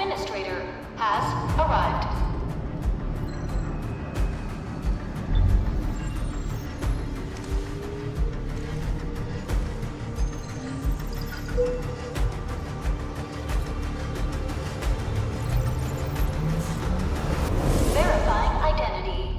administrator has arrived. Verifying identity.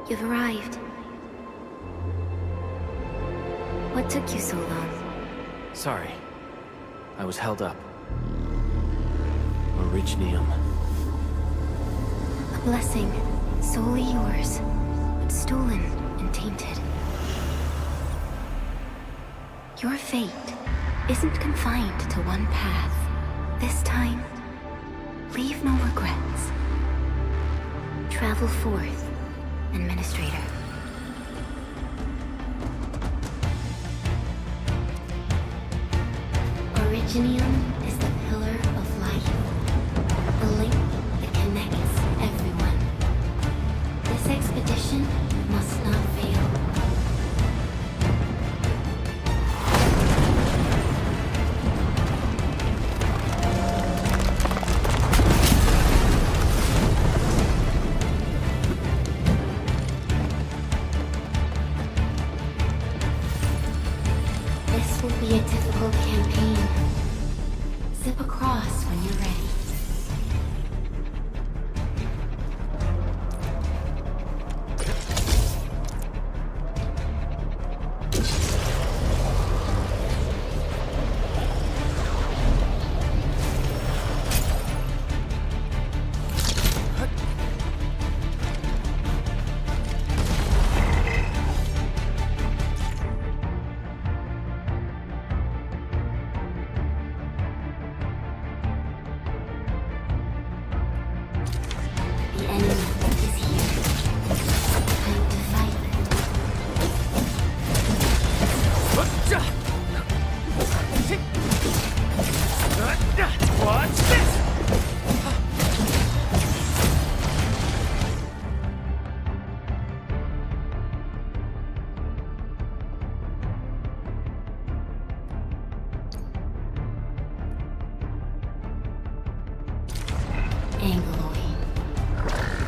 You've arrived. What took you so long? Sorry. I was held up. Originium. A blessing, solely yours, but stolen and tainted. Your fate isn't confined to one path. This time, leave no regrets. Travel forth, Administrator. Originium is the pillar of life, the link that connects everyone. This expedition must not fail.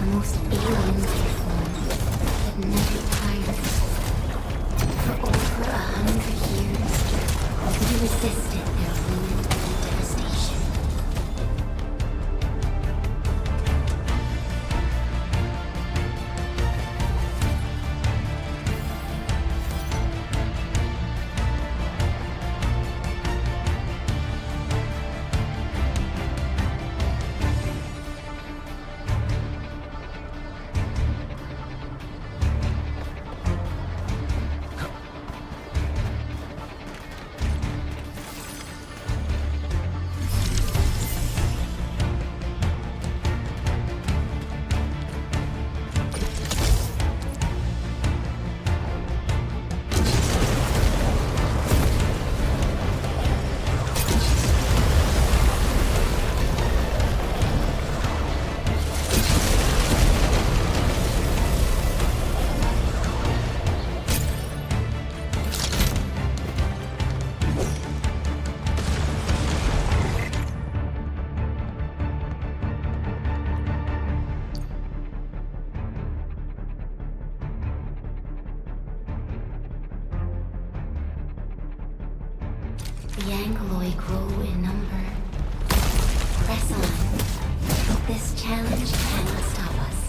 a most alien life form that never tires. For over 100 years, we resisted their ruin and devastation. The Angeloi grow in number. Press on. This challenge cannot stop us.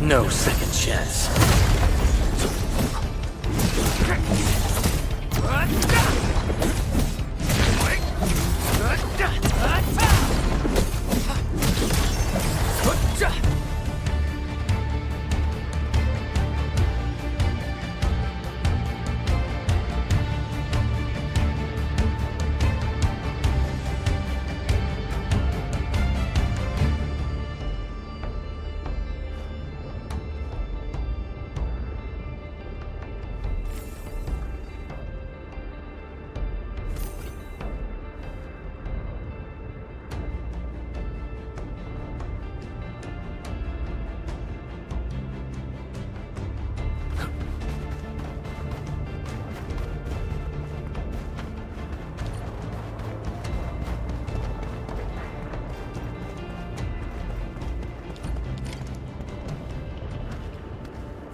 No second chance.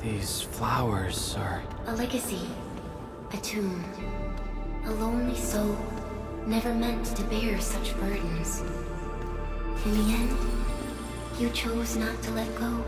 These flowers are... A legacy. A tomb. A lonely soul, never meant to bear such burdens. In the end, you chose not to let go.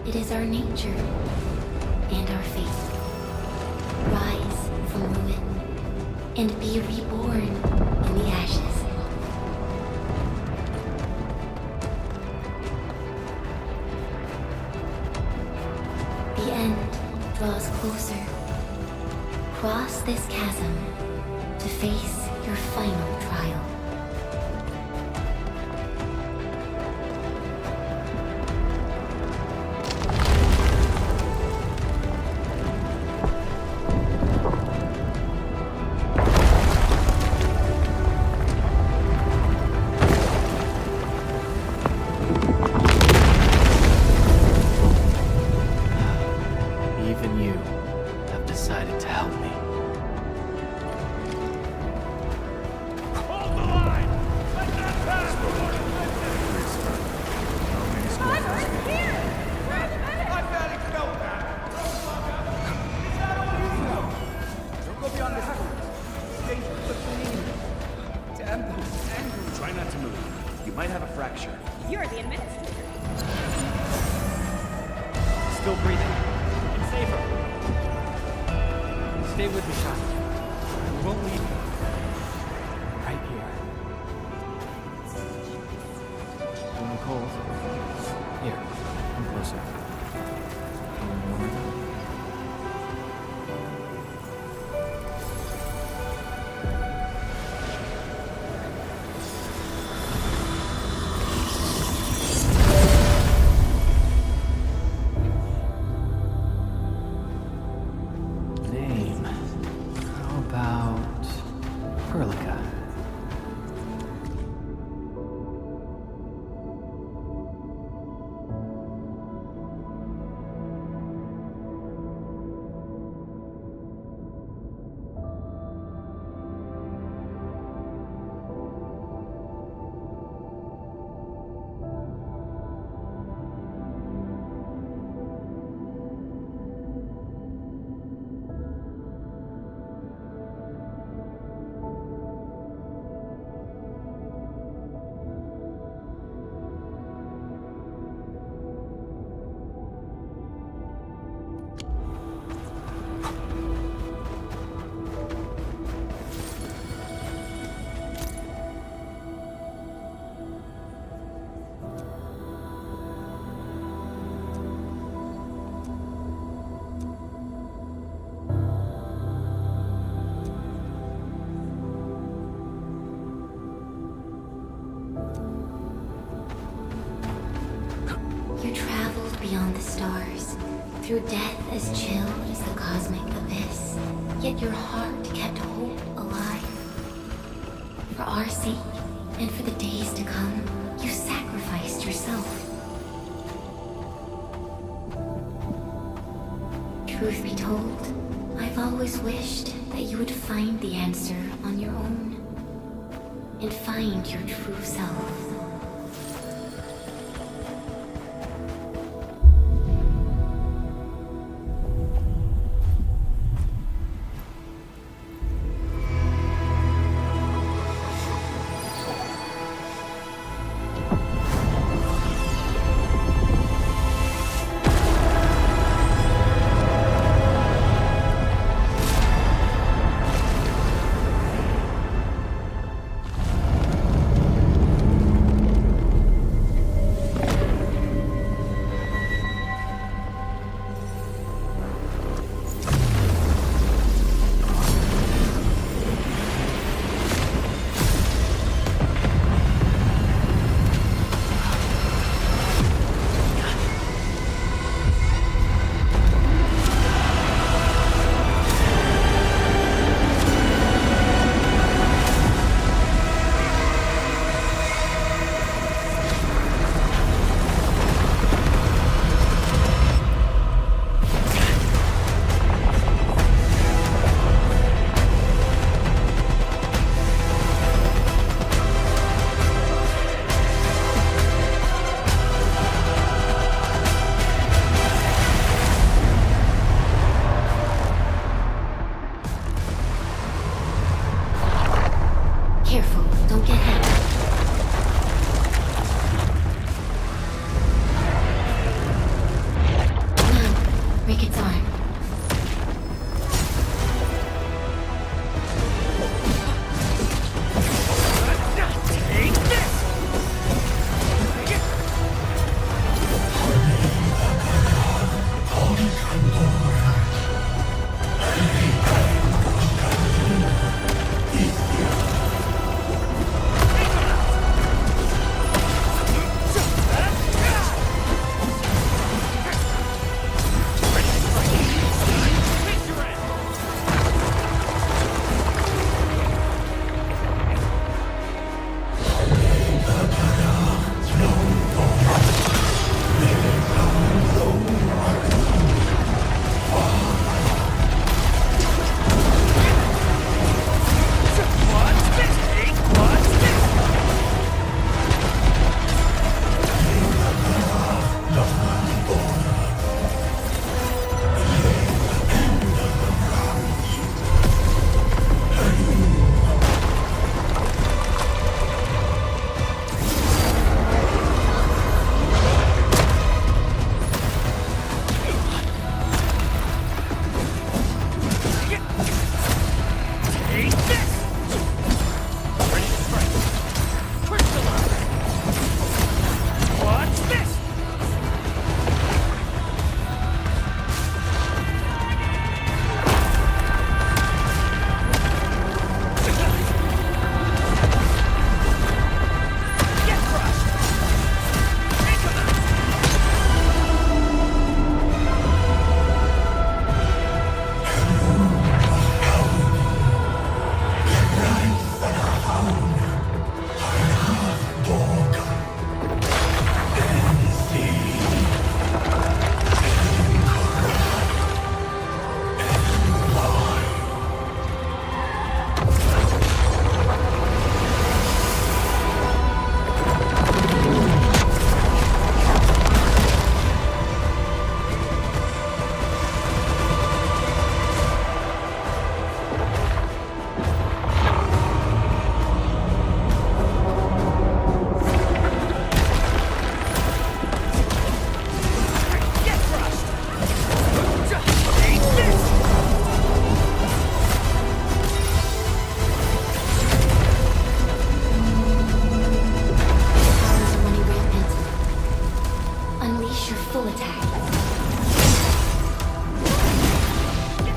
It is our nature and our fate. Rise from ruin and be reborn in the ashes. The end draws closer. Cross this chasm to face your final trial. Even you have decided to help me. Hold the line! Let that pass! I've barely felt that! Is that all you know? Don't go beyond this point. Danger, look to me. Damn those angles. Try not to move. You might have a fracture. You're the administrator. Still breathing. It's safer. Stay with me, child. We won't leave you. Right here. Feeling cold? Here, come closer. Feeling warmer? Name. How about Perlica? You traveled beyond the stars, through death as chill as the cosmic abyss. Yet your heart kept hope alive. For our sake, and for the days to come, you sacrificed yourself. Truth be told, I've always wished that you would find the answer on your own, and find your true self. break its arm.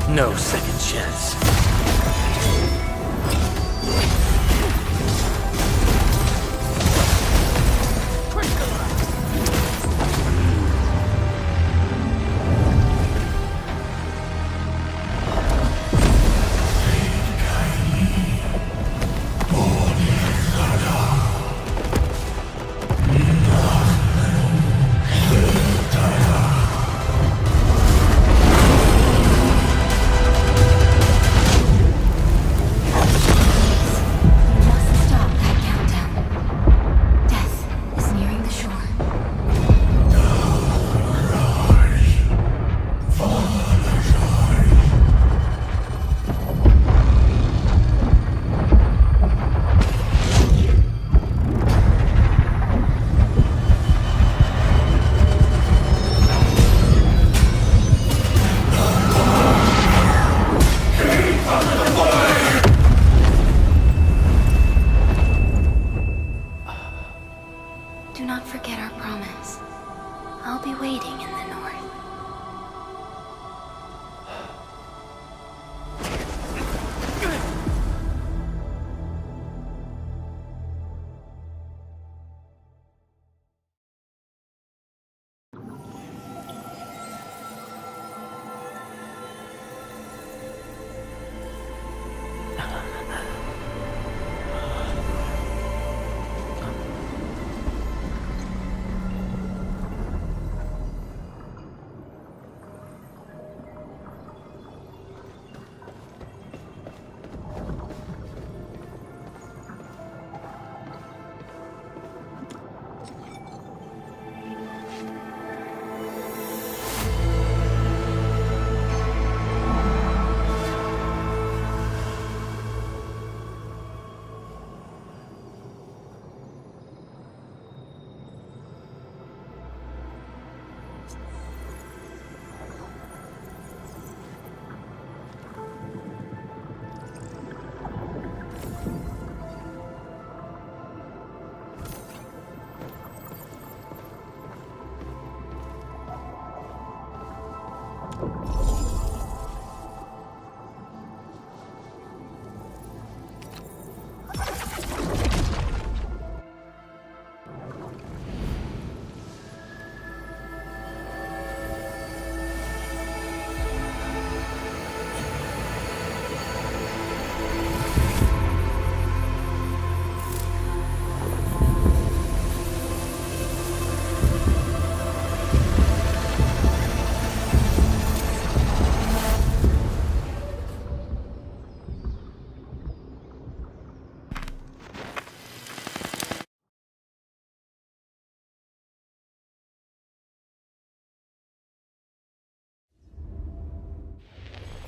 No second chance.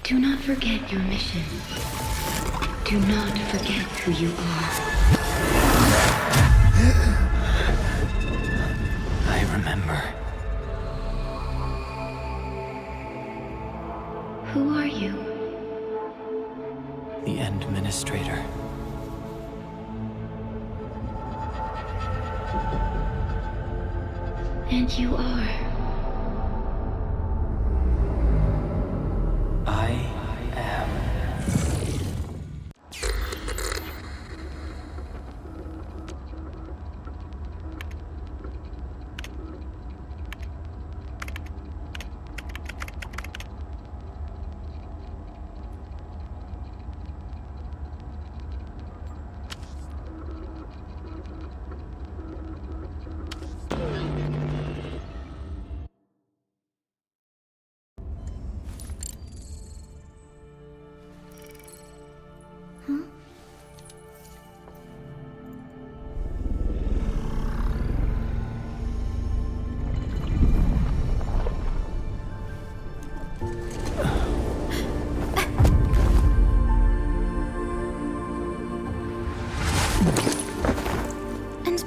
Do not forget your mission. Do not forget who you are. I remember. Who are you? The Administrator. And you are. I am.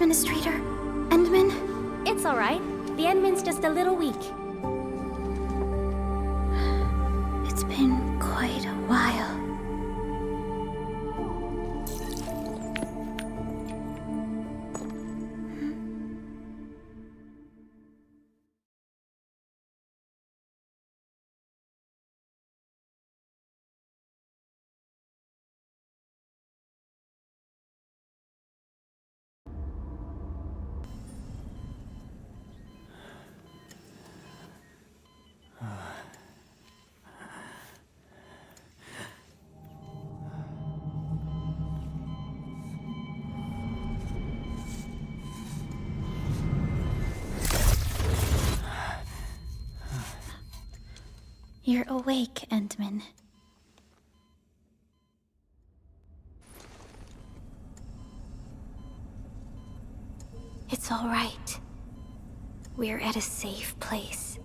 Administrator? Endman? It's alright. The Endman's just a little weak. It's been quite a while. You're awake, Endman. It's all right. We're at a safe place.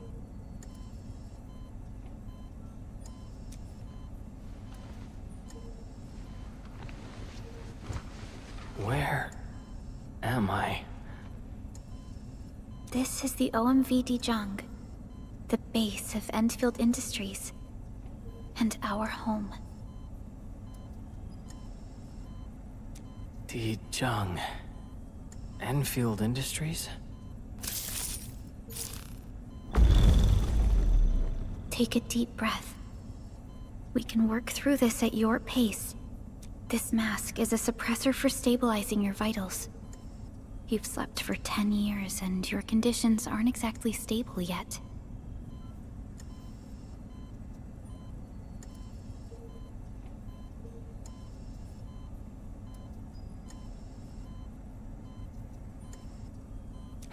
Where am I? This is the OMV Dijang, the base of Endfield Industries, and our home. Dijang. Endfield Industries? Take a deep breath. We can work through this at your pace. This mask is a suppressor for stabilizing your vitals. You've slept for 10 years, and your conditions aren't exactly stable yet.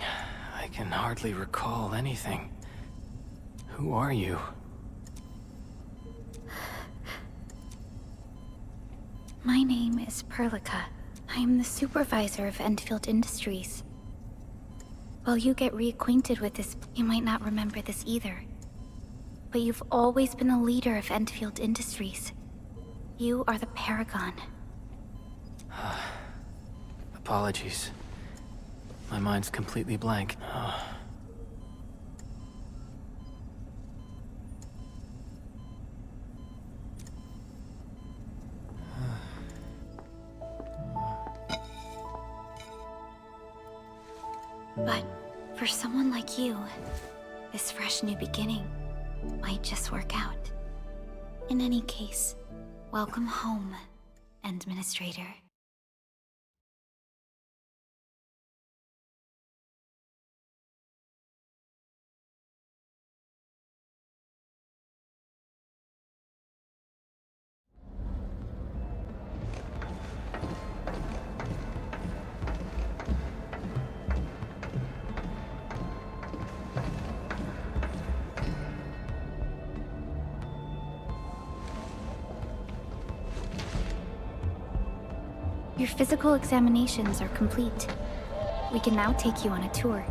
I can hardly recall anything. Who are you? My name is Perlica. I am the supervisor of Endfield Industries. While you get reacquainted with this, you might not remember this either. But you've always been a leader of Endfield Industries. You are the Paragon. Apologies. My mind's completely blank. But for someone like you, this fresh new beginning, might just work out. In any case, welcome home, Administrator. Your physical examinations are complete. We can now take you on a tour.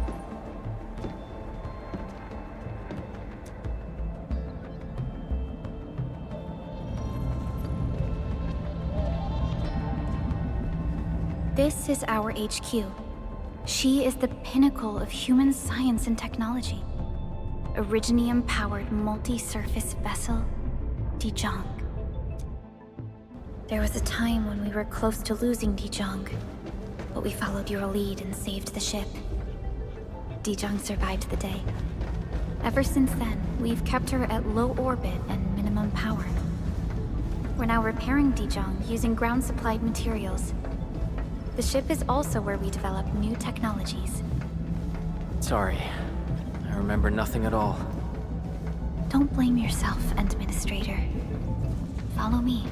This is our HQ. She is the pinnacle of human science and technology. Originium-powered multi-surface vessel, Dijong. There was a time when we were close to losing Dijong, but we followed your lead and saved the ship. Dijong survived the day. Ever since then, we've kept her at low orbit and minimum power. We're now repairing Dijong using ground-supplied materials. The ship is also where we develop new technologies. Sorry. I remember nothing at all. Don't blame yourself, Administrator. Follow me.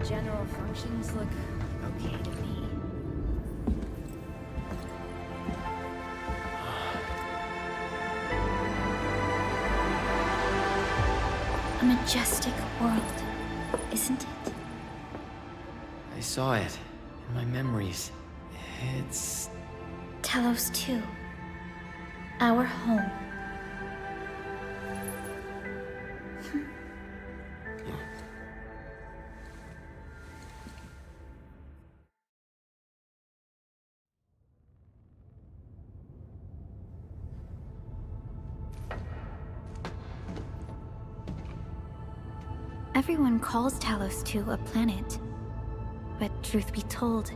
General functions look okay to me. A majestic world, isn't it? I saw it in my memories. It's... Talos 2. Our home. Everyone calls Talos 2 a planet. But truth be told,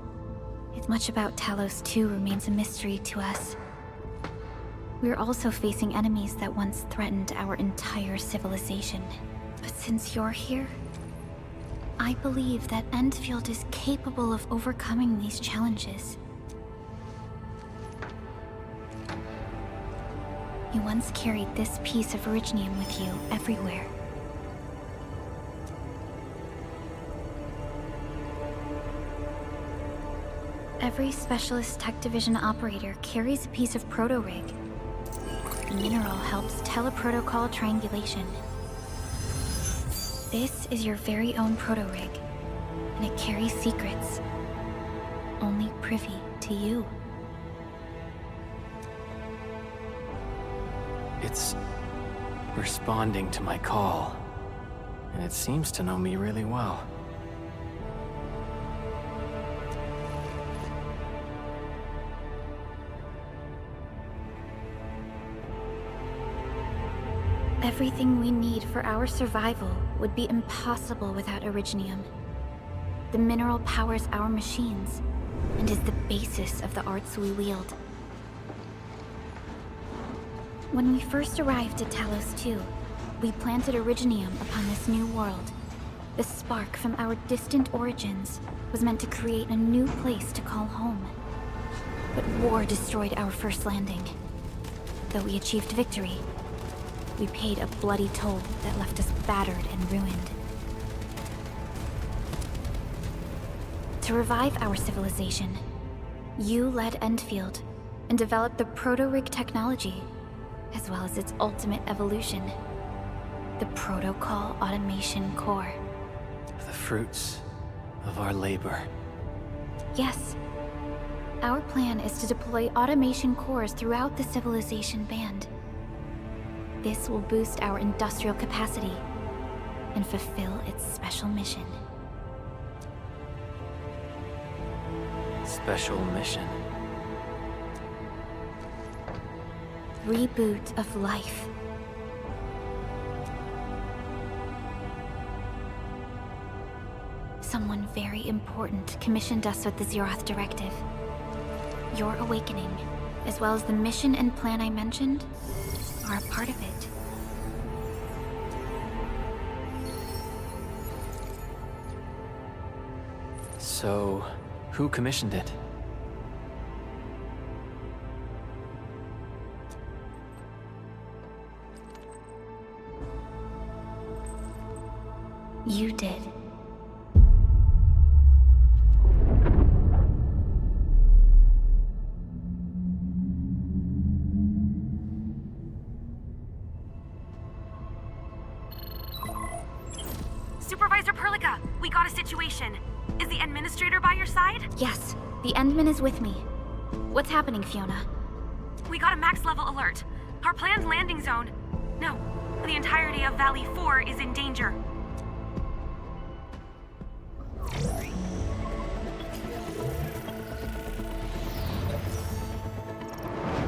much about Talos 2 remains a mystery to us. We're also facing enemies that once threatened our entire civilization. But since you're here, I believe that Endfield is capable of overcoming these challenges. You once carried this piece of Originium with you everywhere. Every Specialist Tech Division operator carries a piece of proto-rig. The mineral helps teleprotocol triangulation. This is your very own proto-rig, and it carries secrets only privy to you. It's responding to my call, and it seems to know me really well. Everything we need for our survival would be impossible without Originium. The mineral powers our machines, and is the basis of the arts we wield. When we first arrived at Talos 2, we planted Originium upon this new world. The spark from our distant origins was meant to create a new place to call home. But war destroyed our first landing. Though we achieved victory, we paid a bloody toll that left us battered and ruined. To revive our civilization, you led Endfield and developed the proto-rig technology, as well as its ultimate evolution, the Protocol Automation Core. The fruits of our labor. Yes. Our plan is to deploy automation cores throughout the civilization band. This will boost our industrial capacity and fulfill its special mission. special mission? Reboot of life. Someone very important commissioned us with the Zeroth Directive. Your awakening, as well as the mission and plan I mentioned, are a part of it. So, who commissioned it? You did. Supervisor Perlica, we got a situation. Is the administrator by your side? Yes, the Endman is with me. What's happening, Fiona? We got a max level alert. Our planned landing zone. No, the entirety of Valley 4 is in danger.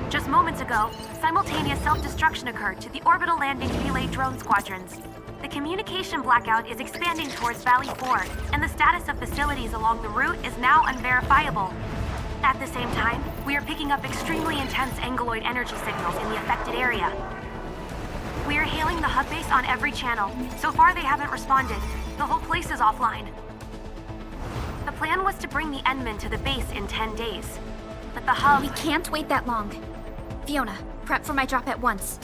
Just moments ago, simultaneous self-destruction occurred to the orbital landing relay drone squadrons. The communication blackout is expanding towards Valley 4, and the status of facilities along the route is now unverifiable. At the same time, we are picking up extremely intense angeloid energy signals in the affected area. We are hailing the hub base on every channel. So far, they haven't responded. The whole place is offline. The plan was to bring the Endman to the base in 10 days. But the hub... We can't wait that long. Fiona, prep for my drop at once.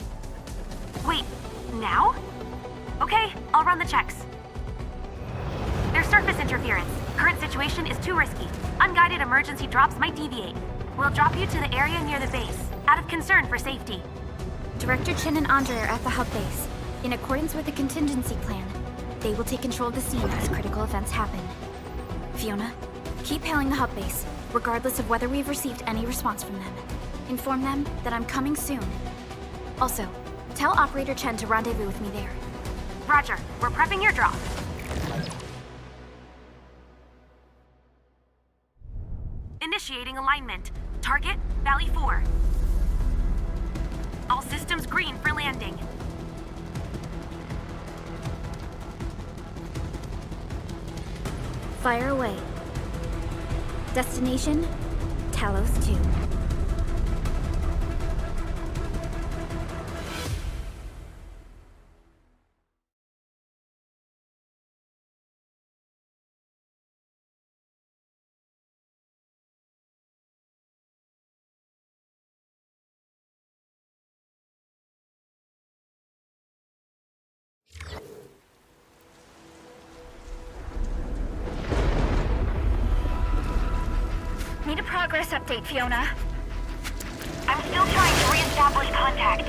Wait, now? Okay, I'll run the checks. There's surface interference. Current situation is too risky. Unguided emergency drops might deviate. We'll drop you to the area near the base, out of concern for safety. Director Chen and Andre are at the hub base. In accordance with the contingency plan, they will take control of the scene as critical events happen. Fiona, keep hailing the hub base, regardless of whether we've received any response from them. Inform them that I'm coming soon. Also, tell Operator Chen to rendezvous with me there. Roger, we're prepping your drop. Initiating alignment. Target, Valley 4. All systems green for landing. Fire away. Destination, Talos 2. Need a progress update, Fiona. I'm still trying to re-establish contact.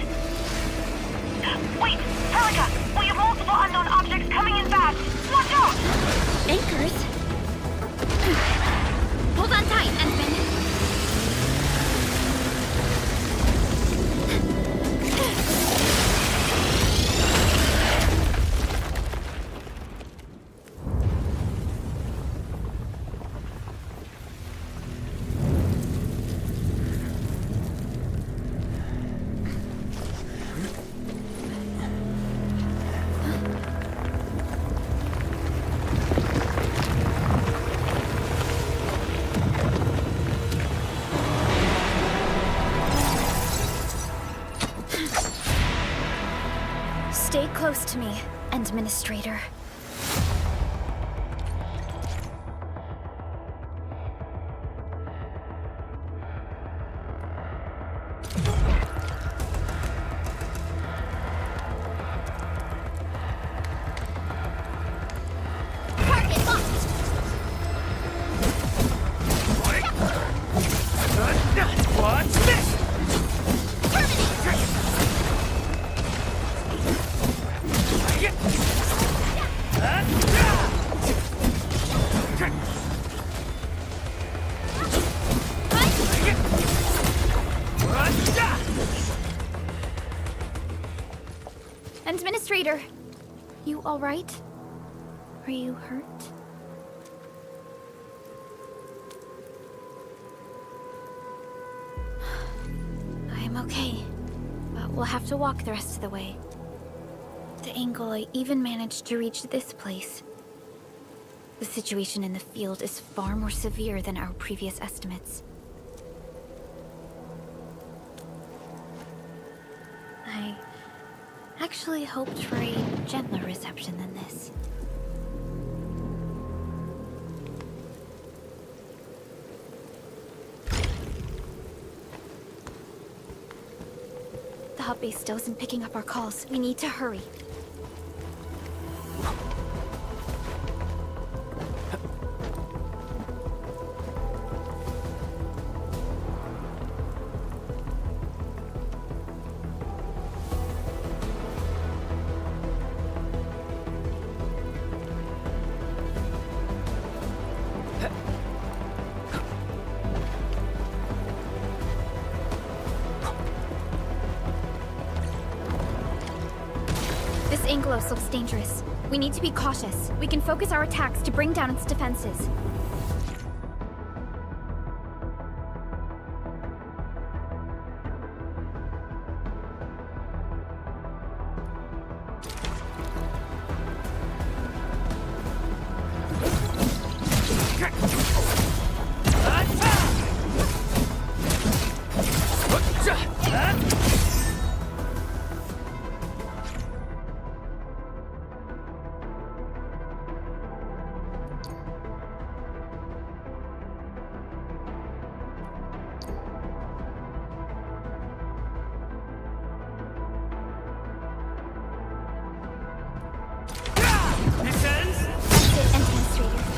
Wait, Perlica! We have multiple unknown objects coming in fast! Watch out! Anchors? Hold on tight, Endman. Stay close to me, Administrator. Administrator, you all right? Are you hurt? I'm okay, but we'll have to walk the rest of the way. The Angola even managed to reach this place. The situation in the field is far more severe than our previous estimates. I actually hoped for a gentler reception than this. The hub base still isn't picking up our calls. We need to hurry. This Angelos looks dangerous. We need to be cautious. We can focus our attacks to bring down its defenses.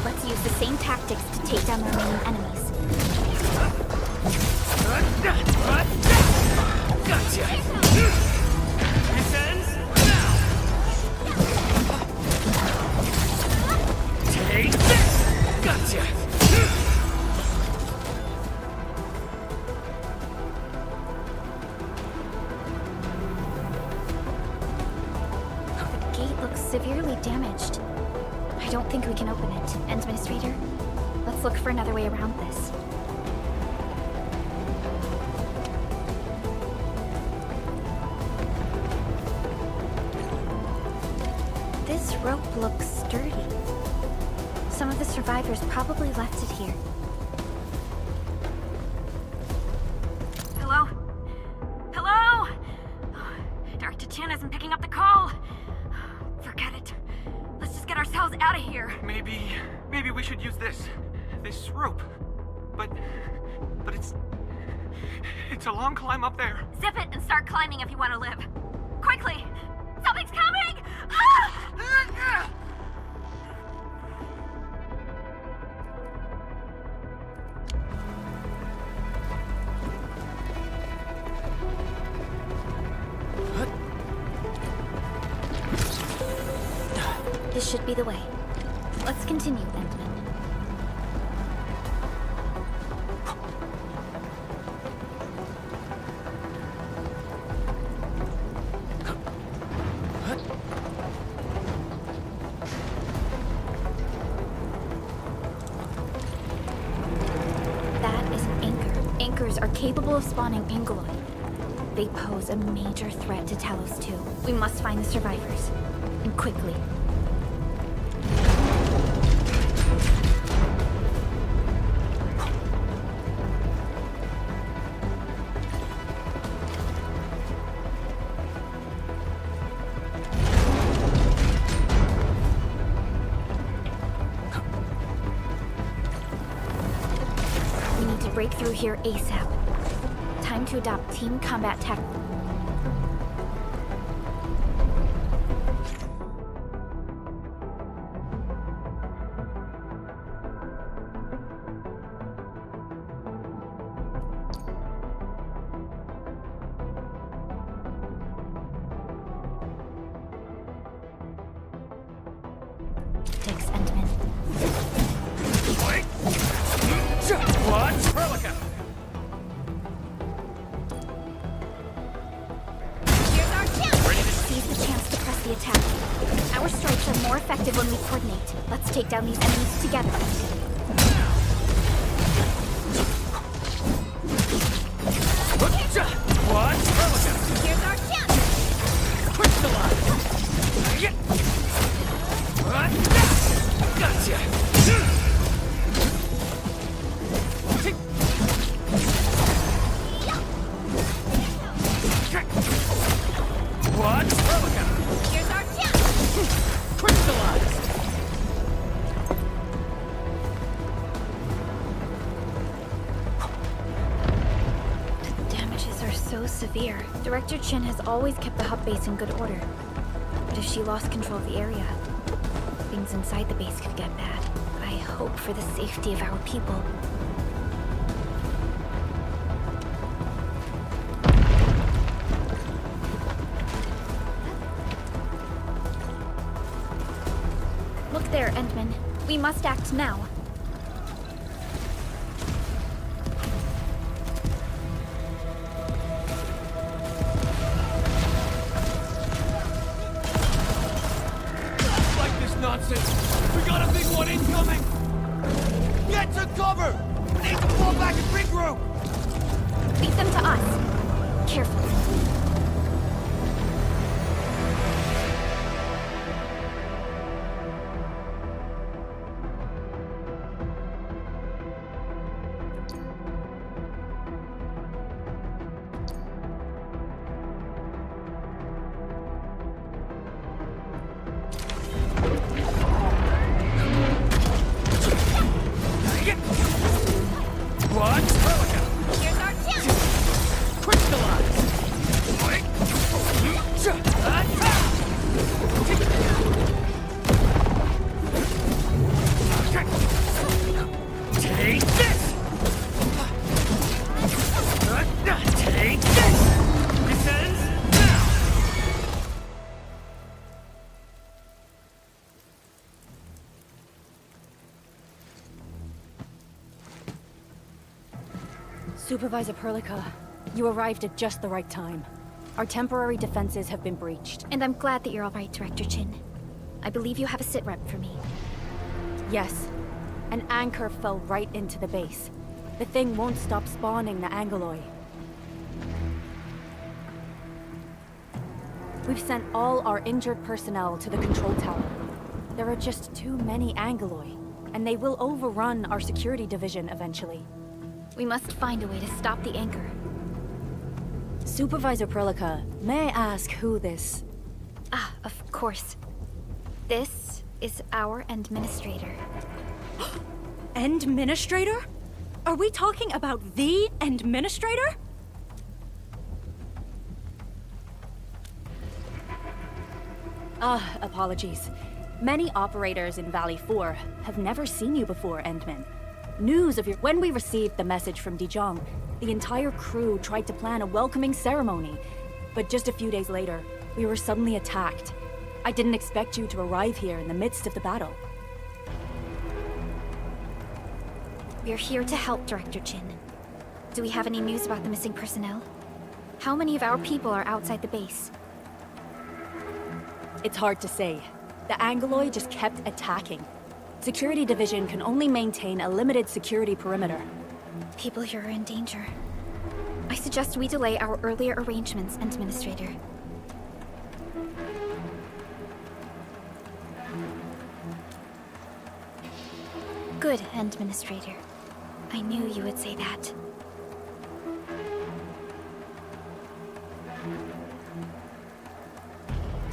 Let's use the same tactics to take down the remaining enemies. Gotcha! This ends now! Take this! Gotcha! The gate looks severely damaged. I don't think we can open it. Administrator, let's look for another way around this. This rope looks sturdy. Some of the survivors probably left it here. Hello? Hello? Dr. Chan isn't picking up the call. Forget it. Let's just get ourselves out of here. Maybe we should use this rope. But it's a long climb up there. Zip it and start climbing if you want to live. Quickly! Something's coming! Ah! This should be the way. Let's continue, Endman. That is an anchor. Anchors are capable of spawning Angeloi. They pose a major threat to Talos 2. We must find the survivors. And quickly. We need to break through here ASAP. Time to adopt team combat tactics. Endman. What? Hurricane! Here's our chance! Seize the chance to press the attack. Our strikes are more effective when we coordinate. Let's take down these enemies together. What? so severe. Director Chin has always kept the hub base in good order. But if she lost control of the area, things inside the base could get bad. I hope for the safety of our people. Look there, Endman. We must act now. Nonsense! We got a big one incoming! Get to cover! We need to fall back and regroup! Leave them to us. Careful. Supervisor Perlica, you arrived at just the right time. Our temporary defenses have been breached. And I'm glad that you're all right, Director Chin. I believe you have a sitrep for me. Yes. An anchor fell right into the base. The thing won't stop spawning the Angoloi. We've sent all our injured personnel to the control tower. There are just too many Angoloi, and they will overrun our security division eventually. We must find a way to stop the anchor. Supervisor Perlica, may I ask who this... Ah, of course. This is our Endministrator. Endministrator? Are we talking about the Endministrator? Apologies. Many operators in Valley 4 have never seen you before, Endman. News of your... When we received the message from Dijon, the entire crew tried to plan a welcoming ceremony. But just a few days later, we were suddenly attacked. I didn't expect you to arrive here in the midst of the battle. We're here to help, Director Chin. Do we have any news about the missing personnel? How many of our people are outside the base? It's hard to say. The Angoloi just kept attacking. Security Division can only maintain a limited security perimeter. People here are in danger. I suggest we delay our earlier arrangements, Endministrator. Good, Endministrator. I knew you would say that.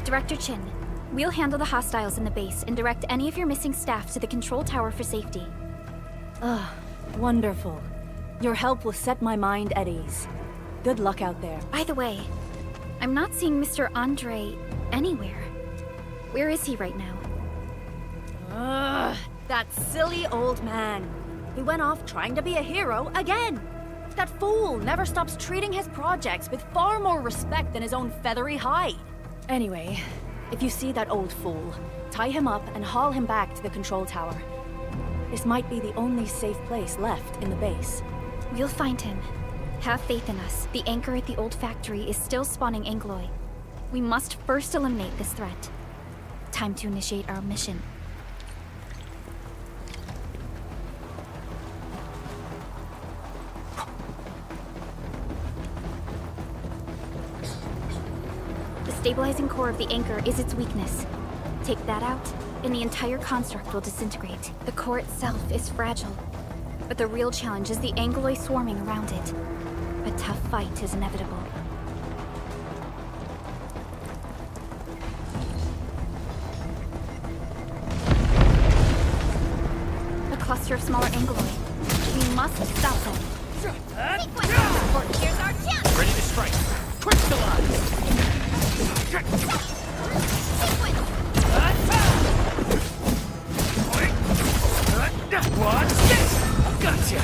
Director Chin, we'll handle the hostiles in the base and direct any of your missing staff to the control tower for safety. Wonderful. Your help will set my mind at ease. Good luck out there. By the way, I'm not seeing Mr. Andre anywhere. Where is he right now? That silly old man. He went off trying to be a hero again. That fool never stops treating his projects with far more respect than his own feathery hide. Anyway, if you see that old fool, tie him up and haul him back to the control tower. This might be the only safe place left in the base. We'll find him. Have faith in us. The anchor at the old factory is still spawning Angoloi. We must first eliminate this threat. Time to initiate our mission. The stabilizing core of the anchor is its weakness. Take that out, and the entire construct will disintegrate. The core itself is fragile, but the real challenge is the Angoloi swarming around it. A tough fight is inevitable. A cluster of smaller Angoloi. We must stop them. Here's our chance! Ready to strike. Watch this! Gotcha!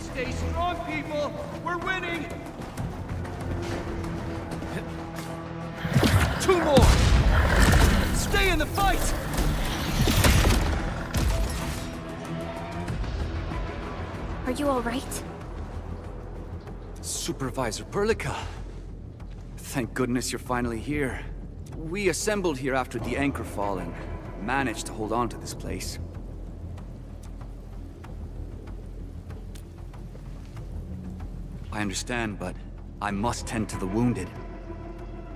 Stay strong, people! We're winning! 2 more! Stay in the fight! Are you alright? Supervisor Perlica. Thank goodness you're finally here. We assembled here after the anchor fall and managed to hold on to this place. I understand, but I must tend to the wounded.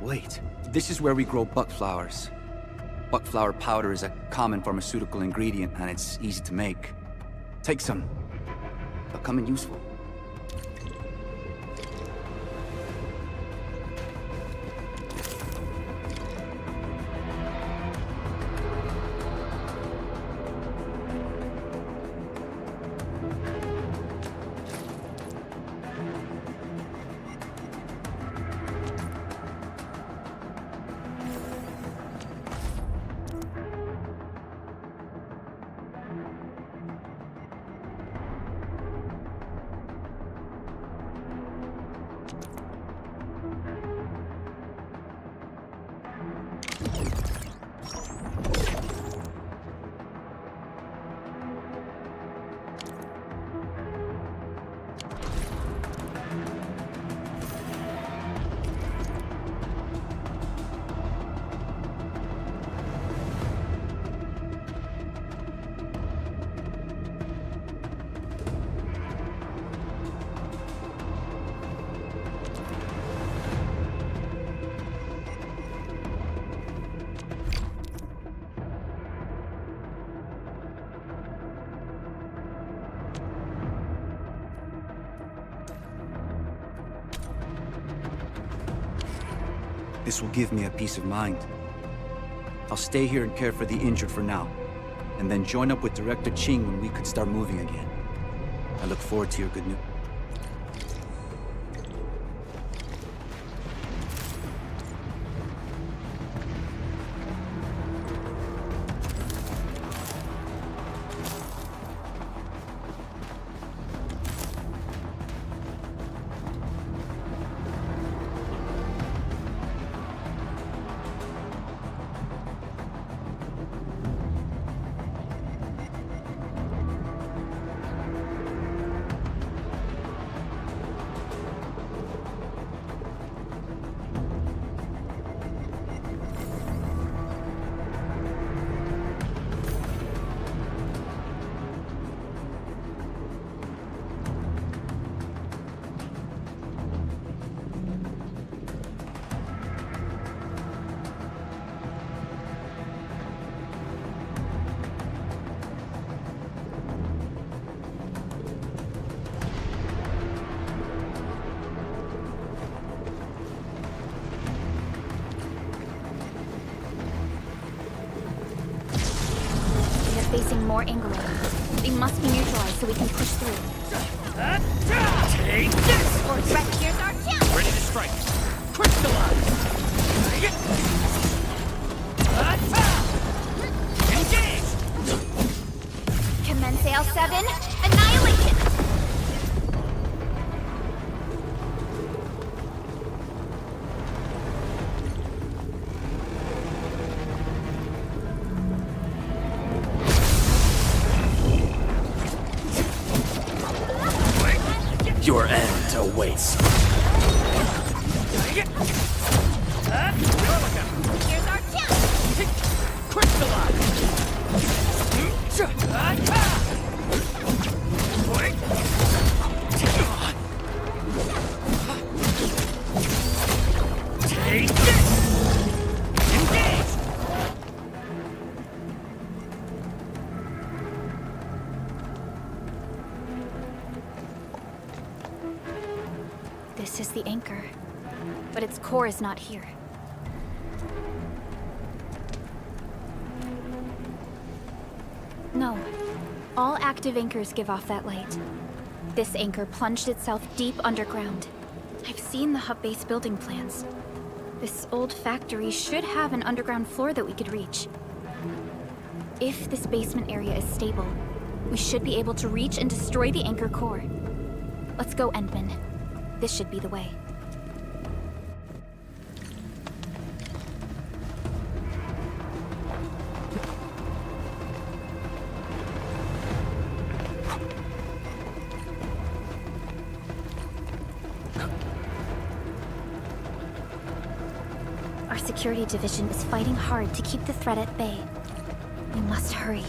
Wait, this is where we grow buckflowers. Buckflower powder is a common pharmaceutical ingredient and it's easy to make. Take some. They'll come in useful. This will give me a peace of mind. I'll stay here and care for the injured for now, and then join up with Director Ching when we could start moving again. I look forward to your good news. Facing more England. They must be neutralized so we can push through. Take this! Or threat, here's our chance! Ready to strike. Crystallize! Engage! Commence AL7, annihilation! Your end awaits. Here's our chance! Crystallize! Take this! Engage! This is the anchor, but its core is not here. No. All active anchors give off that light. This anchor plunged itself deep underground. I've seen the hub base building plans. This old factory should have an underground floor that we could reach. If this basement area is stable, we should be able to reach and destroy the anchor core. Let's go, Endman. This should be the way. Our security division is fighting hard to keep the threat at bay. We must hurry.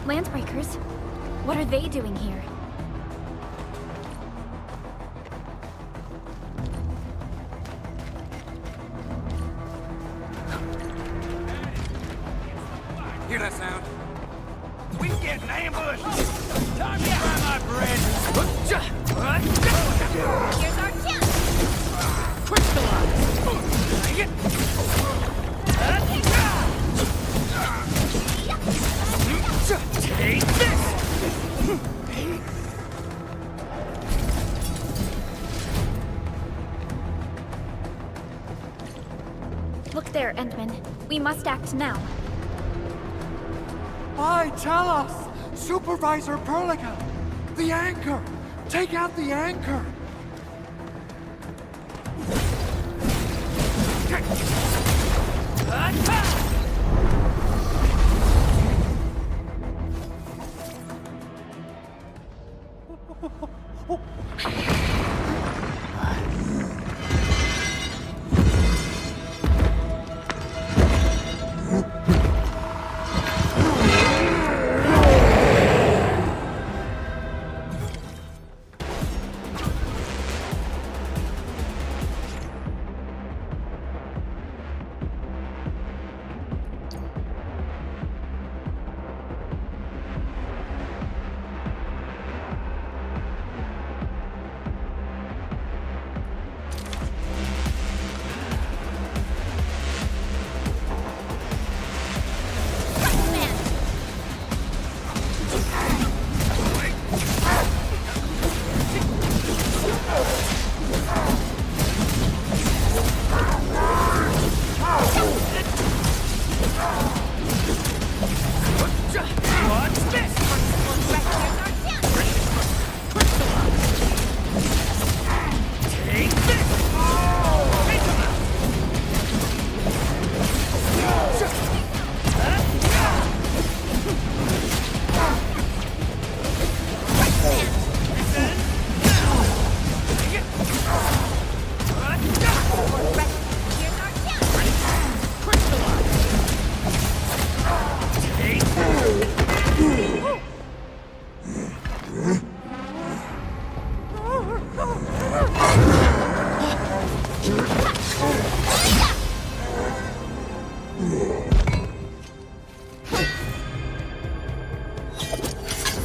Landbreakers? What are they doing here? Hear that sound? We getting ambushed! Time to fry my bread! Here's our chance! Take this! Look there, Endman. We must act now. Aye, tell us! Supervisor Perlica! The anchor! Take out the anchor!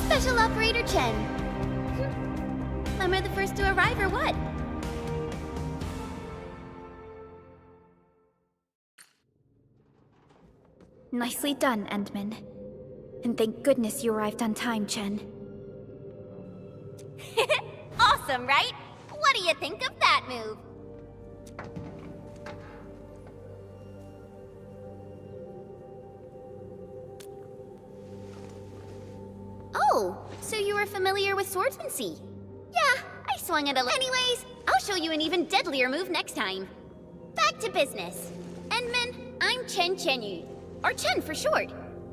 Special Operator Chen. Am I the first to arrive or what? Nicely done, Endman. And thank goodness you arrived on time, Chen. Awesome, right? What do you think of that move? Oh, so you were familiar with swordsmancy? Yeah, I swung it a little. Anyways, I'll show you an even deadlier move next time. Back to business. Endman, I'm Chen Chenyu, or Chen for short.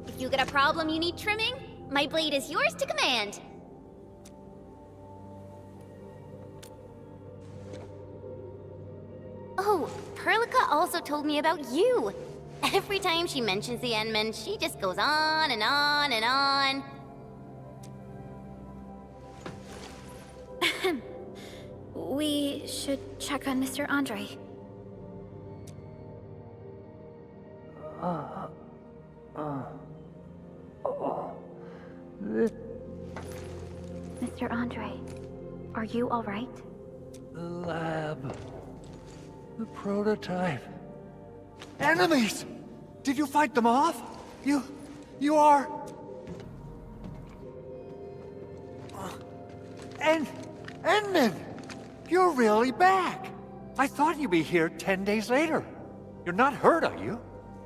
If you get a problem you need trimming, my blade is yours to command. Oh, Perlica also told me about you. Every time she mentions the Endmen, she just goes on and on and on. We should check on Mr. Andre. Mr. Andre, are you all right? The lab. The prototype. Enemies! Did you fight them off? You are... Endman! You're really back! I thought you'd be here 10 days later. You're not hurt, are you?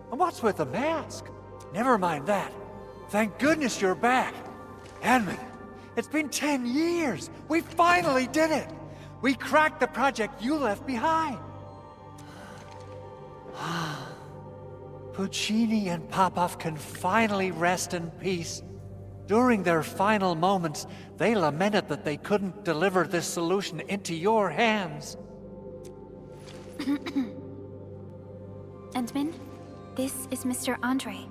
And what's with the mask? Never mind that. Thank goodness you're back. Endman, it's been 10 years! We finally did it! We cracked the project you left behind! Puccini and Popov can finally rest in peace. During their final moments, they lamented that they couldn't deliver this solution into your hands. Endman, this is Mr. Andre,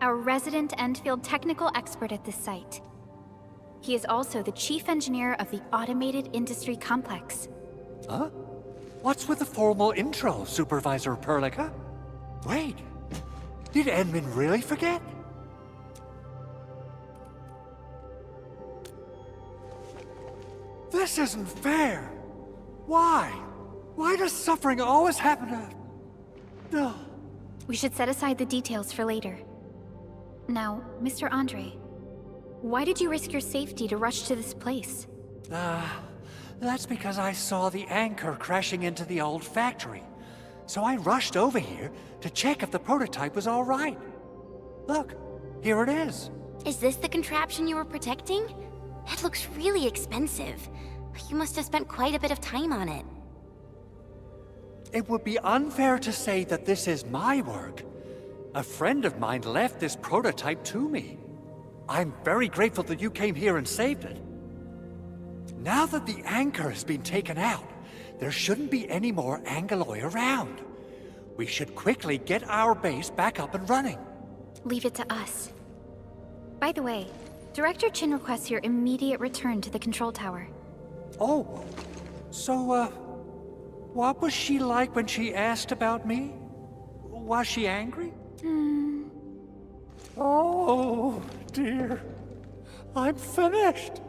our resident Endfield technical expert at this site. He is also the chief engineer of the Automated Industry Complex. Huh? What's with the formal intro, Supervisor Perlica? Wait, did Endman really forget? This isn't fair! Why? Why does suffering always happen to... No. We should set aside the details for later. Now, Mr. Andre, why did you risk your safety to rush to this place? That's because I saw the anchor crashing into the old factory. So I rushed over here to check if the prototype was all right. Look, here it is. Is this the contraption you were protecting? It looks really expensive. You must have spent quite a bit of time on it. It would be unfair to say that this is my work. A friend of mine left this prototype to me. I'm very grateful that you came here and saved it. Now that the anchor has been taken out, there shouldn't be any more Angaloi around. We should quickly get our base back up and running. Leave it to us. By the way, Director Chin requests your immediate return to the control tower. Oh, so, what was she like when she asked about me? Was she angry? Oh, dear. I'm finished.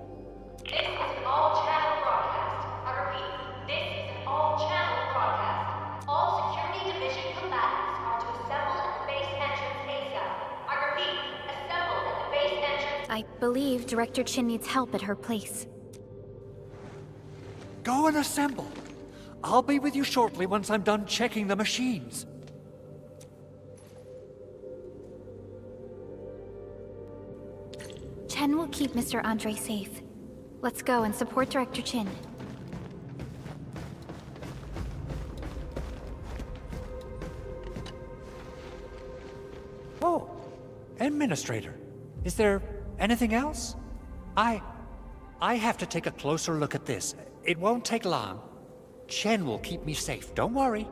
This is an all-channel broadcast. I repeat, this is an all-channel broadcast. All Security Division combatants are to assemble at the base entrance ASAP. I repeat, assemble at the base entrance. I believe Director Chin needs help at her place. Go and assemble. I'll be with you shortly once I'm done checking the machines. Chen will keep Mr. Andre safe. Let's go and support Director Chin. Oh, Administrator. Is there anything else? I have to take a closer look at this. It won't take long. Chen will keep me safe, don't worry.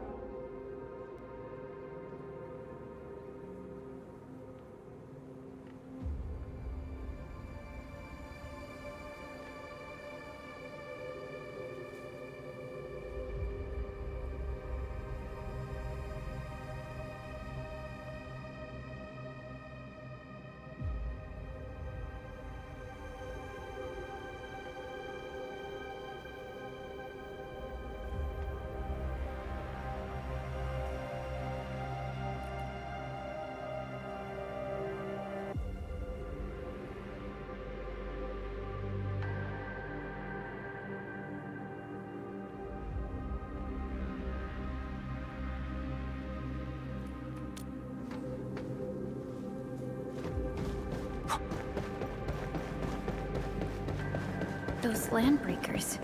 Those landbreakers.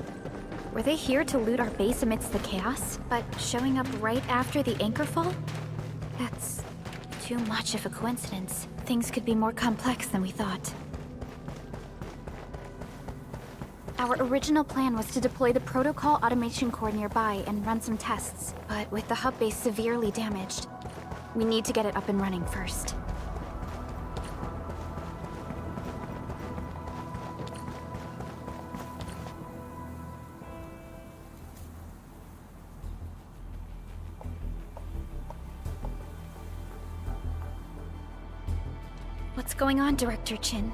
Were they here to loot our base amidst the chaos, but showing up right after the anchor fall? That's too much of a coincidence. Things could be more complex than we thought. Our original plan was to deploy the protocol automation core nearby and run some tests, but with the hub base severely damaged, We need to get it up and running first. What's going on, Director Chin?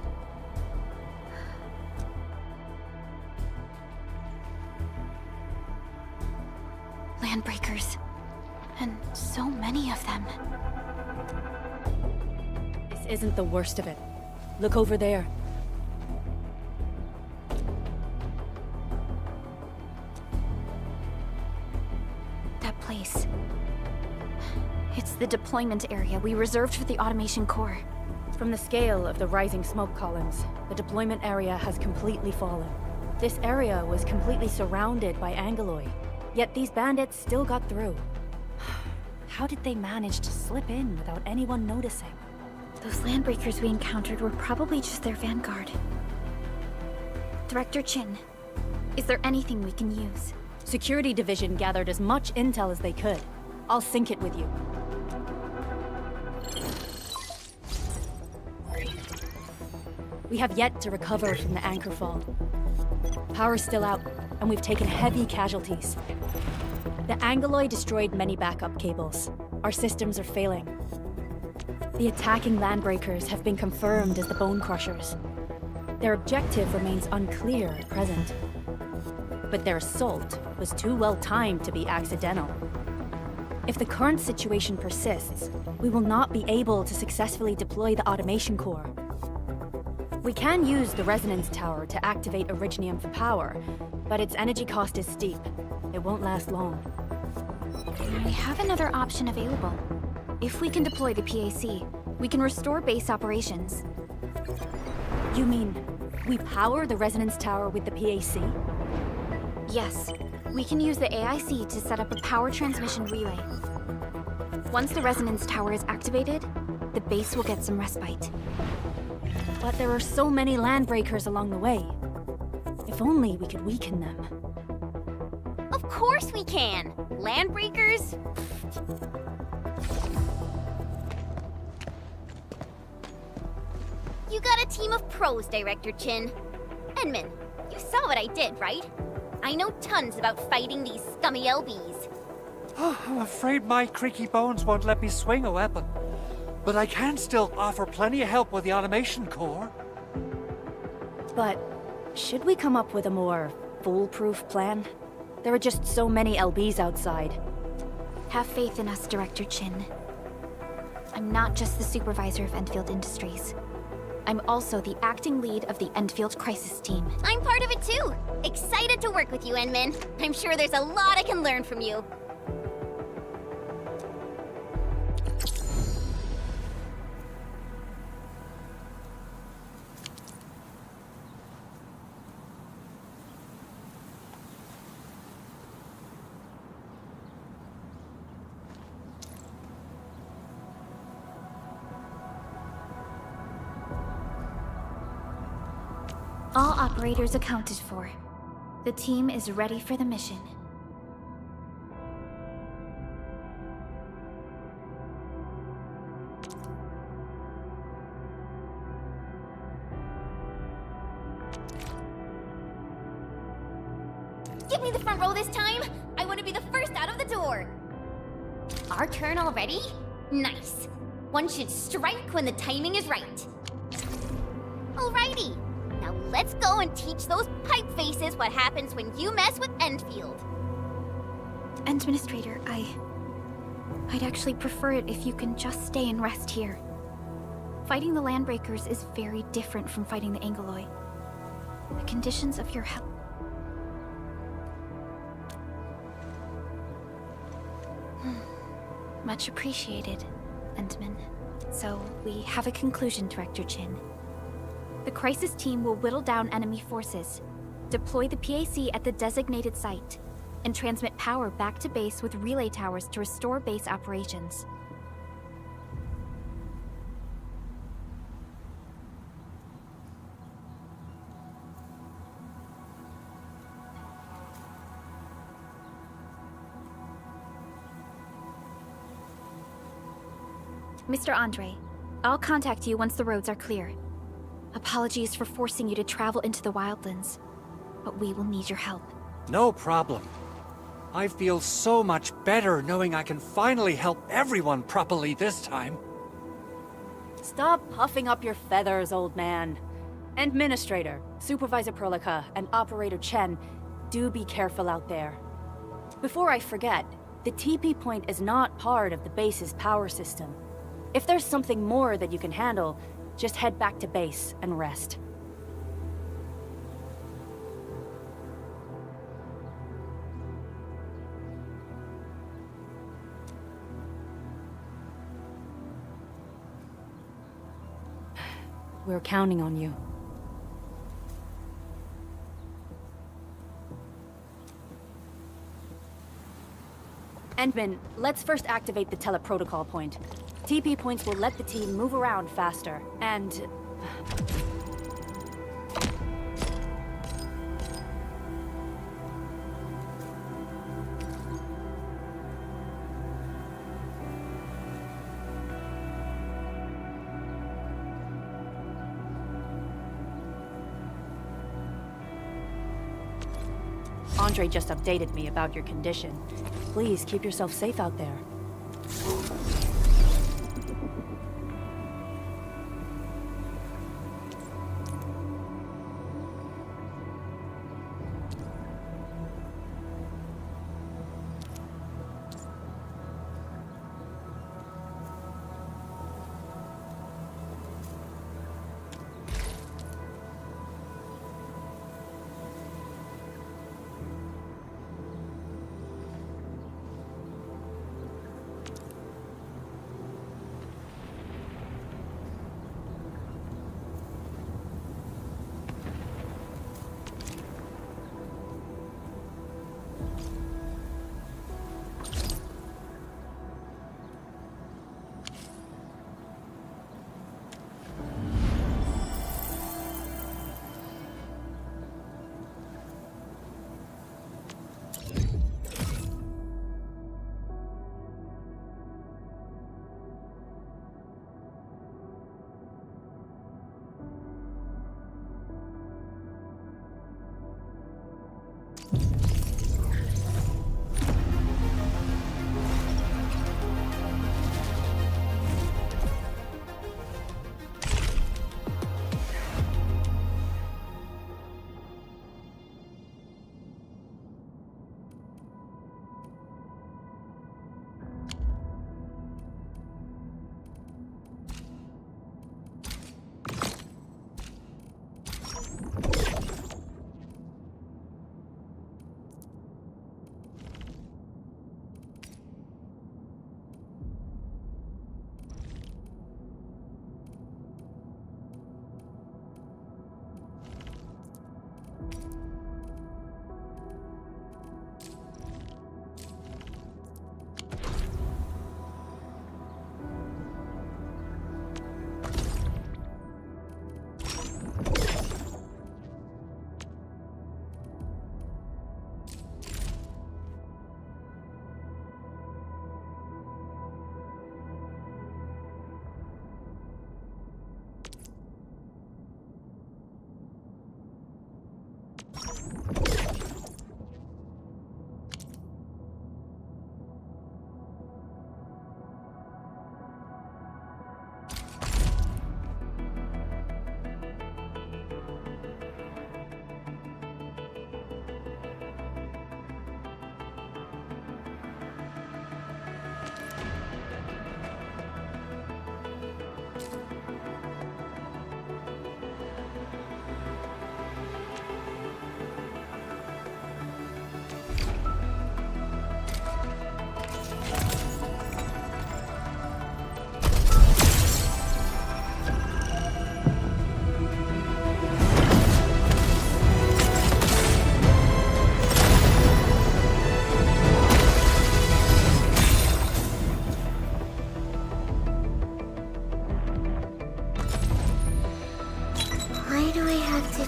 Landbreakers. And so many of them. This isn't the worst of it. Look over there. That place. It's the deployment area we reserved for the automation core. From the scale of the rising smoke columns, the deployment area has completely fallen. This area was completely surrounded by Angeloi, yet these bandits still got through. How did they manage to slip in without anyone noticing? Those landbreakers we encountered were probably just their vanguard. Director Chin, is there anything we can use? Security Division gathered as much intel as they could. I'll sync it with you. We have yet to recover from the anchor fall. Power's still out, and we've taken heavy casualties. The Angeloi destroyed many backup cables. Our systems are failing. The attacking landbreakers have been confirmed as the Bone Crushers. Their objective remains unclear at present. But their assault was too well timed to be accidental. If the current situation persists, we will not be able to successfully deploy the automation core. We can use the resonance tower to activate Originium for power, but its energy cost is steep. It won't last long. We have another option available. If we can deploy the PAC, we can restore base operations. You mean, we power the resonance tower with the PAC? Yes. We can use the AIC to set up a power transmission relay. Once the resonance tower is activated, the base will get some respite. But there are so many landbreakers along the way. If only we could weaken them. Of course we can! Landbreakers? You got a team of pros, Director Chin. Edmund, you saw what I did, right? I know tons about fighting these scummy LBs. Oh, I'm afraid my creaky bones won't let me swing a weapon. But I can still offer plenty of help with the automation core. But should we come up with a more foolproof plan? There are just so many LBs outside. Have faith in us, Director Chin. I'm not just the supervisor of Endfield Industries. I'm also the acting lead of the Endfield Crisis Team. I'm part of it too! Excited to work with you, Enmin. I'm sure there's a lot I can learn from you. All operators accounted for. The team is ready for the mission. Give me the front row this time! I want to be the first out of the door! Our turn already? Nice. One should strike when the timing is right. Alrighty. Now let's go and teach those pipe faces what happens when you mess with Endfield. Administrator, I'd actually prefer it if you can just stay and rest here. Fighting the Landbreakers is very different from fighting the Angeloi. The conditions of your health... Much appreciated, Endman. So, we have a conclusion, Director Chin. The Crisis Team will whittle down enemy forces, deploy the PAC at the designated site, and transmit power back to base with relay towers to restore base operations. Mr. Andre, I'll contact you once the roads are clear. Apologies for forcing you to travel into the wildlands, but we will need your help. No problem. I feel so much better knowing I can finally help everyone properly this time. Stop puffing up your feathers, old man. Administrator, Supervisor Perlica, and Operator Chen, do be careful out there. Before I forget, the TP point is not part of the base's power system. If there's something more that you can handle, just head back to base and rest. We're counting on you. Endman, let's first activate the teleprotocol point. TP points will let the team move around faster, and... Andre just updated me about your condition. Please keep yourself safe out there.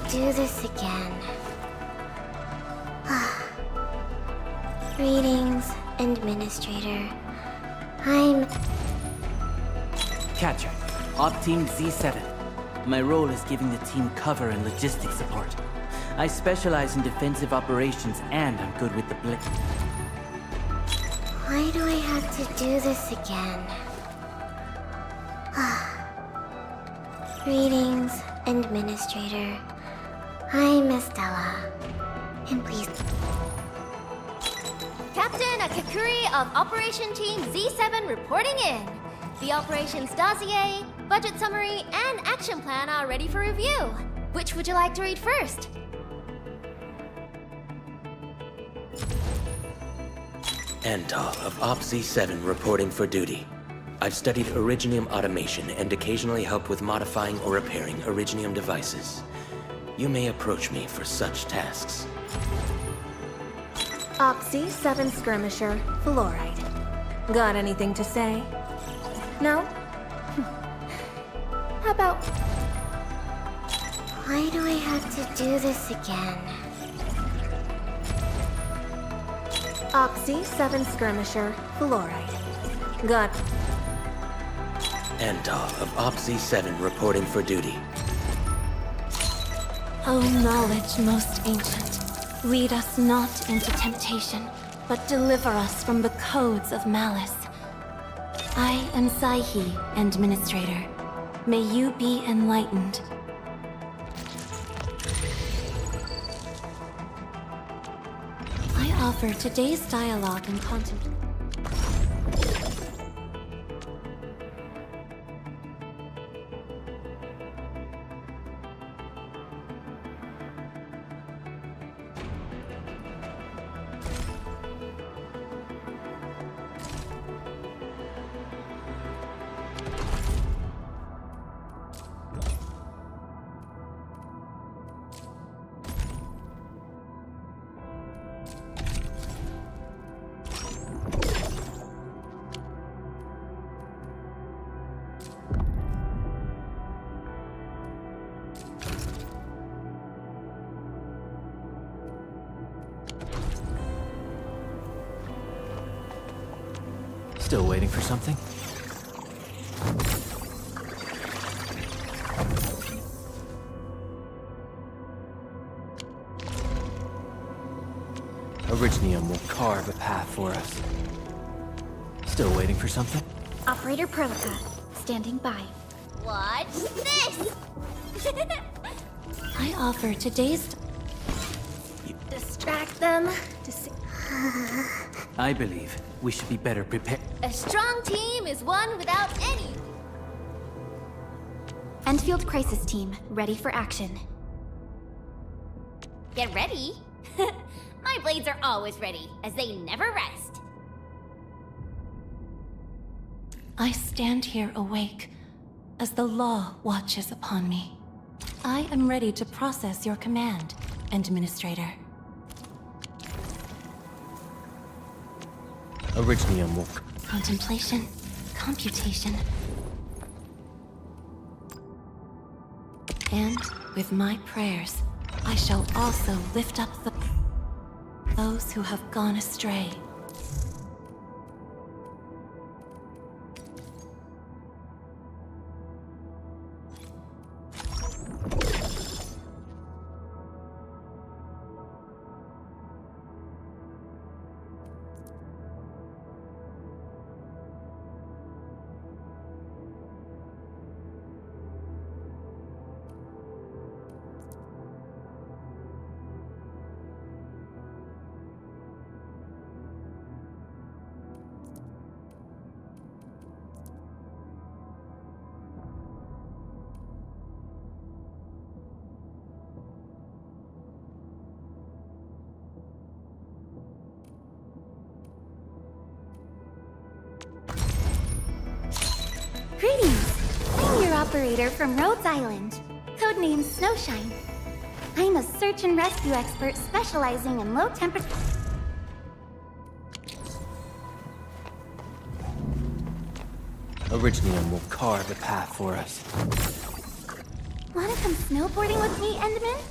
Do this again. Greetings, Administrator. I'm... Catcher, Op Team Z7. My role is giving the team cover and logistics support. I specialize in defensive operations and I'm good with the blitz. Why do I have to do this again? Greetings, Administrator. I'm Estella. And please... Captain Akakuri of Operation Team Z7 reporting in. The operations dossier, budget summary, and action plan are ready for review. Which would you like to read first? Antal of Op Z7 reporting for duty. I've studied Originium automation and occasionally help with modifying or repairing Originium devices. You may approach me for such tasks. Op Z7 Skirmisher, Fluoride. Got anything to say? No? How about... Why do I have to do this again? Op Z7 Skirmisher, Fluoride. Got... Antal of Op Z7 reporting for duty. O knowledge most ancient, lead us not into temptation, but deliver us from the codes of malice. I am Saihi, Administrator. May you be enlightened. I offer today's dialogue and contemplation. Still waiting for something? Originium will carve a path for us. Still waiting for something? Operator Prolica, standing by. Watch this! I offer today's... Distract them. I believe we should be better prepared. A strong team is one without any. Endfield Crisis Team, ready for action. Get ready? My blades are always ready, as they never rest. I stand here awake, as the law watches upon me. I am ready to process your command, Administrator. Originium will... Contemplation, computation. And with my prayers, I shall also lift up those who have gone astray. Greetings! I'm your operator from Rhodes Island, codenamed Snowshine. I'm a search and rescue expert specializing in low temperature... Originium will carve a path for us. Wanna come snowboarding with me, Endman?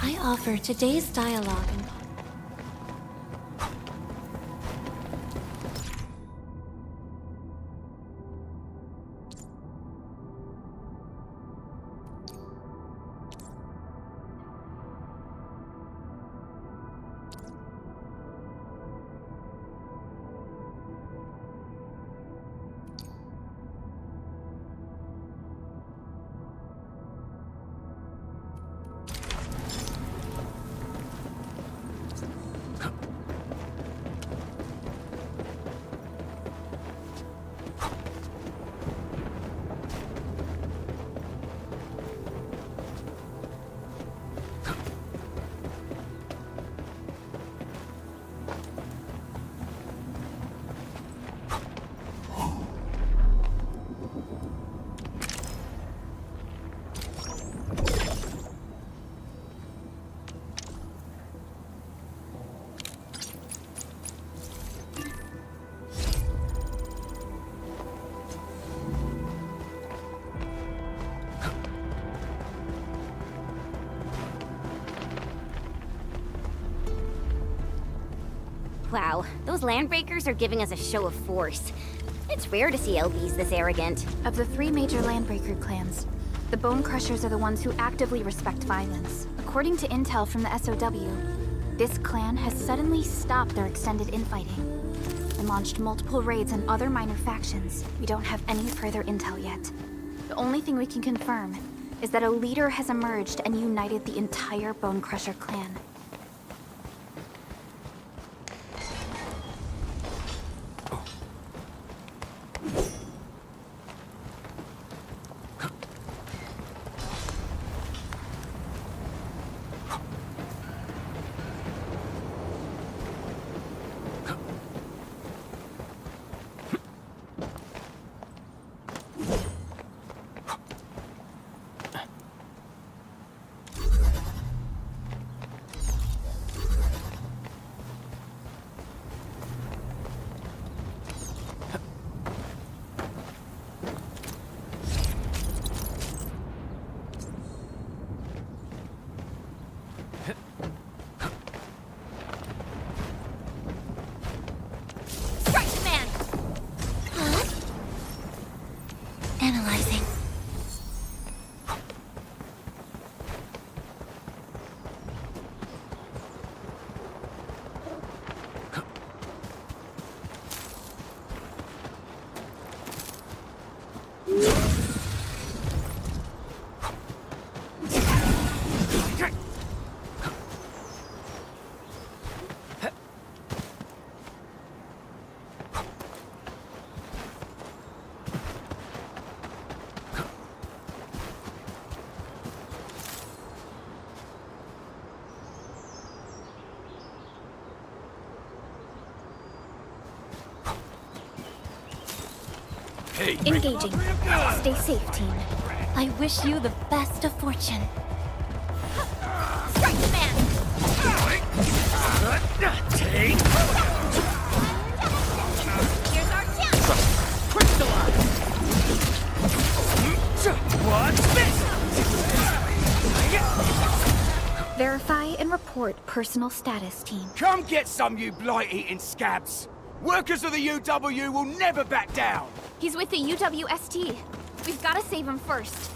I offer today's dialogue and... Wow, those landbreakers are giving us a show of force. It's rare to see LBs this arrogant. Of the 3 major landbreaker clans, the Bone Crushers are the ones who actively respect violence. According to intel from the SOW, this clan has suddenly stopped their extended infighting and launched multiple raids on other minor factions. We don't have any further intel yet. The only thing we can confirm is that a leader has emerged and united the entire Bone Crusher clan. Analyzing. Engaging. Stay safe, team. I wish you the best of fortune. Strike the man! Here's our chance! Crystallize! What's this? Verify and report personal status, team. Come get some, you blight-eating scabs! Workers of the UW will never back down! He's with the UWST. We've got to save him first.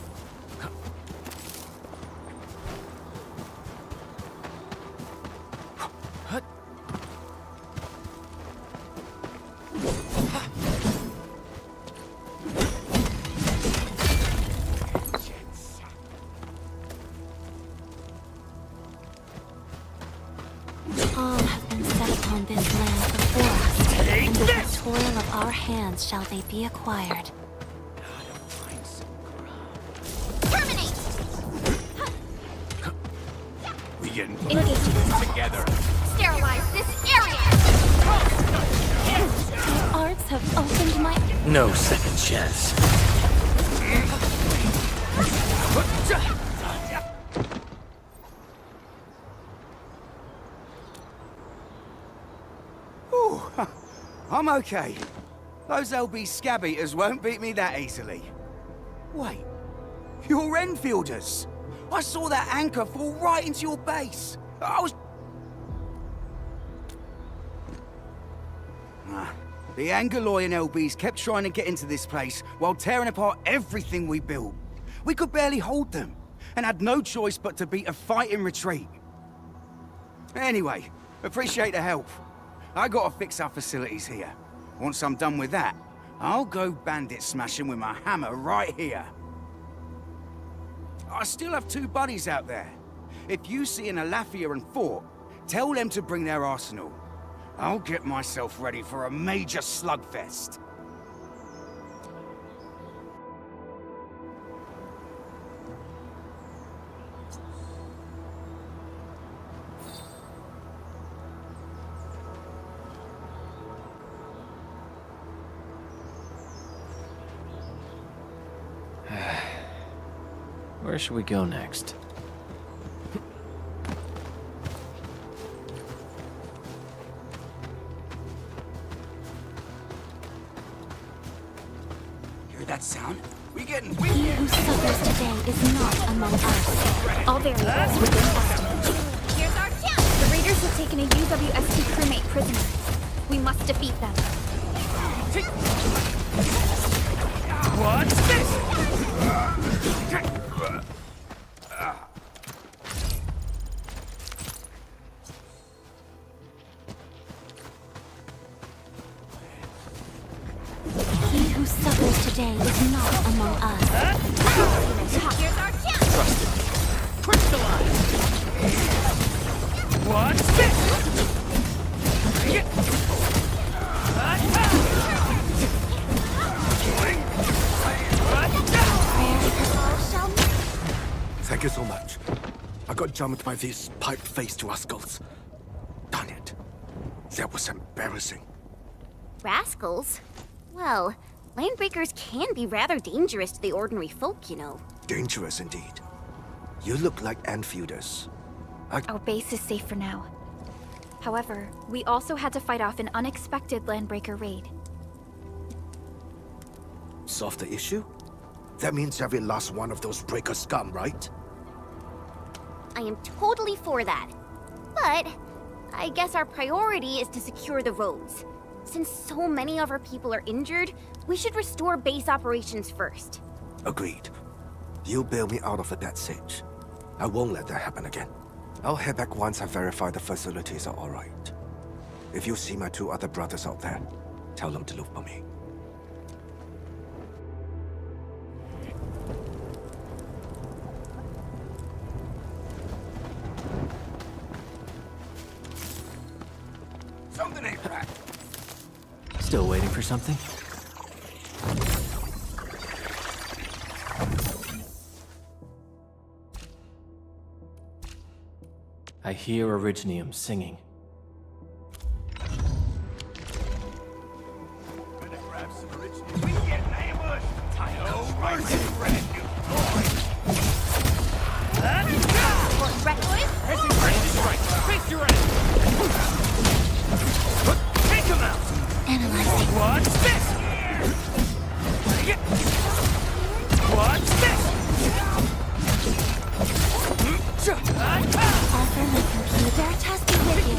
All have been set upon this land before us, and with the toil of our hands shall they be acquired. Terminate! We getting Engaging. together. Sterilize this area! The arts have opened my... No second chance. Ooh, I'm okay. Those LB scab eaters won't beat me that easily. Wait, you're Enfielders. I saw that anchor fall right into your base. I was... The Angaloy and LBs kept trying to get into this place while tearing apart everything we built. We could barely hold them, and had no choice but to beat a fight in retreat. Anyway, appreciate the help. I gotta fix our facilities here. Once I'm done with that, I'll go bandit smashing with my hammer right here. I still have 2 buddies out there. If you see an Alafia and Fort, tell them to bring their arsenal. I'll get myself ready for a major slugfest. Where should we go next? Hear that sound? We getting... He who suffers today is not among us. All variables within estimate. Here's our chance! The raiders have taken a UWST crewmate prisoner. We must defeat them. What's this? He who suffers today is not among us. Here's our chance! Trusted. Crystallize! What's this? Thank you so much. I got jumped by these pipe-faced rascals. Darn it. That was embarrassing. Rascals? Well, landbreakers can be rather dangerous to the ordinary folk, you know. Dangerous indeed. You look like Enfielders. Our base is safe for now. However, we also had to fight off an unexpected landbreaker raid. Solve the issue? That means every last one of those breaker scum, right? I am totally for that. But I guess our priority is to secure the roads. Since so many of our people are injured, we should restore base operations first. Agreed. You bail me out of a death sitch. I won't let that happen again. I'll head back once I verify the facilities are alright. If you see my 2 other brothers out there, tell them to look for me. Something ain't right. Still waiting for something? I hear Originium singing. Better grab some Originium. We get ambushed. No mercy, brand new toy. Face your ass. Take him out. Analyzing. What's this? What's this? Offer my computer has been with you.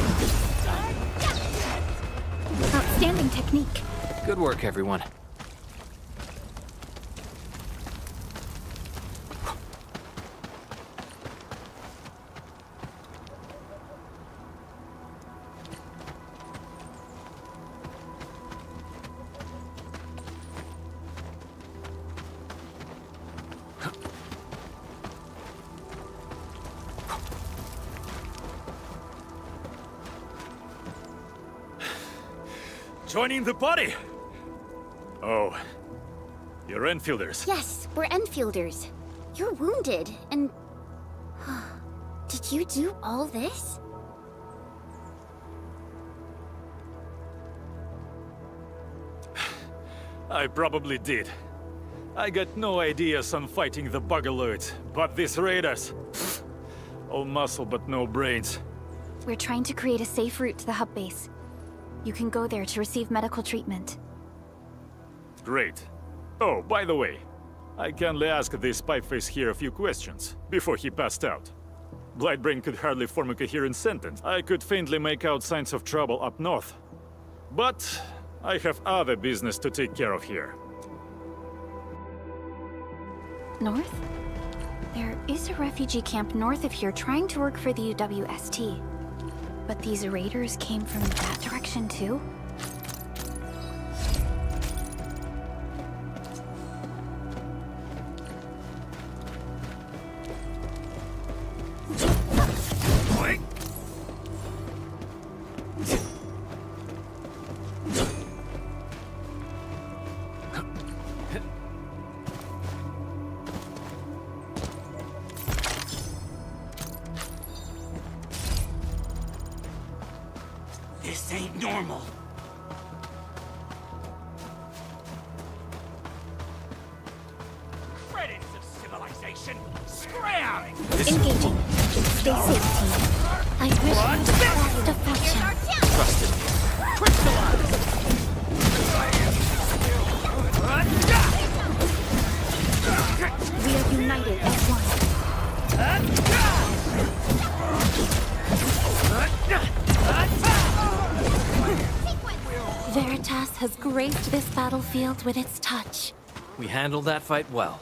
Outstanding technique. Good work, everyone. Joining the party? Oh, you're Enfielders. Yes, we're Enfielders. You're wounded, and... Did you do all this? I probably did. I got no ideas on fighting the Bugaloids, but these raiders... all muscle but no brains. We're trying to create a safe route to the hub base. You can go there to receive medical treatment. Great. Oh, by the way, I kindly asked this pipeface here a few questions before he passed out. Blightbrain could hardly form a coherent sentence. I could faintly make out signs of trouble up north. But I have other business to take care of here. North? There is a refugee camp north of here trying to work for the UWST. But these raiders came from that direction too? This ain't normal. Credits of civilization, scram! Engaging. Stay safe, team. I wish you the best of fortune. Trusted. Crystallize! We are united as one. Sequence! graced this battlefield with its touch. We handled that fight well.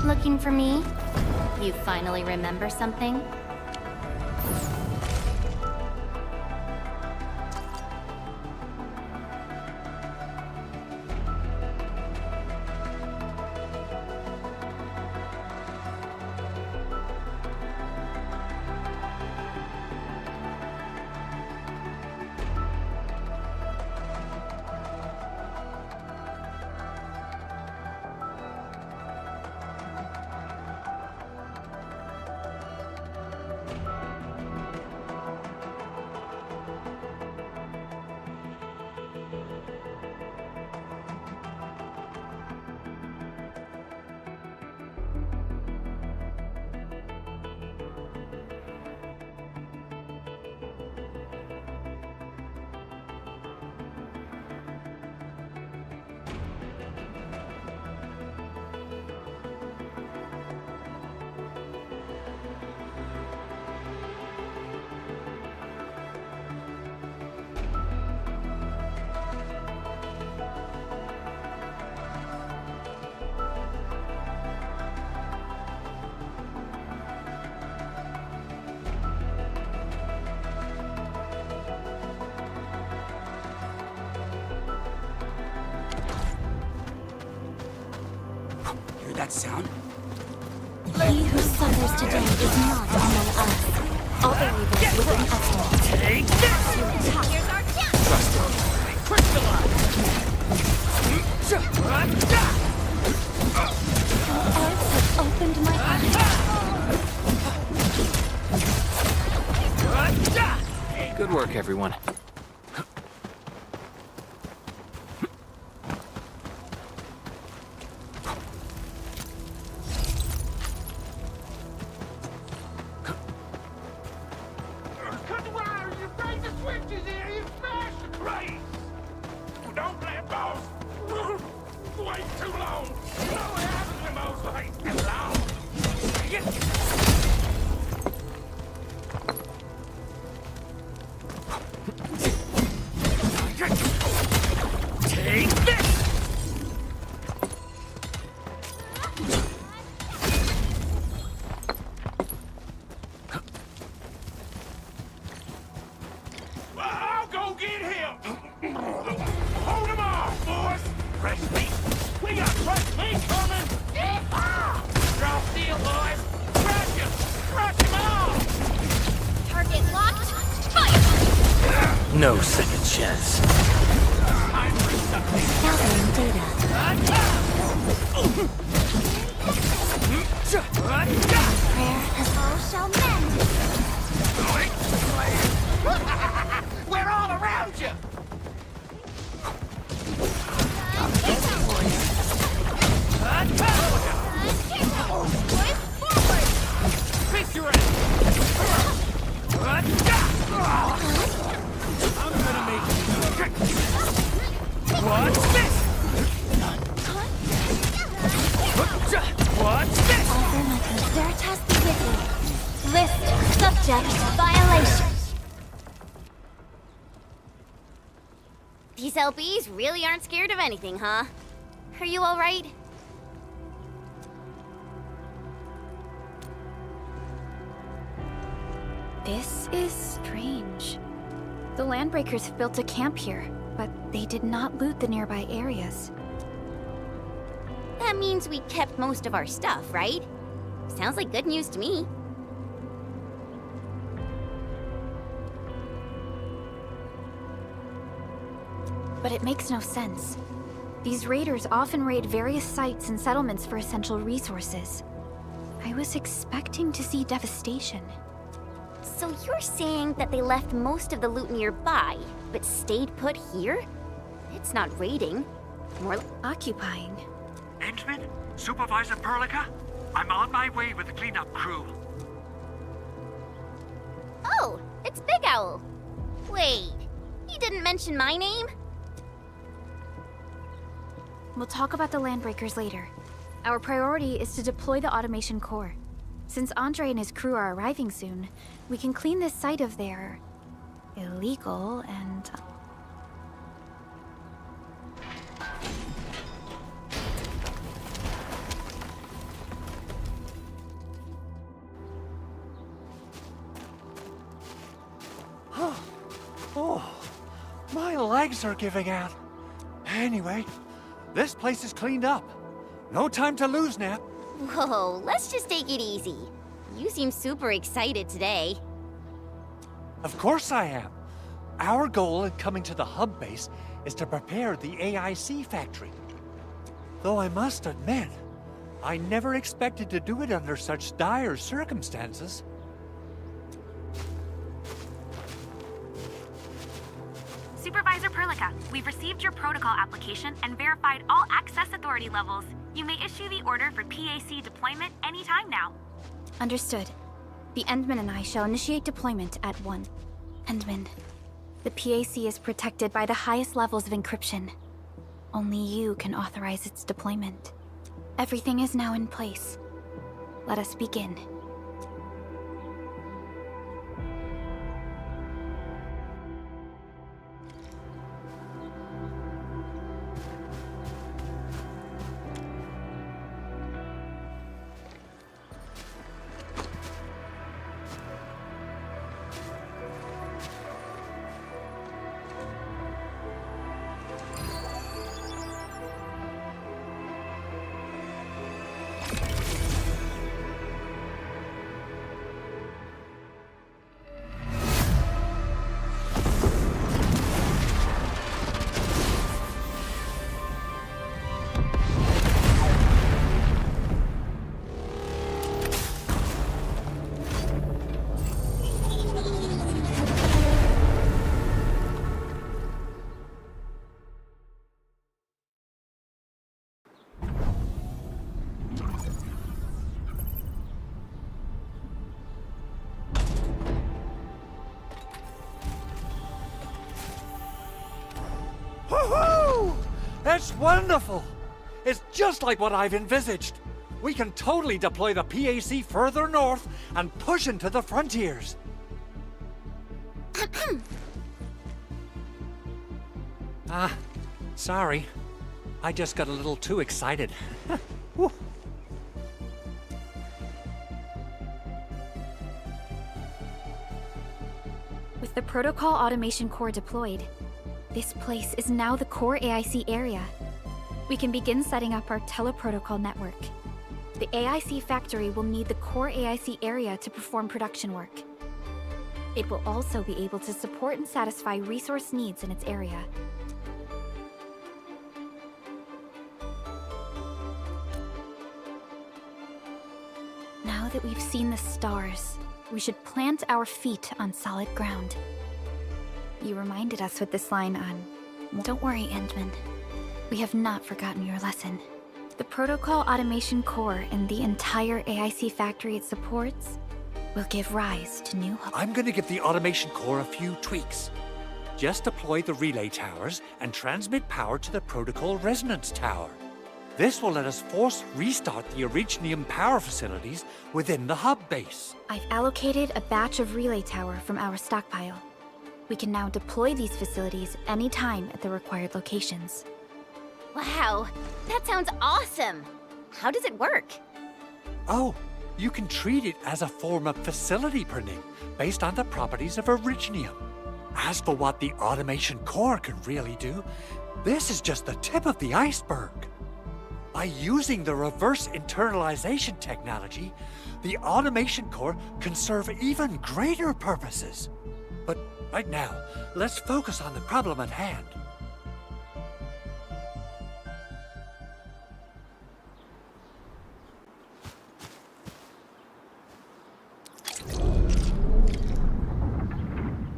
Looking for me? You finally remember something? that sound. He who suffers today is not among us. All variables within estimates. Take this! Here's our chance! Trust it. Crystallize! Arts have opened my eyes. Good work, everyone. Cut around! You break the switches here! You smash the crates! Don't let boss! Wait too long! You know what happens when most wait too long! Take this! I'll go get him! Hold him off, boys! Fresh meat! We got fresh meat coming! Draw steel, boys! Crush him! Crush him all! Target locked. Fire! No second chance. Gathering data. Prayer has All shall mend. We're all around you! Face your ass! I'm gonna make you. What's this? What's this? Author Michael Veritas be with you. List subject violation. These LBs really aren't scared of anything, huh? Are you alright? This is strange. The Landbreakers have built a camp here, but they did not loot the nearby areas. That means we kept most of our stuff, right? Sounds like good news to me. But it makes no sense. These raiders often raid various sites and settlements for essential resources. I was expecting to see devastation. So you're saying that they left most of the loot nearby, but stayed put here? It's not raiding. More occupying. Endman? Supervisor Perlica? I'm on my way with the cleanup crew. Oh, it's Big Owl. Wait, he didn't mention my name? We'll talk about the Landbreakers later. Our priority is to deploy the automation core. Since Andre and his crew are arriving soon, we can clean this site of their illegal and Oh, my legs are giving out. Anyway, this place is cleaned up. No time to lose, Nap. Whoa, let's just take it easy. You seem super excited today. Of course I am. Our goal in coming to the hub base is to prepare the AIC factory. Though I must admit, I never expected to do it under such dire circumstances. Supervisor Perlica, we've received your protocol application and verified all access authority levels. You may issue the order for PAC deployment anytime now. Understood. The Endman and I shall initiate deployment at 1. Endman, the PAC is protected by the highest levels of encryption. Only you can authorize its deployment. Everything is now in place. Let us begin. Woohoo! That's wonderful! It's just like what I've envisaged. We can totally deploy the PAC further north and push into the frontiers. Sorry. I just got a little too excited. Whew. With the Protocol Automation Core deployed, this place is now the core AIC area. We can begin setting up our teleprotocol network. The AIC factory will need the core AIC area to perform production work. It will also be able to support and satisfy resource needs in its area. Now that we've seen the stars, we should plant our feet on solid ground. You reminded us with this line on... Don't worry, Endman. We have not forgotten your lesson. The Protocol Automation Core and the entire AIC factory it supports will give rise to new hope. I'm gonna give the Automation Core a few tweaks. Just deploy the relay towers and transmit power to the Protocol Resonance Tower. This will let us force restart the Originium power facilities within the hub base. I've allocated a batch of relay tower from our stockpile. We can now deploy these facilities anytime at the required locations. Wow, that sounds awesome! How does it work? Oh, you can treat it as a form of facility printing based on the properties of Originium. As for what the Automation Core can really do, this is just the tip of the iceberg. By using the reverse internalization technology, the Automation Core can serve even greater purposes. But right now, let's focus on the problem at hand.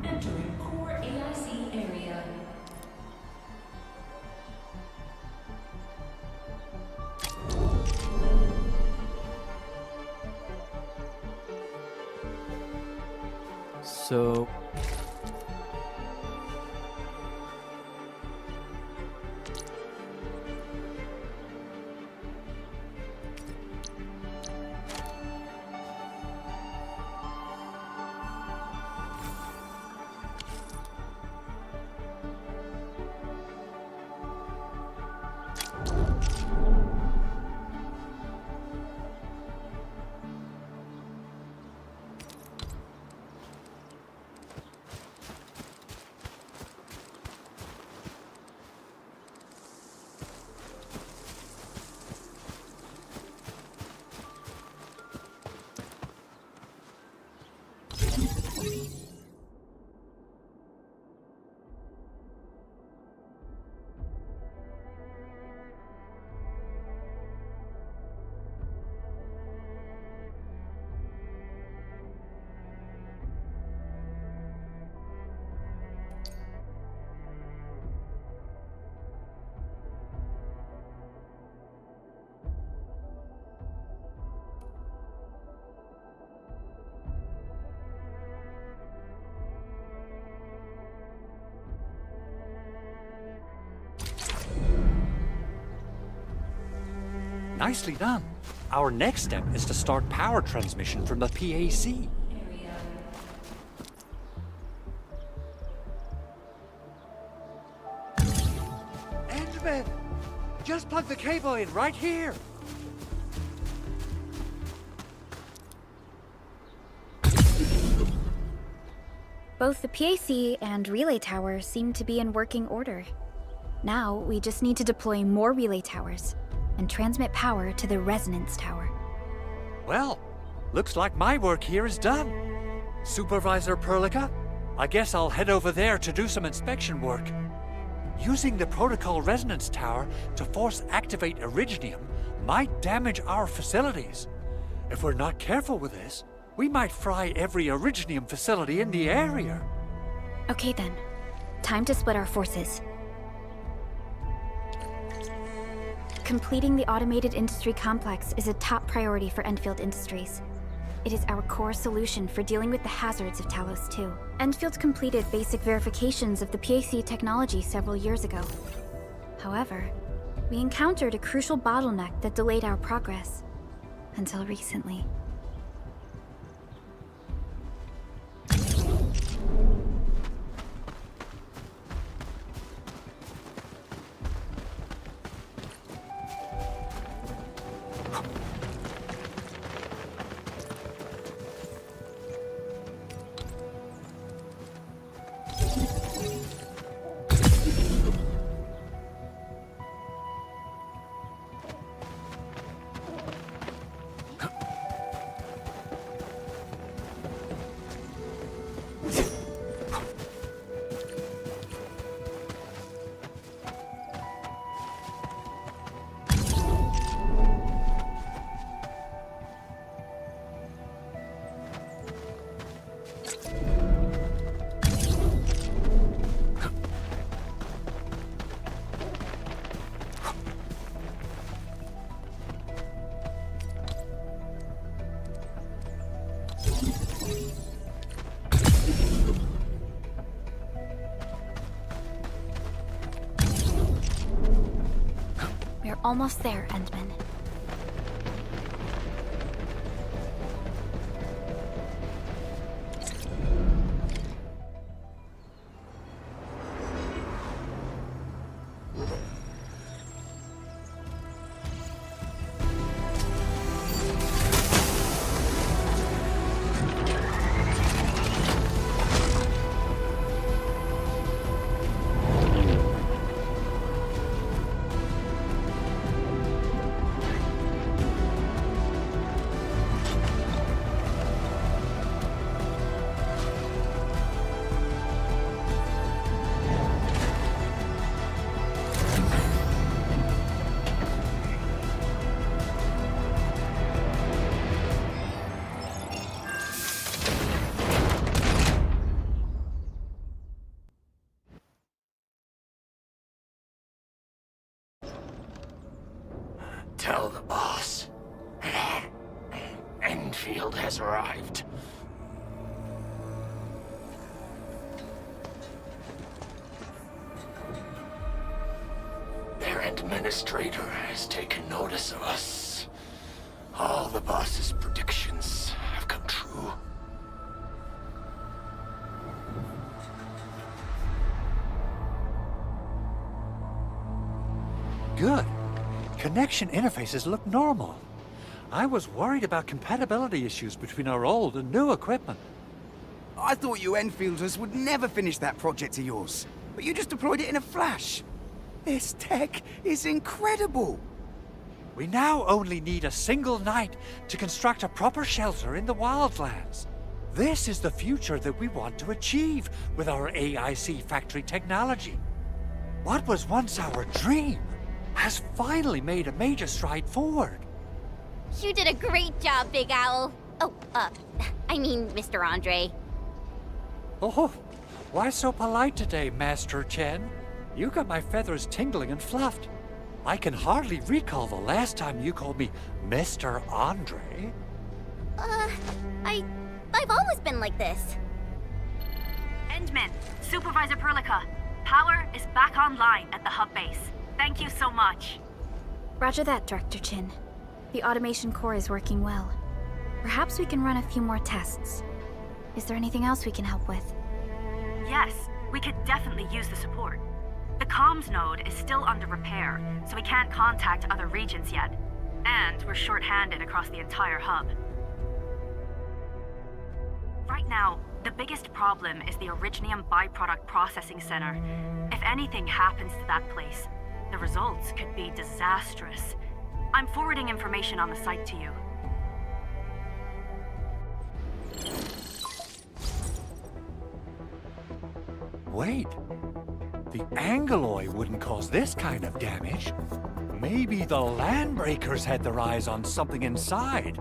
Entering core AIC area. So... Nicely done. Our next step is to start power transmission from the PAC. Endman! Just plug the cable in right here! Both the PAC and relay tower seem to be in working order. Now, we just need to deploy more relay towers and transmit power to the resonance tower. Well, looks like my work here is done. Supervisor Perlica, I guess I'll head over there to do some inspection work. Using the Protocol Resonance Tower to force activate Originium might damage our facilities. If we're not careful with this, we might fry every Originium facility in the area. Okay then, time to split our forces. Completing the automated industry complex is a top priority for Endfield Industries. It is our core solution for dealing with the hazards of Talos 2. Endfield completed basic verifications of the PAC technology several years ago. However, we encountered a crucial bottleneck that delayed our progress. Until recently. We're almost there, Endman. Tell the boss. Endfield has arrived. Their administrator has taken notice of us. All the boss's predictions have come true. Good. Connection interfaces look normal. I was worried about compatibility issues between our old and new equipment. I thought you Enfielders would never finish that project of yours, but you just deployed it in a flash. This tech is incredible. We now only need a single night to construct a proper shelter in the wildlands. This is the future that we want to achieve with our AIC factory technology. What was once our dream has finally made a major stride forward. You did a great job, Big Owl. Oh, I mean, Mr. Andre. Oh, why so polite today, Master Chen? You got my feathers tingling and fluffed. I can hardly recall the last time you called me Mr. Andre. I've always been like this. Endman, Supervisor Perlica, power is back online at the hub base. Thank you so much. Roger that, Director Chin. The automation core is working well. Perhaps we can run a few more tests. Is there anything else we can help with? Yes, we could definitely use the support. The comms node is still under repair, so we can't contact other regions yet. And we're short-handed across the entire hub. Right now, the biggest problem is the Originium byproduct processing center. If anything happens to that place, the results could be disastrous. I'm forwarding information on the site to you. Wait. The Angeloy wouldn't cause this kind of damage. Maybe the Landbreakers had their eyes on something inside.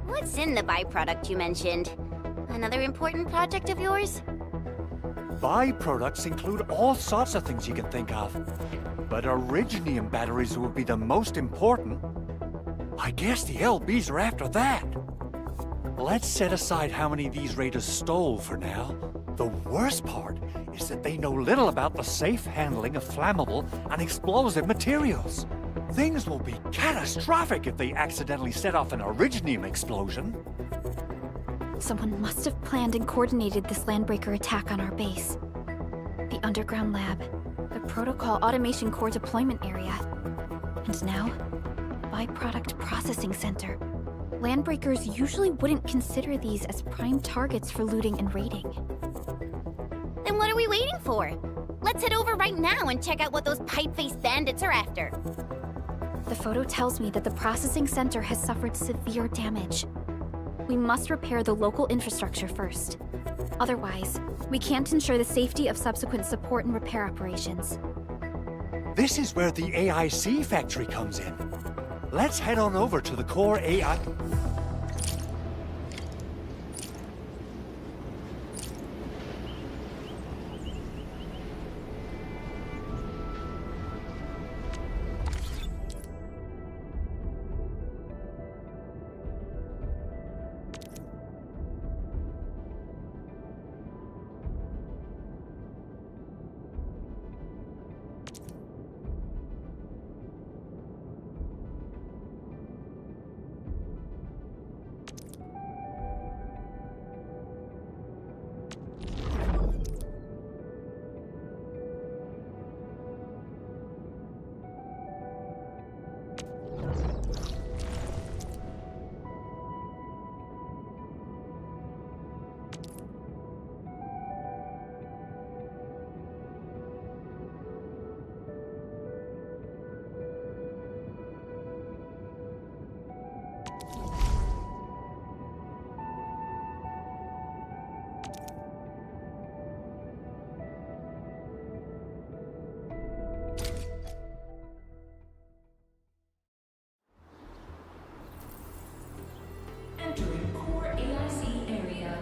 What's in the byproduct you mentioned? Another important project of yours? Byproducts include all sorts of things you can think of. but Originium batteries will be the most important. I guess the LBs are after that. Let's set aside how many these raiders stole for now. The worst part is that they know little about the safe handling of flammable and explosive materials. Things will be catastrophic if they accidentally set off an Originium explosion. Someone must have planned and coordinated this landbreaker attack on our base. The underground lab, the protocol automation core deployment area, and now, byproduct processing center. Landbreakers usually wouldn't consider these as prime targets for looting and raiding. Then what are we waiting for? Let's head over right now and check out what those pipe-faced bandits are after. The photo tells me that the processing center has suffered severe damage. We must repair the local infrastructure first. Otherwise, we can't ensure the safety of subsequent support and repair operations. This is where the AIC factory comes in. Let's head on over to the core AI... Entering core AIC area.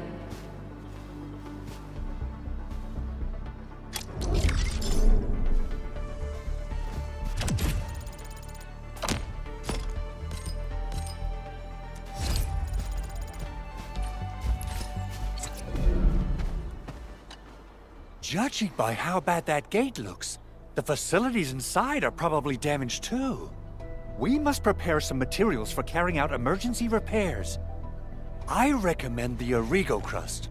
Judging by how bad that gate looks, the facilities inside are probably damaged too. We must prepare some materials for carrying out emergency repairs. I recommend the Origo crust.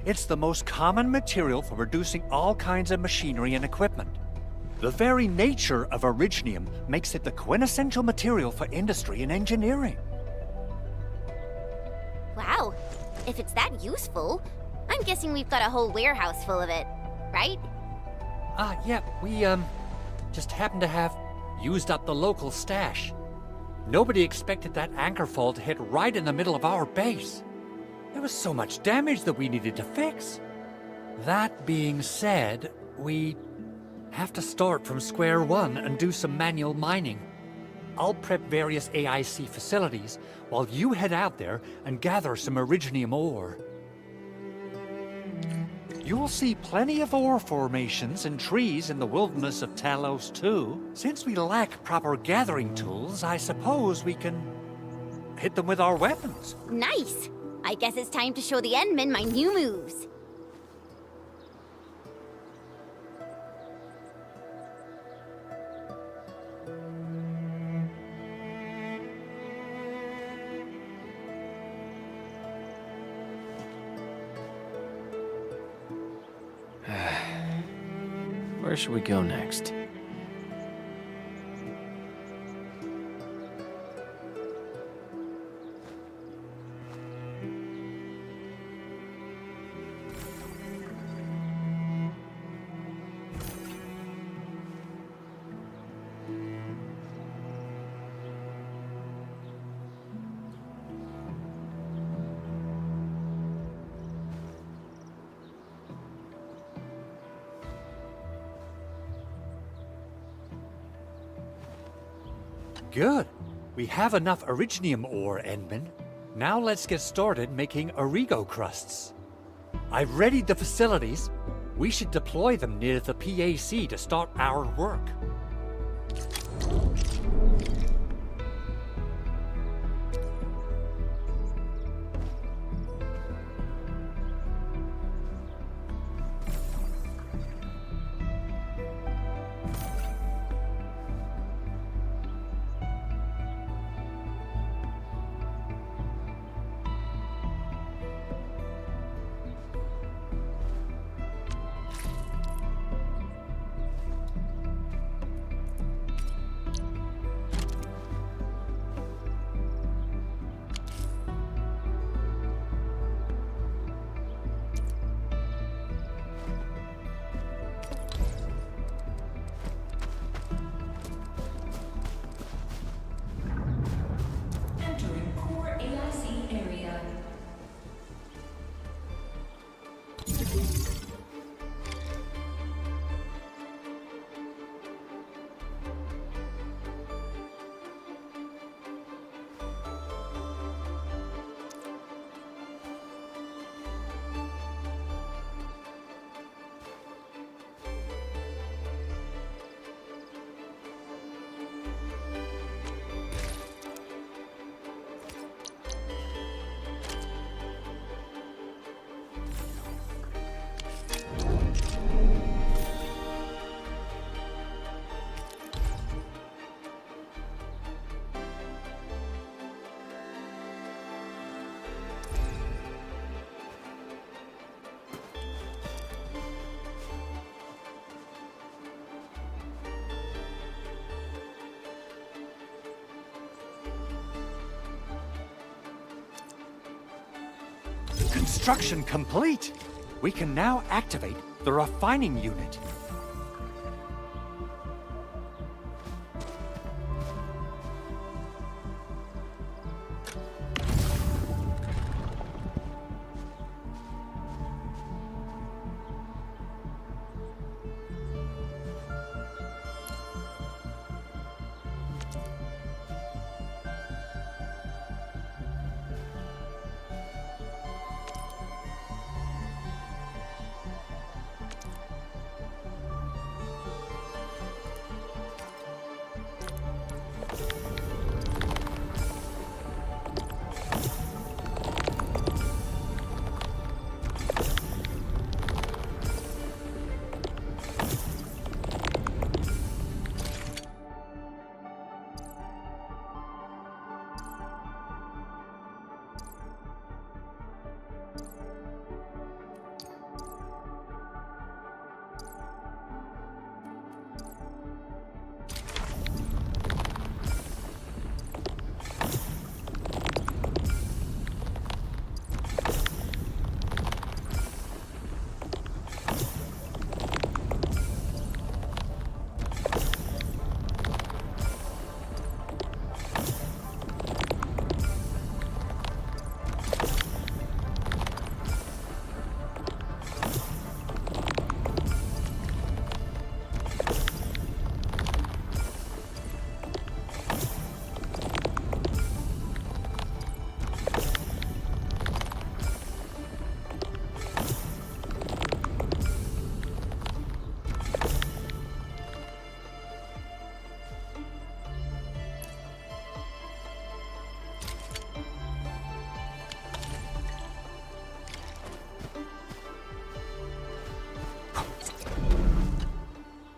It's the most common material for producing all kinds of machinery and equipment. The very nature of Originium makes it the quintessential material for industry and engineering. Wow, if it's that useful, I'm guessing we've got a whole warehouse full of it, right? Yeah, we, just happen to have used up the local stash. Nobody expected that anchor fall to hit right in the middle of our base. There was so much damage that we needed to fix. That being said, we have to start from square one and do some manual mining. I'll prep various AIC facilities while you head out there and gather some Originium ore. You will see plenty of ore formations and trees in the wilderness of Talos too. Since we lack proper gathering tools, I suppose we can hit them with our weapons. Nice! I guess it's time to show the Endmen my new moves. Where should we go next? Good. We have enough Originium ore, Endman. Now let's get started making Origo crusts. I've readied the facilities. We should deploy them near the PAC to start our work. Construction complete! We can now activate the refining unit.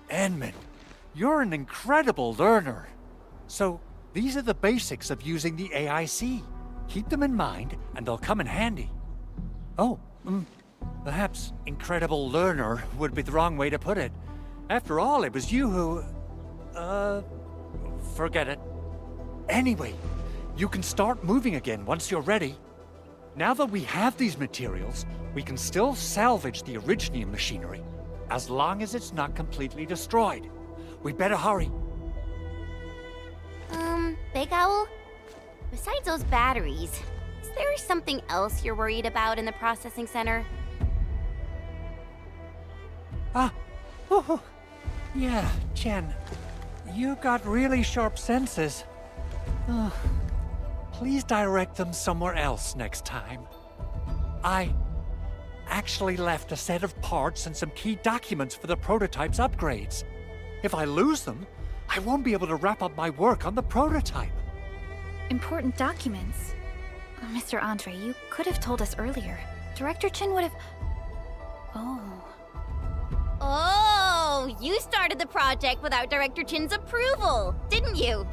Enman, you're an incredible learner. So, these are the basics of using the AIC. Keep them in mind, and they'll come in handy. Oh, perhaps incredible learner would be the wrong way to put it. After all, it was you who... forget it. Anyway, you can start moving again once you're ready. Now that we have these materials, we can still salvage the Originium machinery, as long as it's not completely destroyed. We'd better hurry. Big Owl? Besides those batteries, is there something else you're worried about in the processing center? Yeah, Chen. You got really sharp senses. Please direct them somewhere else next time. I actually left a set of parts and some key documents for the prototype's upgrades. If I lose them, I won't be able to wrap up my work on the prototype. Important documents? Mr. Andre, you could have told us earlier. Director Chin would have... Oh, you started the project without Director Chin's approval, didn't you?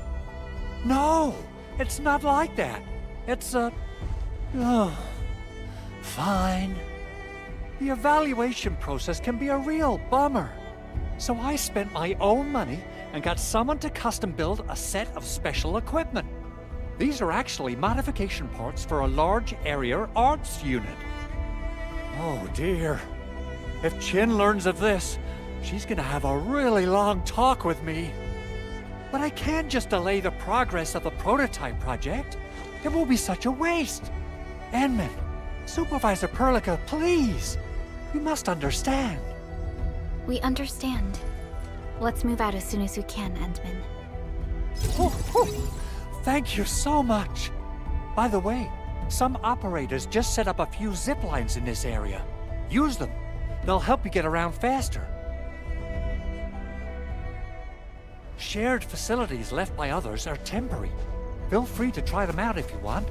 No, it's not like that. It's fine. The evaluation process can be a real bummer. So I spent my own money and got someone to custom build a set of special equipment. These are actually modification parts for a large area arts unit. Oh dear. If Chin learns of this, she's gonna have a really long talk with me. But I can't just delay the progress of the prototype project. It will be such a waste. Enman, Supervisor Perlica, please. You must understand. We understand. Let's move out as soon as we can, Endman. Thank you so much. By the way, some operators just set up a few zip lines in this area. Use them. They'll help you get around faster. Shared facilities left by others are temporary. Feel free to try them out if you want.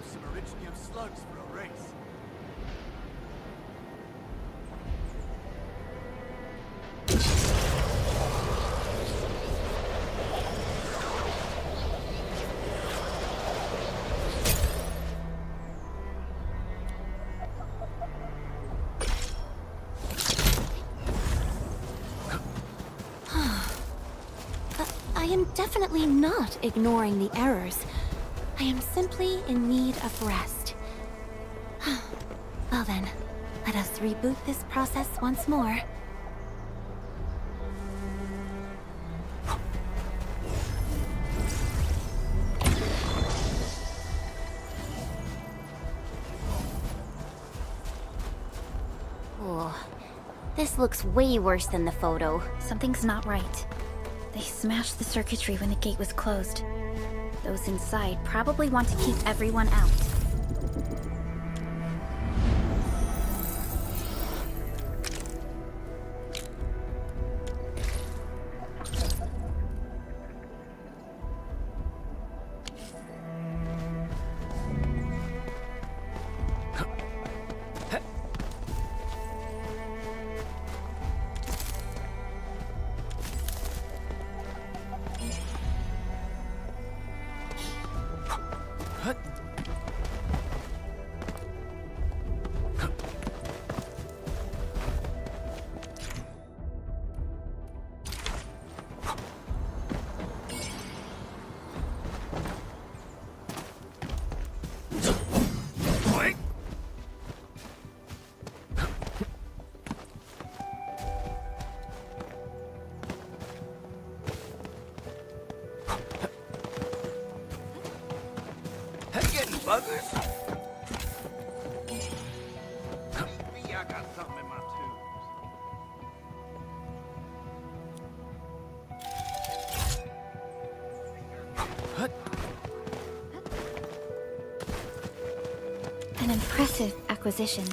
some Originium slugs for a race. I am definitely not ignoring the errors. I am simply in need of rest. Well then, let us reboot this process once more. Oh, this looks way worse than the photo. Something's not right. They smashed the circuitry when the gate was closed. Those inside probably want to keep everyone out. Buggers? Maybe I got something in my tubes. An impressive acquisition.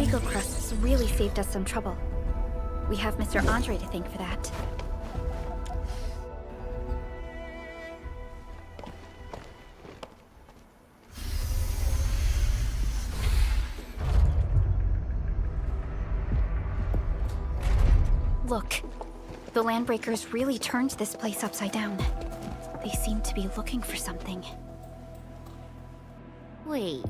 Rico crusts really saved us some trouble. We have Mr. Andre to thank for that. Look, the Landbreakers really turned this place upside down. They seem to be looking for something. Wait,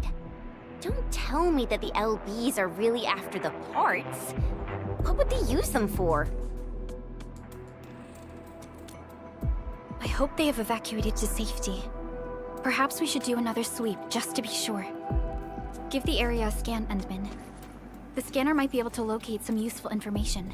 don't tell me that the LBs are really after the parts. What would they use them for? I hope they have evacuated to safety. Perhaps we should do another sweep, just to be sure. Give the area a scan, Endman. The scanner might be able to locate some useful information.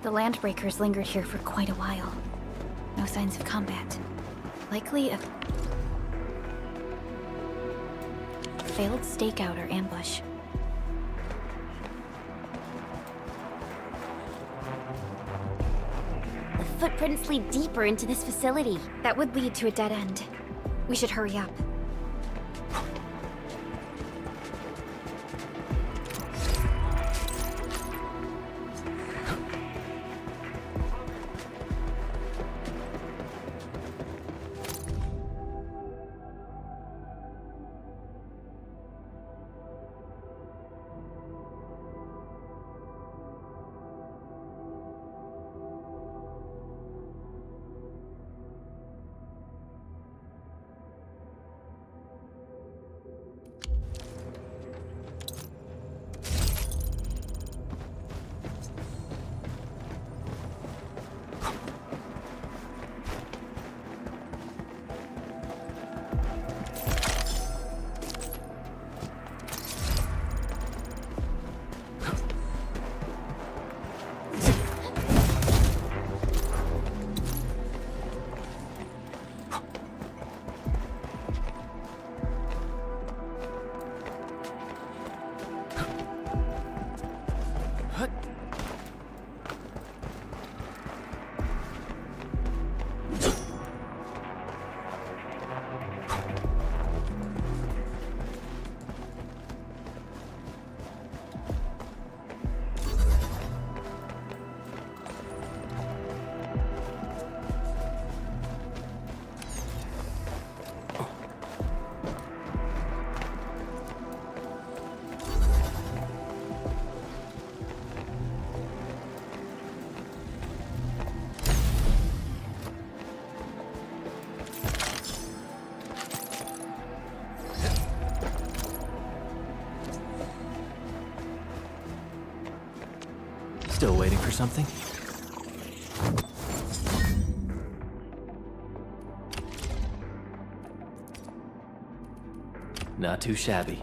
The Landbreakers lingered here for quite a while. No signs of combat. Likely a failed stakeout or ambush. The footprints lead deeper into this facility. That would lead to a dead end. We should hurry up. Still waiting for something? Not too shabby.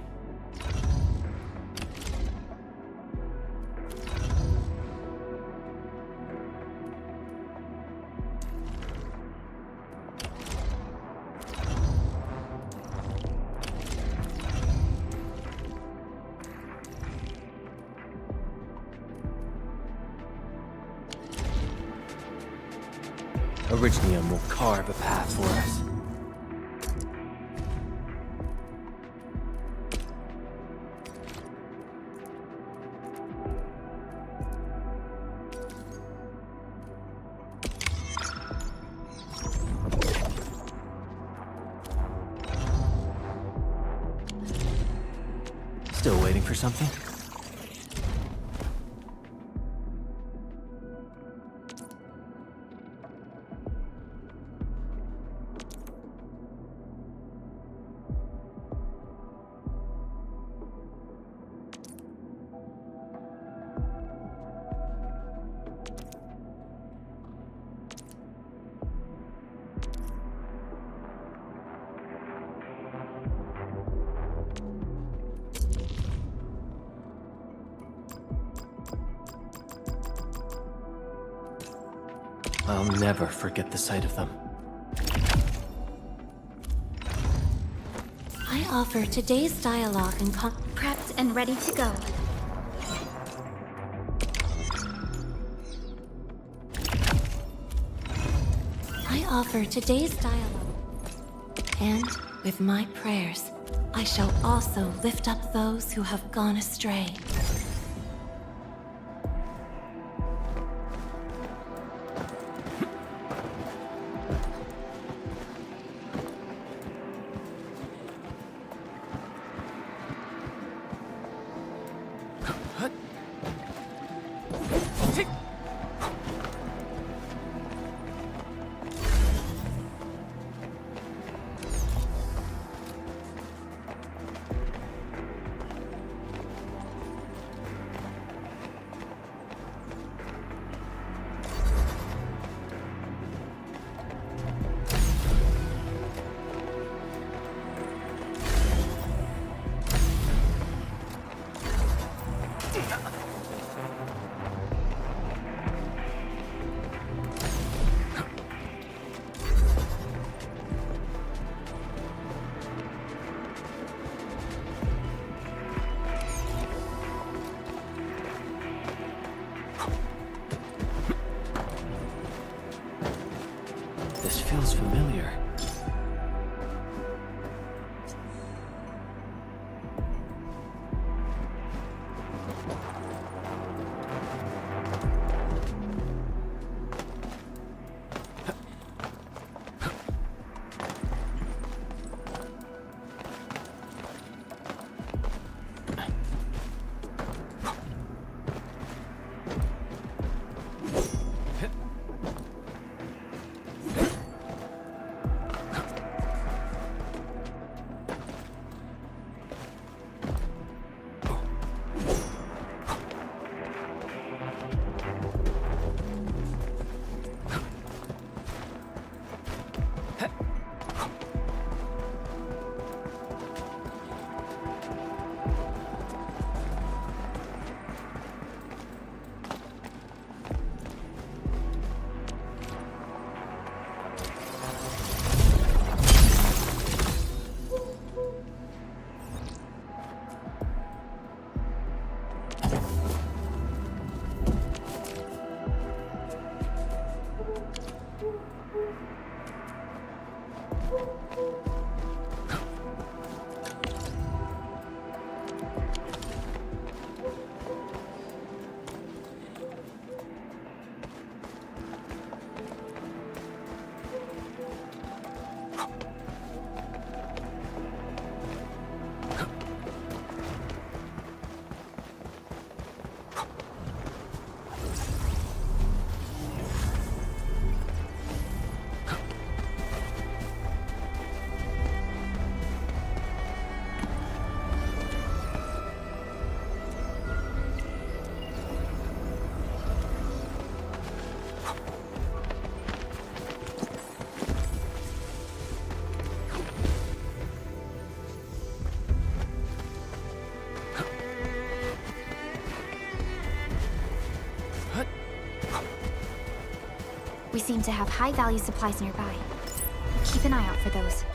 Originium will carve a path for us. Still waiting for something? I'll never forget the sight of them. I offer today's dialogue and prepped and ready to go. I offer today's dialogue. And with my prayers, I shall also lift up those who have gone astray. This feels familiar. We seem to have high-value supplies nearby. Keep an eye out for those.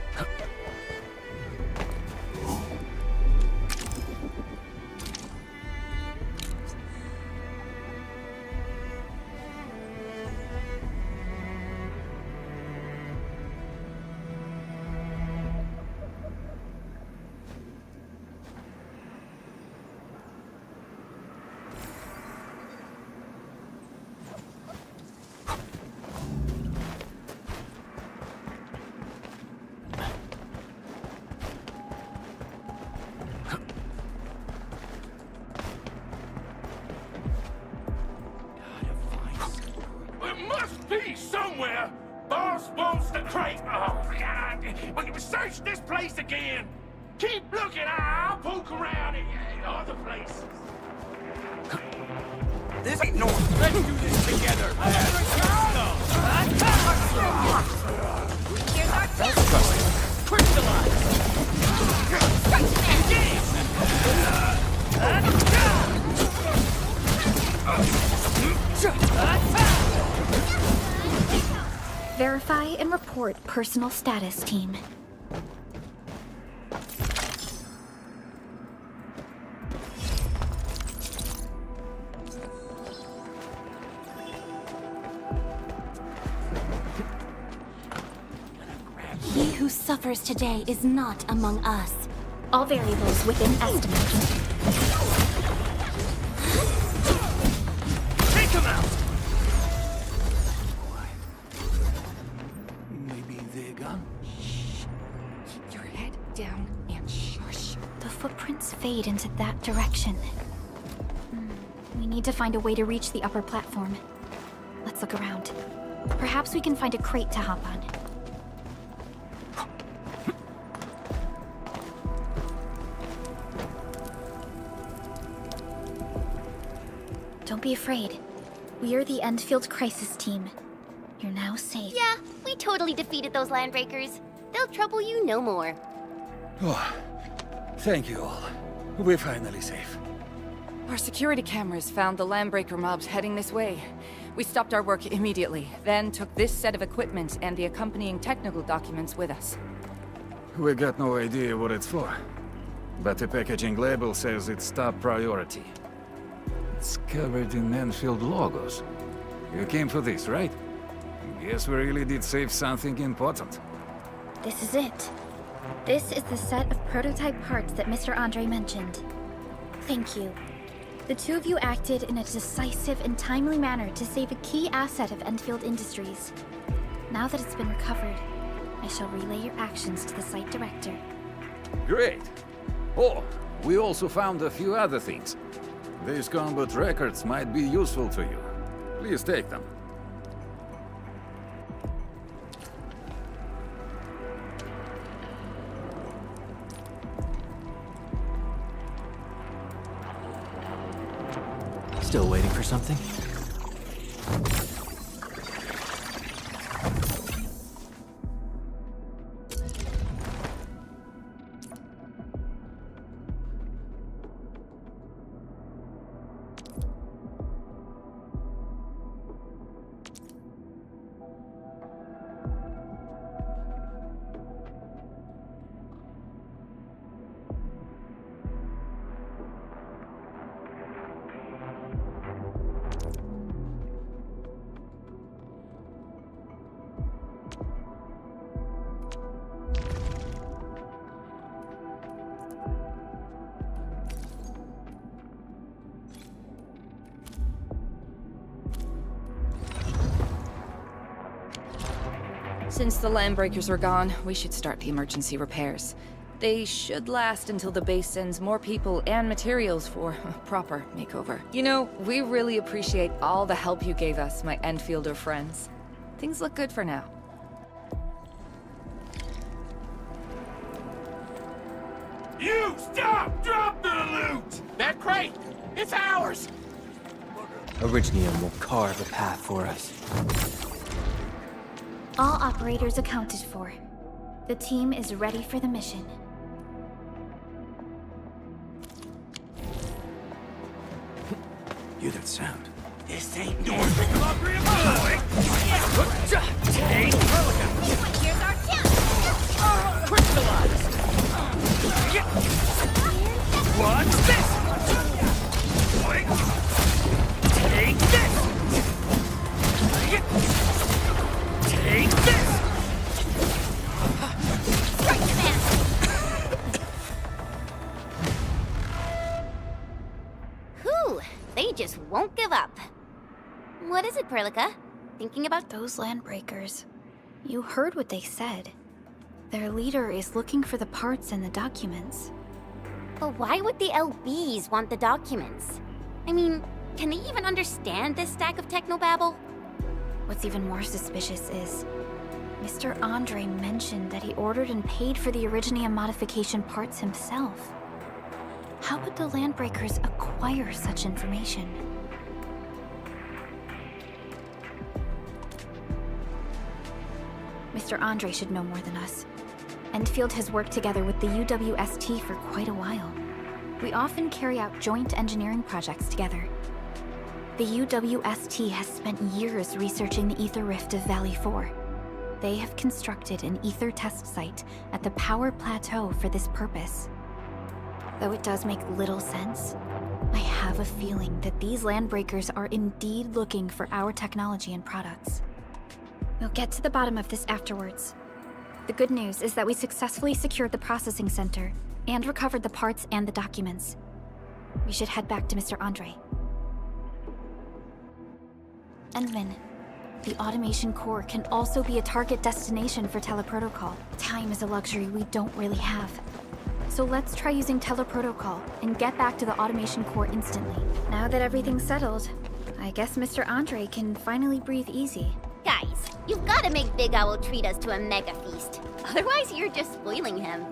Somewhere, boss wants the crate. Oh, God. We can search this place again. Keep looking. I'll poke around in other places. This ain't normal. Let's do this together. Here's our Verify and report personal status, team. He who suffers today is not among us. All variables within estimate. Take him out! Maybe they're gone? Keep your head down and shush. The footprints fade into that direction. We need to find a way to reach the upper platform. Let's look around. Perhaps we can find a crate to hop on. Don't be afraid. We are the Endfield crisis team. You're now safe. Yeah, we totally defeated those landbreakers. They'll trouble you no more. Oh, thank you all. We're finally safe. Our security cameras found the landbreaker mobs heading this way. We stopped our work immediately, then took this set of equipment and the accompanying technical documents with us. We got no idea what it's for, but the packaging label says it's top priority. It's covered in Endfield logos. You came for this, right? Guess we really did save something important. This is it. This is the set of prototype parts that Mr. Andre mentioned. Thank you. The two of you acted in a decisive and timely manner to save a key asset of Endfield Industries. Now that it's been recovered, I shall relay your actions to the site director. Great! Oh, we also found a few other things. These combat records might be useful to you. Please take them. Still waiting for something? Since the landbreakers are gone, we should start the emergency repairs. They should last until the base sends more people and materials for a proper makeover. You know, we really appreciate all the help you gave us, my Endfielder friends. Things look good for now. You stop! Drop the loot! That crate! It's ours! Originium will carve a path for us. All operators accounted for. The team is ready for the mission. Hear that sound? This ain't yours. Take! Here's our chance! Crystallized! Watch this! Take this! Take this! Strike the man! Whew, they just won't give up. What is it, Perlica? Thinking about those landbreakers? You heard what they said. Their leader is looking for the parts and the documents. But why would the LBs want the documents? I mean, can they even understand this stack of technobabble? What's even more suspicious is Mr. Andre mentioned that he ordered and paid for the Originium modification parts himself. How would the Landbreakers acquire such information? Mr. Andre should know more than us. Endfield has worked together with the UWST for quite a while. We often carry out joint engineering projects together. The UWST has spent years researching the ether rift of Valley 4. They have constructed an ether test site at the power plateau for this purpose. Though it does make little sense, I have a feeling that these landbreakers are indeed looking for our technology and products. We'll get to the bottom of this afterwards. The good news is that we successfully secured the processing center and recovered the parts and the documents. We should head back to Mr. Andre. Endman, the automation core can also be a target destination for teleprotocol. Time is a luxury we don't really have. So let's try using teleprotocol and get back to the automation core instantly. Now that everything's settled, I guess Mr. Andre can finally breathe easy. Guys, you've gotta make Big Owl treat us to a mega feast. Otherwise, you're just spoiling him.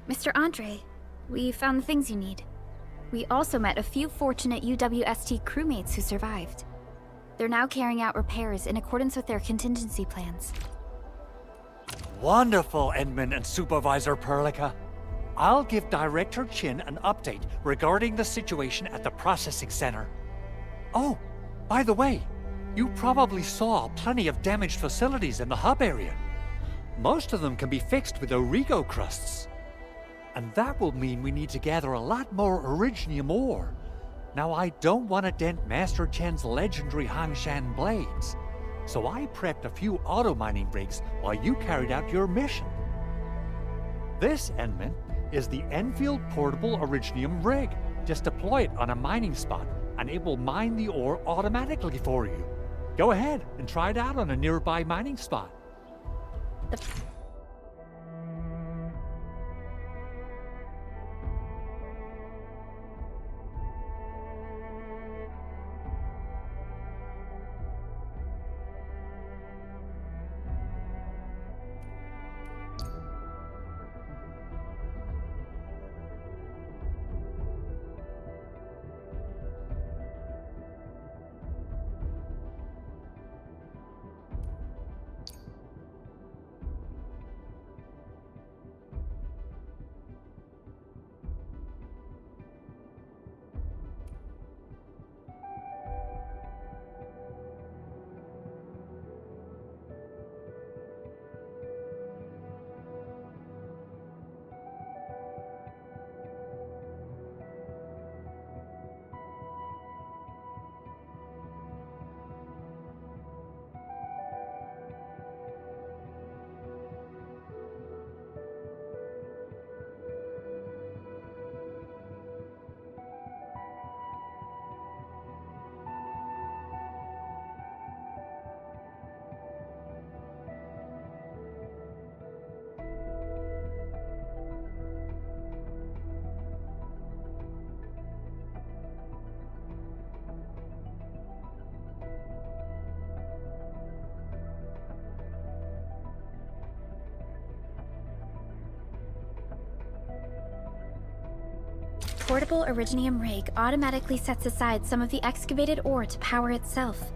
Mr. Andre, we found the things you need. We also met a few fortunate UWST crewmates who survived. They're now carrying out repairs in accordance with their contingency plans. Wonderful, Endman and Supervisor Perlica. I'll give Director Chin an update regarding the situation at the processing center. Oh, by the way, you probably saw plenty of damaged facilities in the hub area. Most of them can be fixed with Origo crusts. And that will mean we need to gather a lot more Originium ore. Now, I don't want to dent Master Chen's legendary Hangshan blades, so I prepped a few auto-mining rigs while you carried out your mission. This, Endman, is the Endfield Portable Originium rig. Just deploy it on a mining spot, and it will mine the ore automatically for you. Go ahead and try it out on a nearby mining spot. Portable Originium rig automatically sets aside some of the excavated ore to power itself.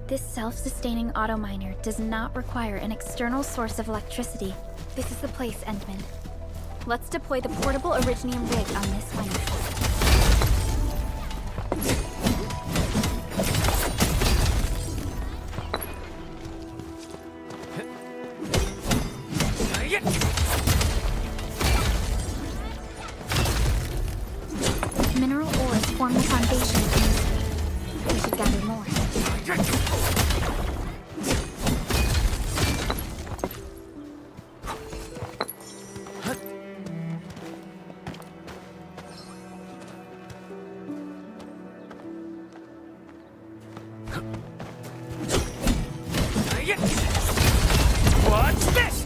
This self-sustaining auto miner does not require an external source of electricity. This is the place, Endman. Let's deploy the portable Originium rig on this mining spot. Mineral ores form the foundation of this. We should gather more. What's this?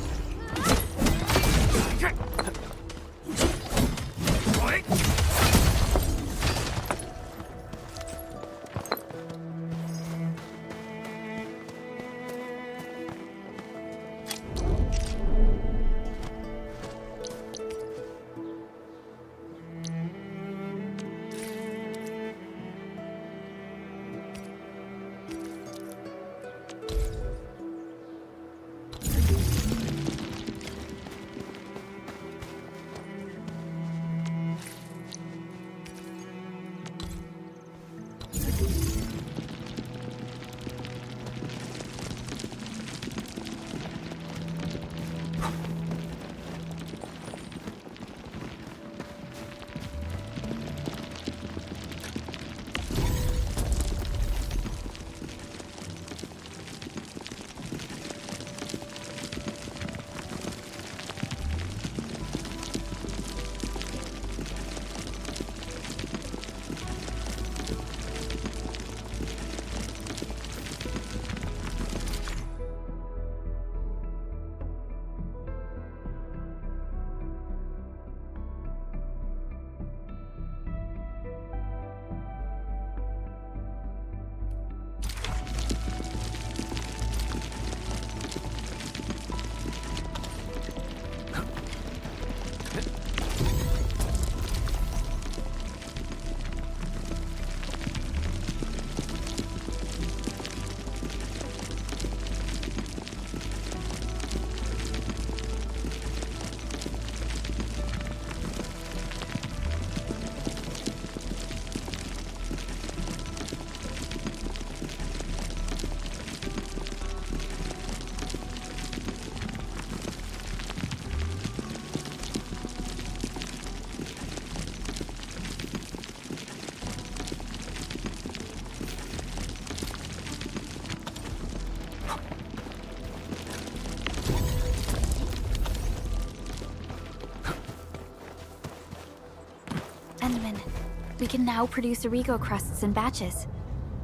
We can now produce Origo crusts in batches.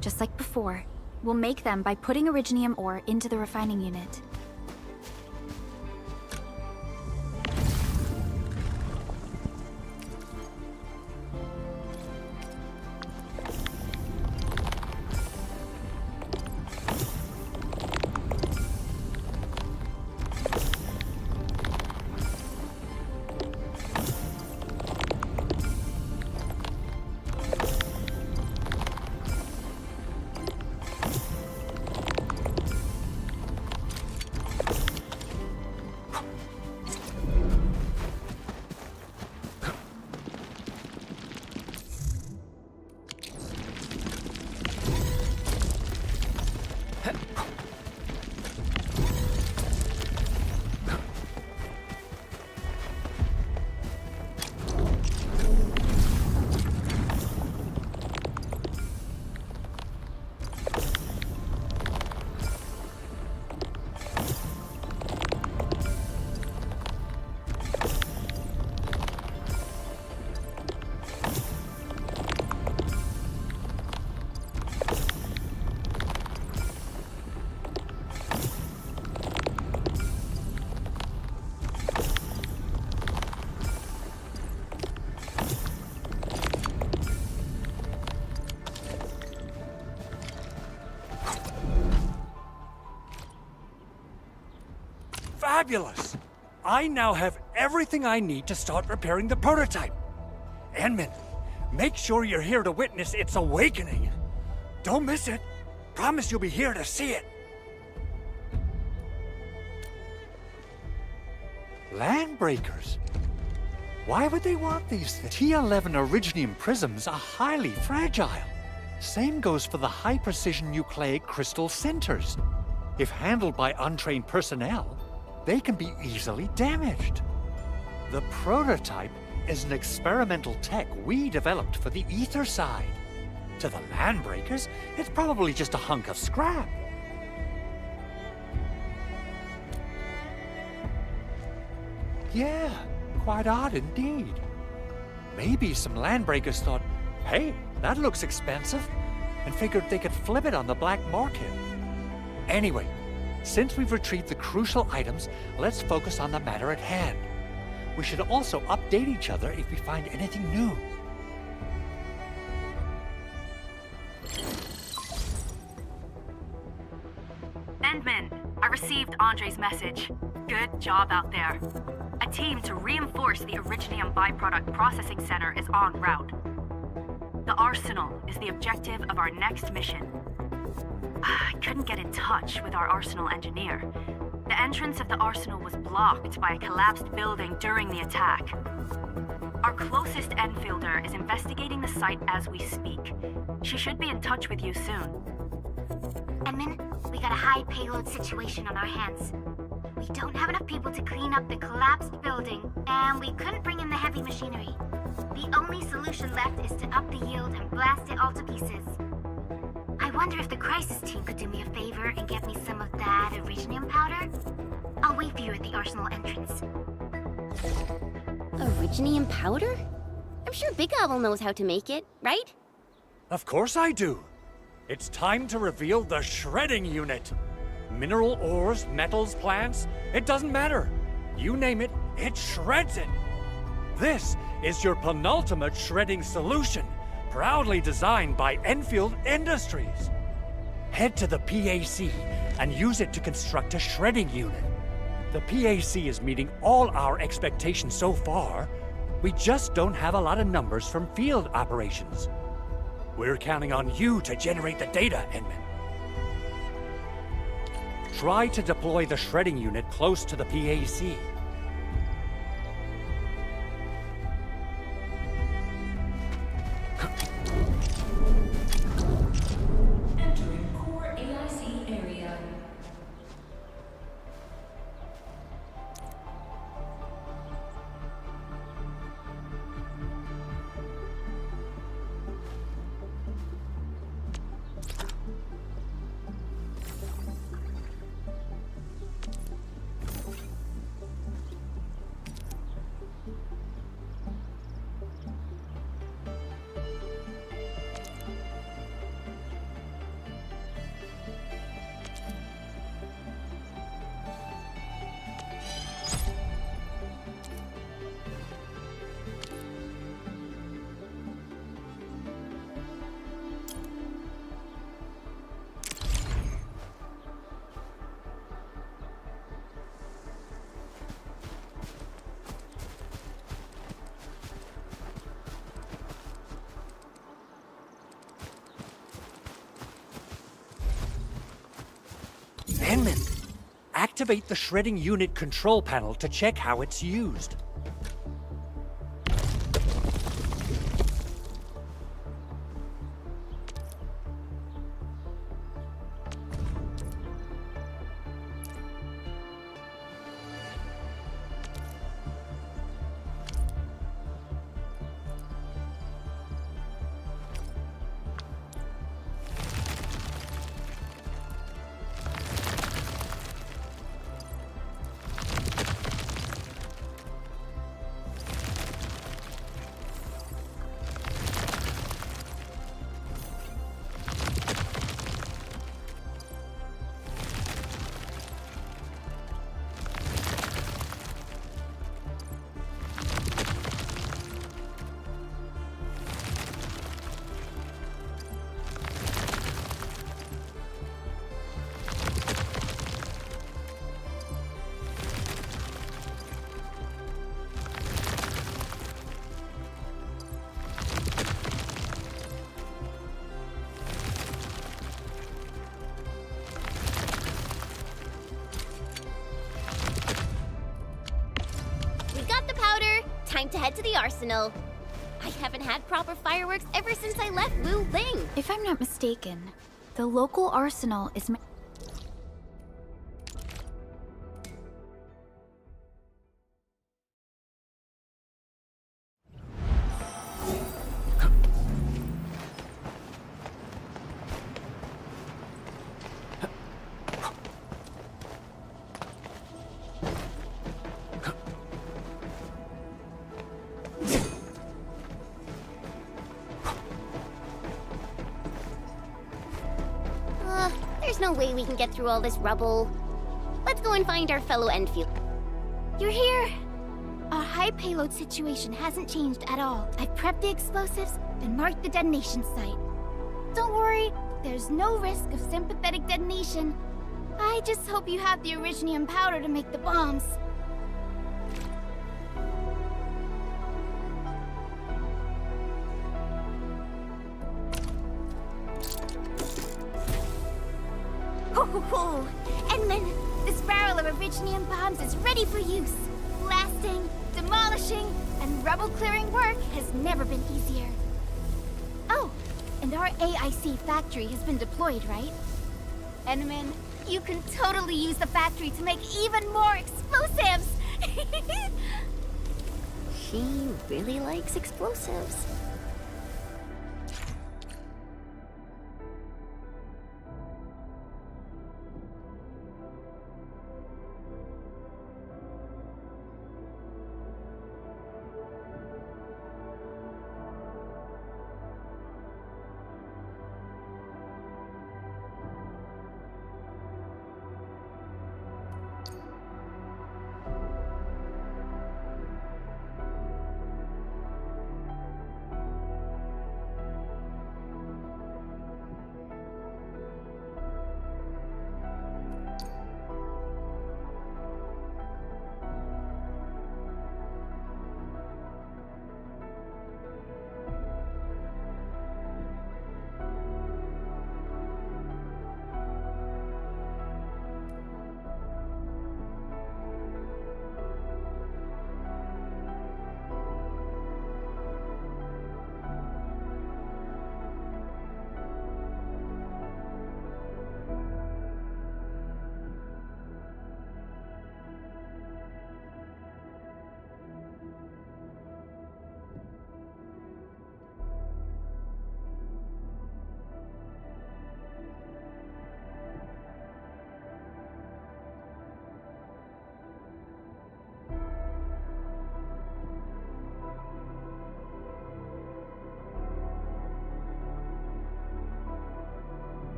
Just like before, we'll make them by putting Originium ore into the refining unit. Fabulous! I now have everything I need to start repairing the prototype. Enmin, make sure you're here to witness its awakening. Don't miss it. Promise you'll be here to see it. Landbreakers? Why would they want these things? T11 Originium prisms are highly fragile. Same goes for the high-precision nucleic crystal centers. If handled by untrained personnel, they can be easily damaged. The prototype is an experimental tech we developed for the ether side. To the Landbreakers, it's probably just a hunk of scrap. Yeah, quite odd indeed. Maybe some Landbreakers thought, hey, that looks expensive, and figured they could flip it on the black market. Anyway, since we've retrieved the crucial items, let's focus on the matter at hand. We should also update each other if we find anything new. Endman, I received Andre's message. Good job out there. A team to reinforce the Originium byproduct processing center is en route. The arsenal is the objective of our next mission. I couldn't get in touch with our arsenal engineer. The entrance of the arsenal was blocked by a collapsed building during the attack. Our closest Enfielder is investigating the site as we speak. She should be in touch with you soon. Edmund, we got a high payload situation on our hands. We don't have enough people to clean up the collapsed building, and we couldn't bring in the heavy machinery. The only solution left is to up the yield and blast it all to pieces. I wonder if the crisis team could do me a favor and get me some of that Originium powder? I'll wait for you at the arsenal entrance. Originium powder? I'm sure Big Owl knows how to make it, right? Of course I do. It's time to reveal the shredding unit. Mineral ores, metals, plants, it doesn't matter. You name it, it shreds it. This is your penultimate shredding solution, proudly designed by Endfield Industries. Head to the PAC and use it to construct a shredding unit. The PAC is meeting all our expectations so far. We just don't have a lot of numbers from field operations. We're counting on you to generate the data, Edmund. Try to deploy the shredding unit close to the PAC. Entering core AIC area. Enman, activate the shredding unit control panel to check how it's used. Time to head to the arsenal. I haven't had proper fireworks ever since I left Wu Ling. If I'm not mistaken, the local arsenal is There's no way we can get through all this rubble. Let's go and find our fellow Endfield. You're here! Our high payload situation hasn't changed at all. I've prepped the explosives and marked the detonation site. Don't worry, there's no risk of sympathetic detonation. I just hope you have the originium powder to make the bombs. Ho! Endman, this barrel of originium bombs is ready for use. Blasting, demolishing, and rubble-clearing work has never been easier. Oh, and our AIC factory has been deployed, right? Endman, you can totally use the factory to make even more explosives! She really likes explosives.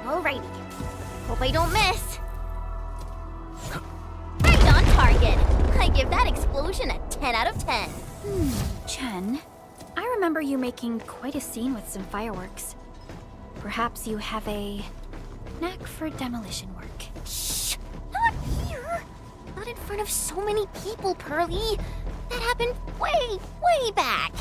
Alrighty. Hope I don't miss. I give that explosion a 10 out of 10. Chen, I remember you making quite a scene with some fireworks. Perhaps you have a knack for demolition work. Shh! Not here! Not in front of so many people, Pearly. That happened way, way back.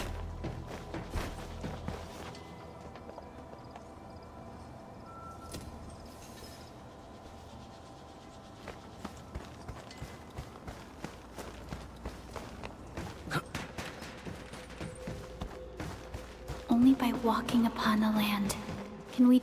Only by walking upon the land can we...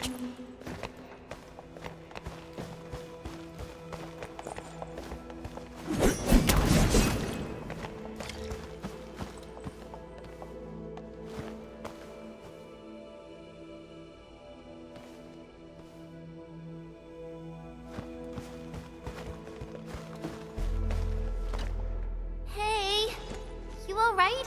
Hey, you all right?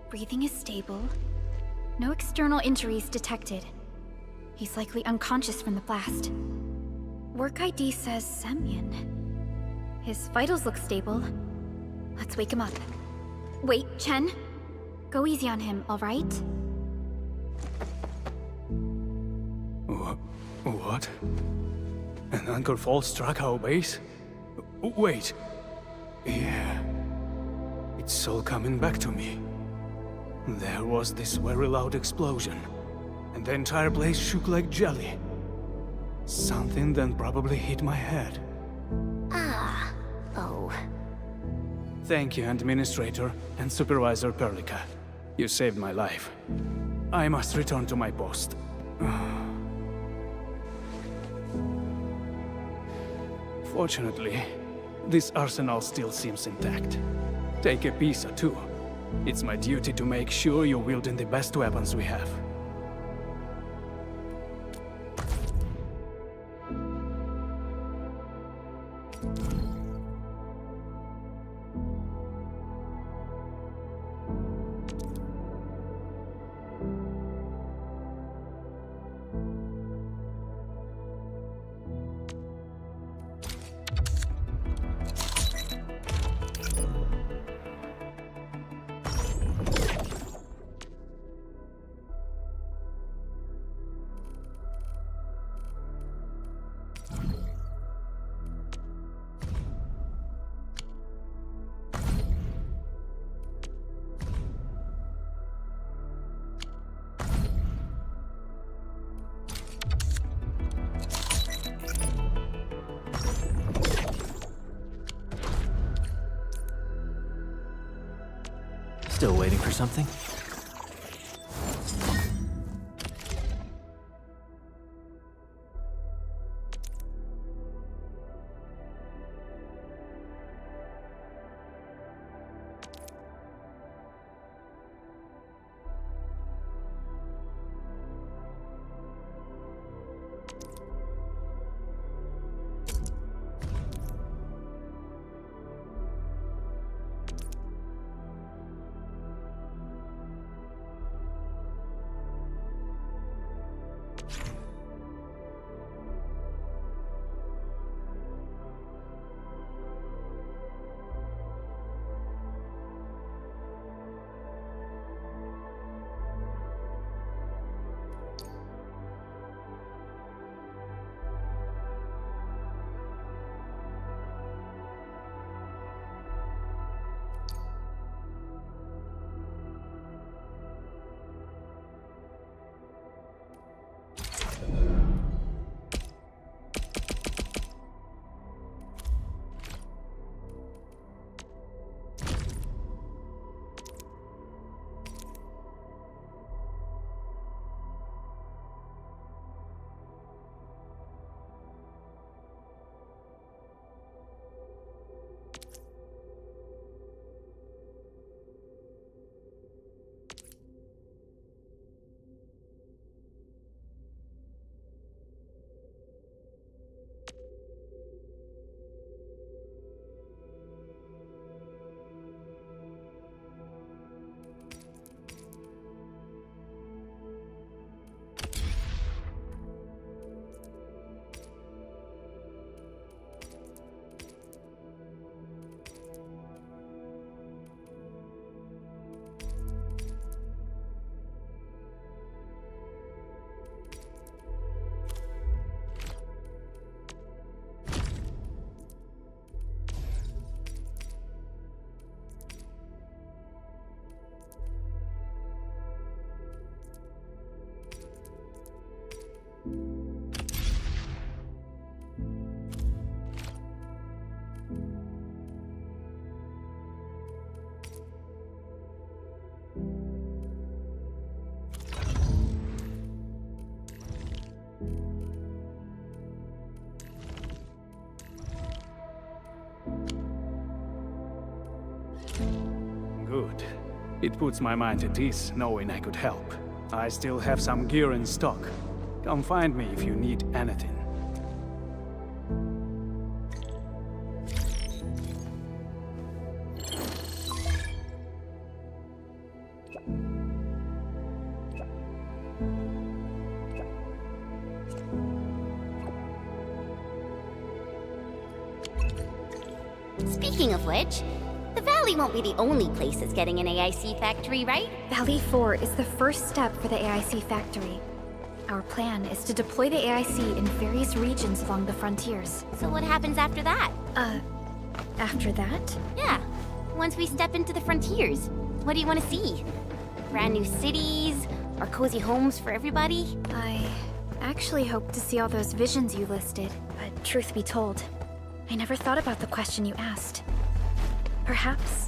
Breathing is stable. No external injuries detected. He's likely unconscious from the blast. Work ID says Semyon. His vitals look stable. Let's wake him up. Wait, Chen. Go easy on him, all right? What? An anchor fault struck our base? Wait. Yeah. It's all coming back to me. There was this very loud explosion, and the entire place shook like jelly. Something then probably hit my head. Ah. Oh. Thank you, Administrator and Supervisor Perlica. You saved my life. I must return to my post. Fortunately, this arsenal still seems intact. Take a piece or two. It's my duty to make sure you're wielding the best weapons we have. Still waiting for something? Good. It puts my mind at ease knowing I could help. I still have some gear in stock. Come find me if you need anything. Speaking of which, the Valley won't be the only place that's getting an AIC factory, right? Valley 4 is the first step for the AIC factory. Our plan is to deploy the AIC in various regions along the frontiers. So what happens after that? After that? Yeah, once we step into the frontiers. What do you want to see? Brand new cities? Or cozy homes for everybody? I actually hope to see all those visions you listed. But truth be told, I never thought about the question you asked. Perhaps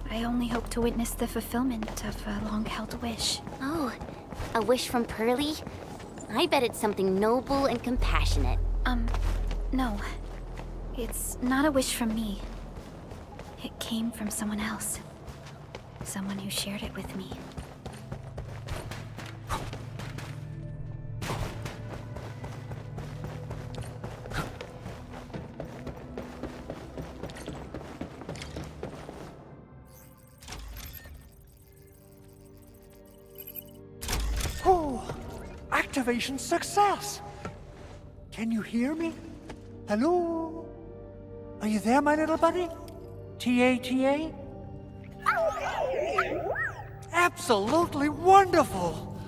I only hope to witness the fulfillment of a long-held wish. Oh, a wish from Pearly? I bet it's something noble and compassionate. No. It's not a wish from me. It came from someone else. Someone who shared it with me. Activation success! Can you hear me? Hello? Are you there, my little buddy? T-A-T-A? Absolutely wonderful!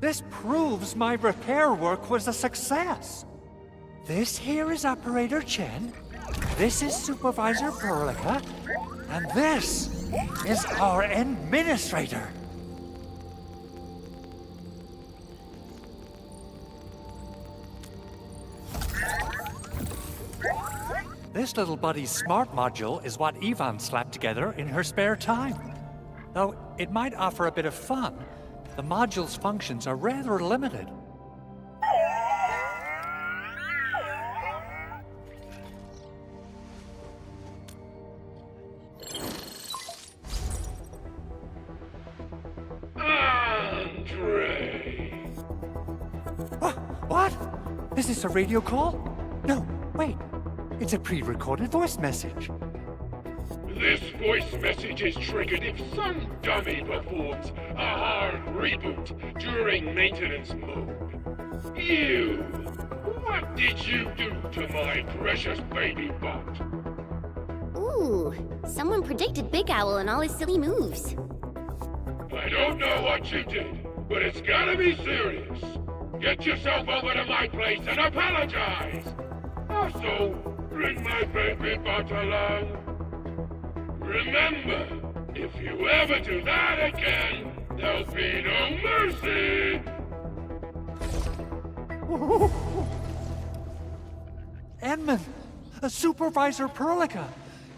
This proves my repair work was a success. This here is Operator Chen, this is Supervisor Perlica, and this is our Administrator. This little buddy's smart module is what Yvonne slapped together in her spare time. Though it might offer a bit of fun, the module's functions are rather limited. Andre! What? Is this a radio call? No, wait. It's a pre-recorded voice message. This voice message is triggered if some dummy performs a hard reboot during maintenance mode. You! What did you do to my precious baby bot? Ooh, someone predicted Big Owl and all his silly moves. I don't know what you did, but it's gotta be serious. Get yourself over to my place and apologize! Also, bring my baby bot along. Remember, if you ever do that again, there'll be no mercy! Edmund, Supervisor Perlica,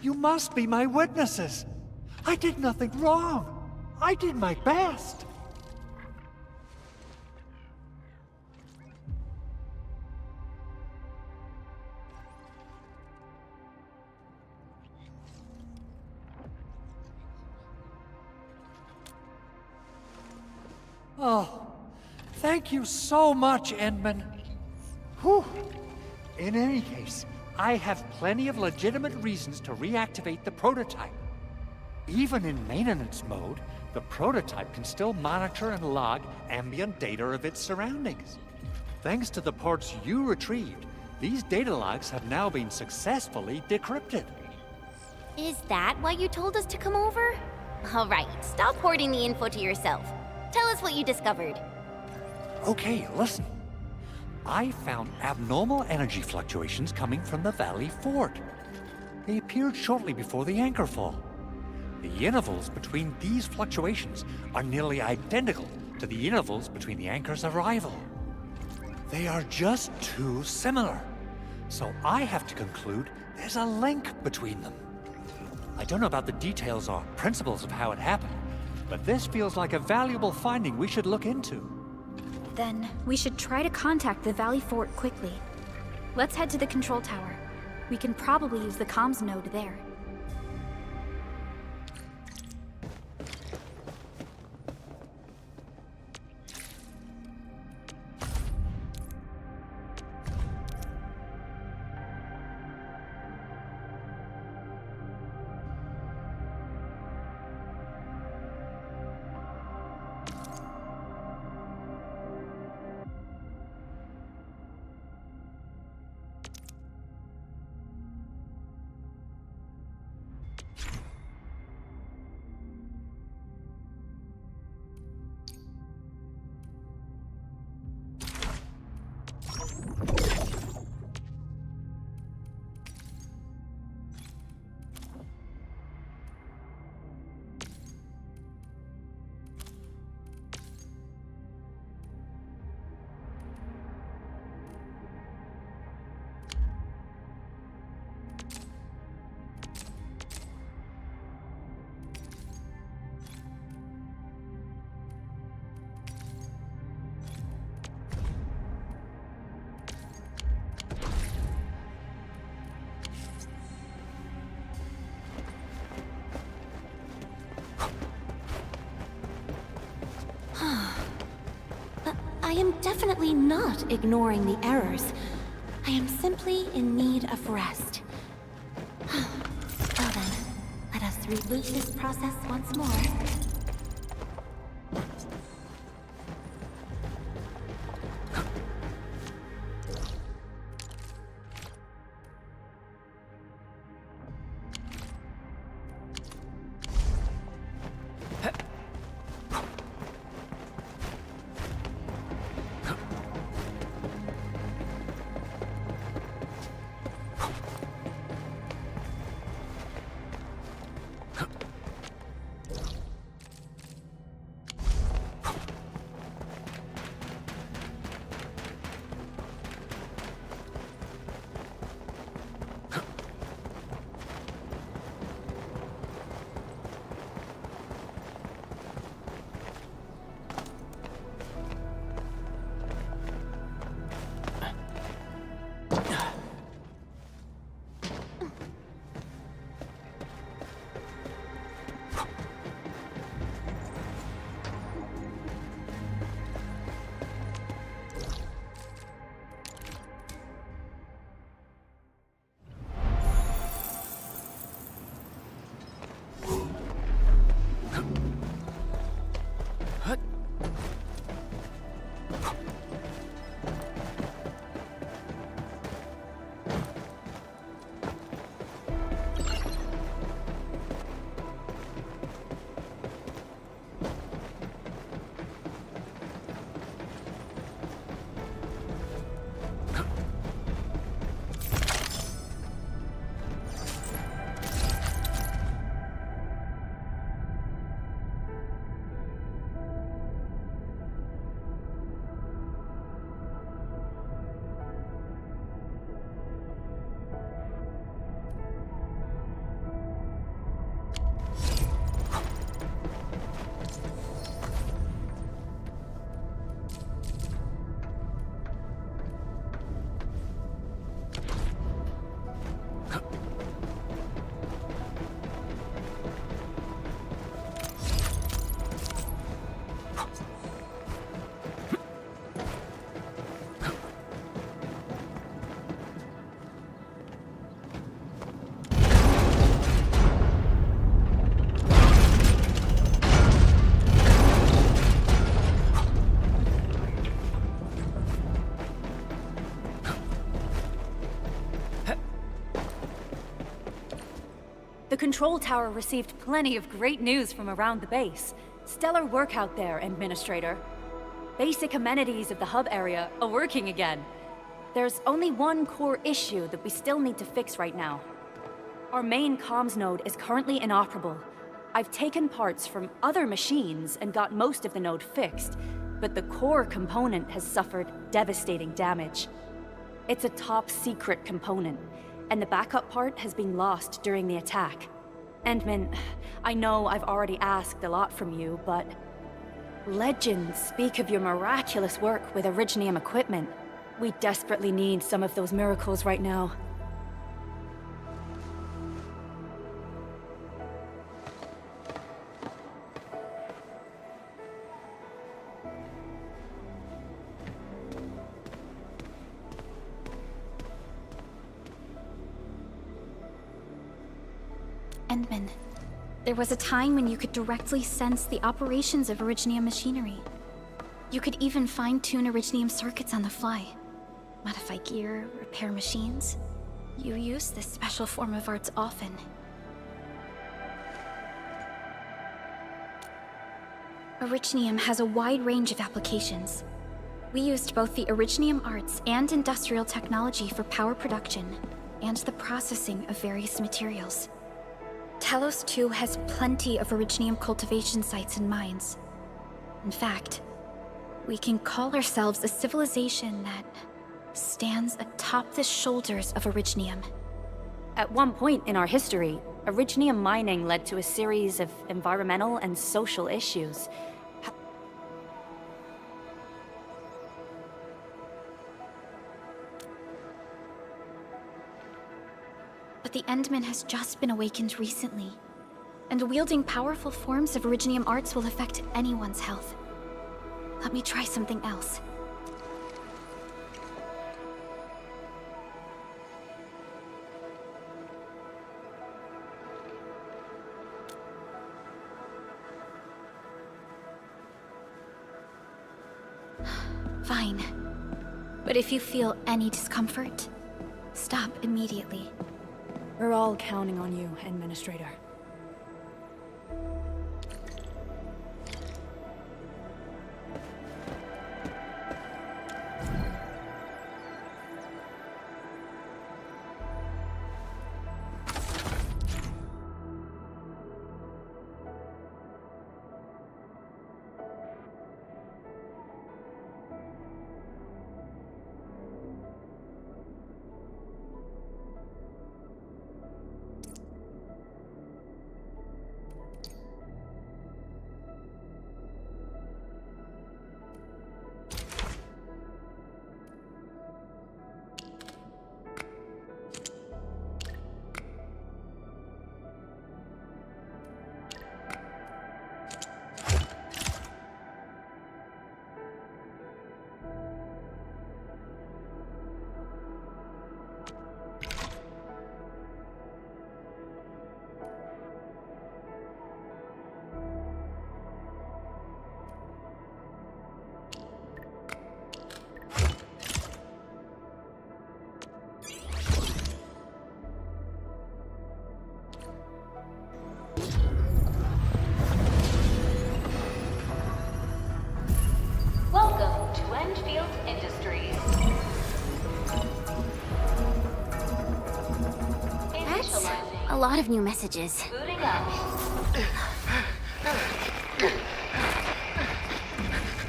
you must be my witnesses. I did nothing wrong. I did my best. Oh, thank you so much, Edmund. Whew. In any case, I have plenty of legitimate reasons to reactivate the prototype. Even in maintenance mode, the prototype can still monitor and log ambient data of its surroundings. Thanks to the ports you retrieved, these data logs have now been successfully decrypted. Is that why you told us to come over? All right, stop hoarding the info to yourself. Tell us what you discovered. Okay, listen. I found abnormal energy fluctuations coming from the Valley Fort. They appeared shortly before the anchor fall. The intervals between these fluctuations are nearly identical to the intervals between the anchor's arrival. They are just too similar. So I have to conclude there's a link between them. I don't know about the details or principles of how it happened, but this feels like a valuable finding we should look into. Then we should try to contact the Valley Fort quickly. Let's head to the control tower. We can probably use the comms node there. I am definitely not ignoring the errors. I am simply in need of rest. Well then, let us reboot this process once more. The control tower received plenty of great news from around the base. Stellar work out there, Administrator. Basic amenities of the hub area are working again. There's only one core issue that we still need to fix right now. Our main comms node is currently inoperable. I've taken parts from other machines and got most of the node fixed, but the core component has suffered devastating damage. It's a top-secret component, and the backup part has been lost during the attack. Endman, I know I've already asked a lot from you, but Legends speak of your miraculous work with Originium equipment. We desperately need some of those miracles right now. Endman, there was a time when you could directly sense the operations of Originium machinery. You could even fine-tune Originium circuits on the fly. Modify gear, repair machines. You use this special form of arts often. Originium has a wide range of applications. We used both the Originium arts and industrial technology for power production and the processing of various materials. Talos 2 has plenty of Originium cultivation sites and mines. In fact, we can call ourselves a civilization that stands atop the shoulders of Originium. At one point in our history, Originium mining led to a series of environmental and social issues. But the Endman has just been awakened recently, and wielding powerful forms of Originium arts will affect anyone's health. Let me try something else. Fine. But if you feel any discomfort, stop immediately. We're all counting on you, Administrator. Welcome to Endfield Industries. That's a lot of new messages. Booting up.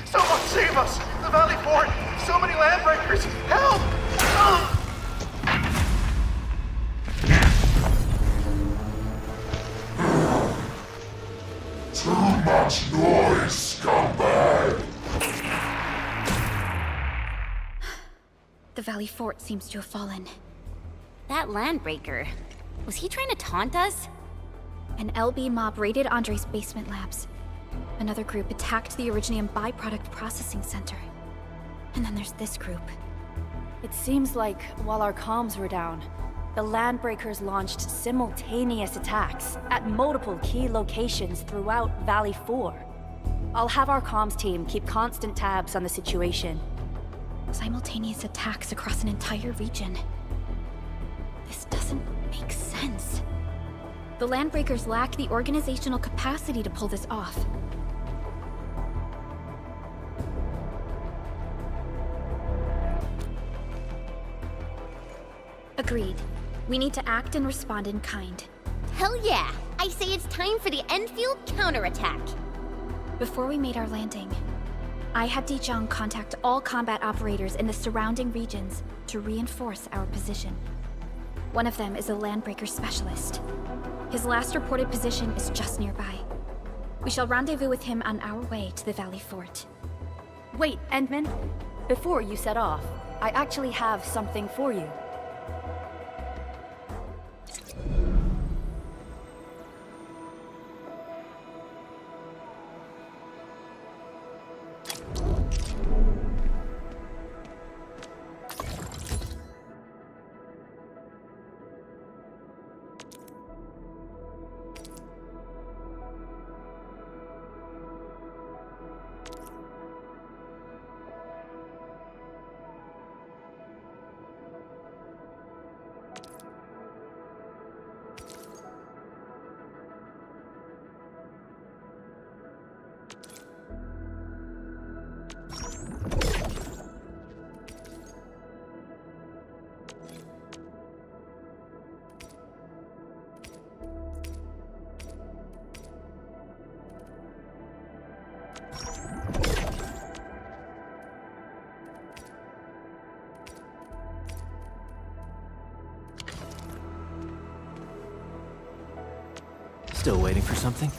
Someone save us! The Valley Fort! So many landbreakers! Help! Too much noise, scumbag! The Valley Fort seems to have fallen. That landbreaker, was he trying to taunt us? An LB mob raided Andre's basement labs. Another group attacked the Originium byproduct processing center. And then there's this group. It seems like, while our comms were down, the Landbreakers launched simultaneous attacks at multiple key locations throughout Valley 4. I'll have our comms team keep constant tabs on the situation. Simultaneous attacks across an entire region. This doesn't make sense. The Landbreakers lack the organizational capacity to pull this off. Agreed. We need to act and respond in kind. Hell yeah! I say it's time for the Endfield counterattack. Before we made our landing, I had Dijong contact all combat operators in the surrounding regions to reinforce our position. One of them is a Landbreaker specialist. His last reported position is just nearby. We shall rendezvous with him on our way to the Valley Fort. Wait, Endman. Before you set off, I actually have something for you. Still waiting for something?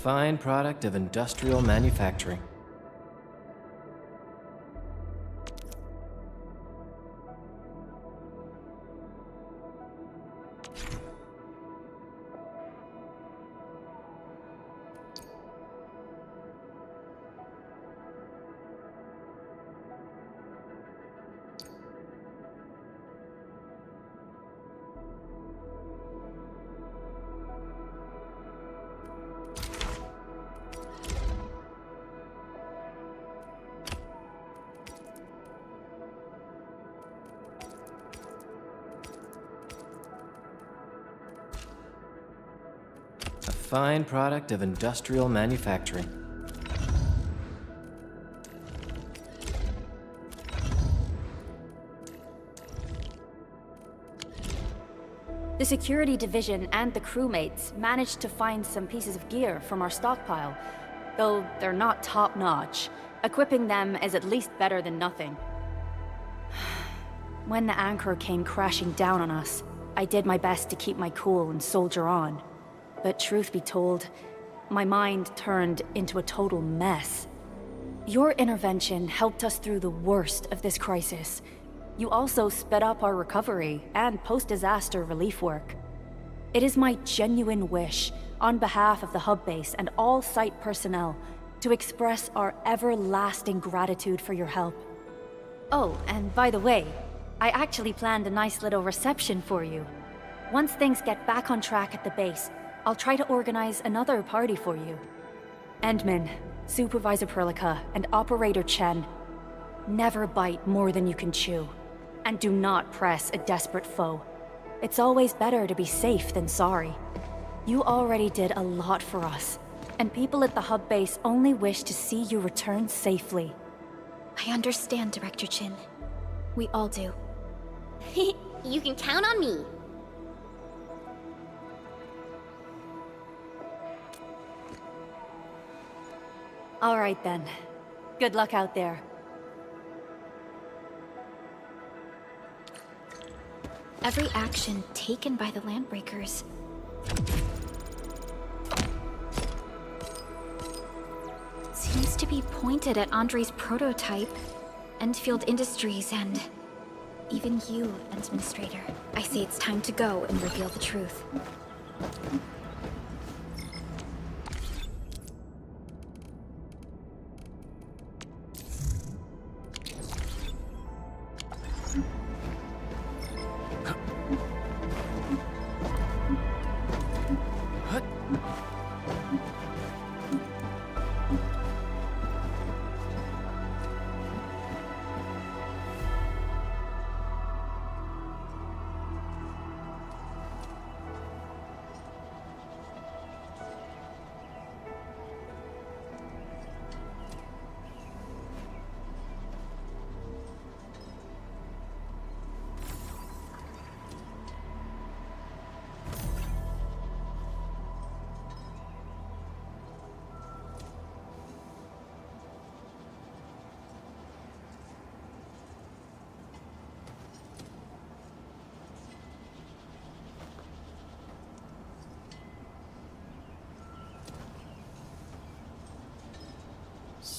Fine product of industrial manufacturing. Fine product of industrial manufacturing. The security division and the crewmates managed to find some pieces of gear from our stockpile, though they're not top-notch. Equipping them is at least better than nothing. When the anchor came crashing down on us, I did my best to keep my cool and soldier on. But truth be told, my mind turned into a total mess. Your intervention helped us through the worst of this crisis. You also sped up our recovery and post-disaster relief work. It is my genuine wish, on behalf of the hub base and all site personnel, to express our everlasting gratitude for your help. Oh, and by the way, I actually planned a nice little reception for you. Once things get back on track at the base, I'll try to organize another party for you. Endman, Supervisor Perlica, and Operator Chen, never bite more than you can chew. And do not press a desperate foe. It's always better to be safe than sorry. You already did a lot for us, and people at the hub base only wish to see you return safely. I understand, Director Chin. We all do. You can count on me. All right then. Good luck out there. Every action taken by the Landbreakers seems to be pointed at Andre's prototype, Endfield Industries, and even you, Administrator. I say it's time to go and reveal the truth.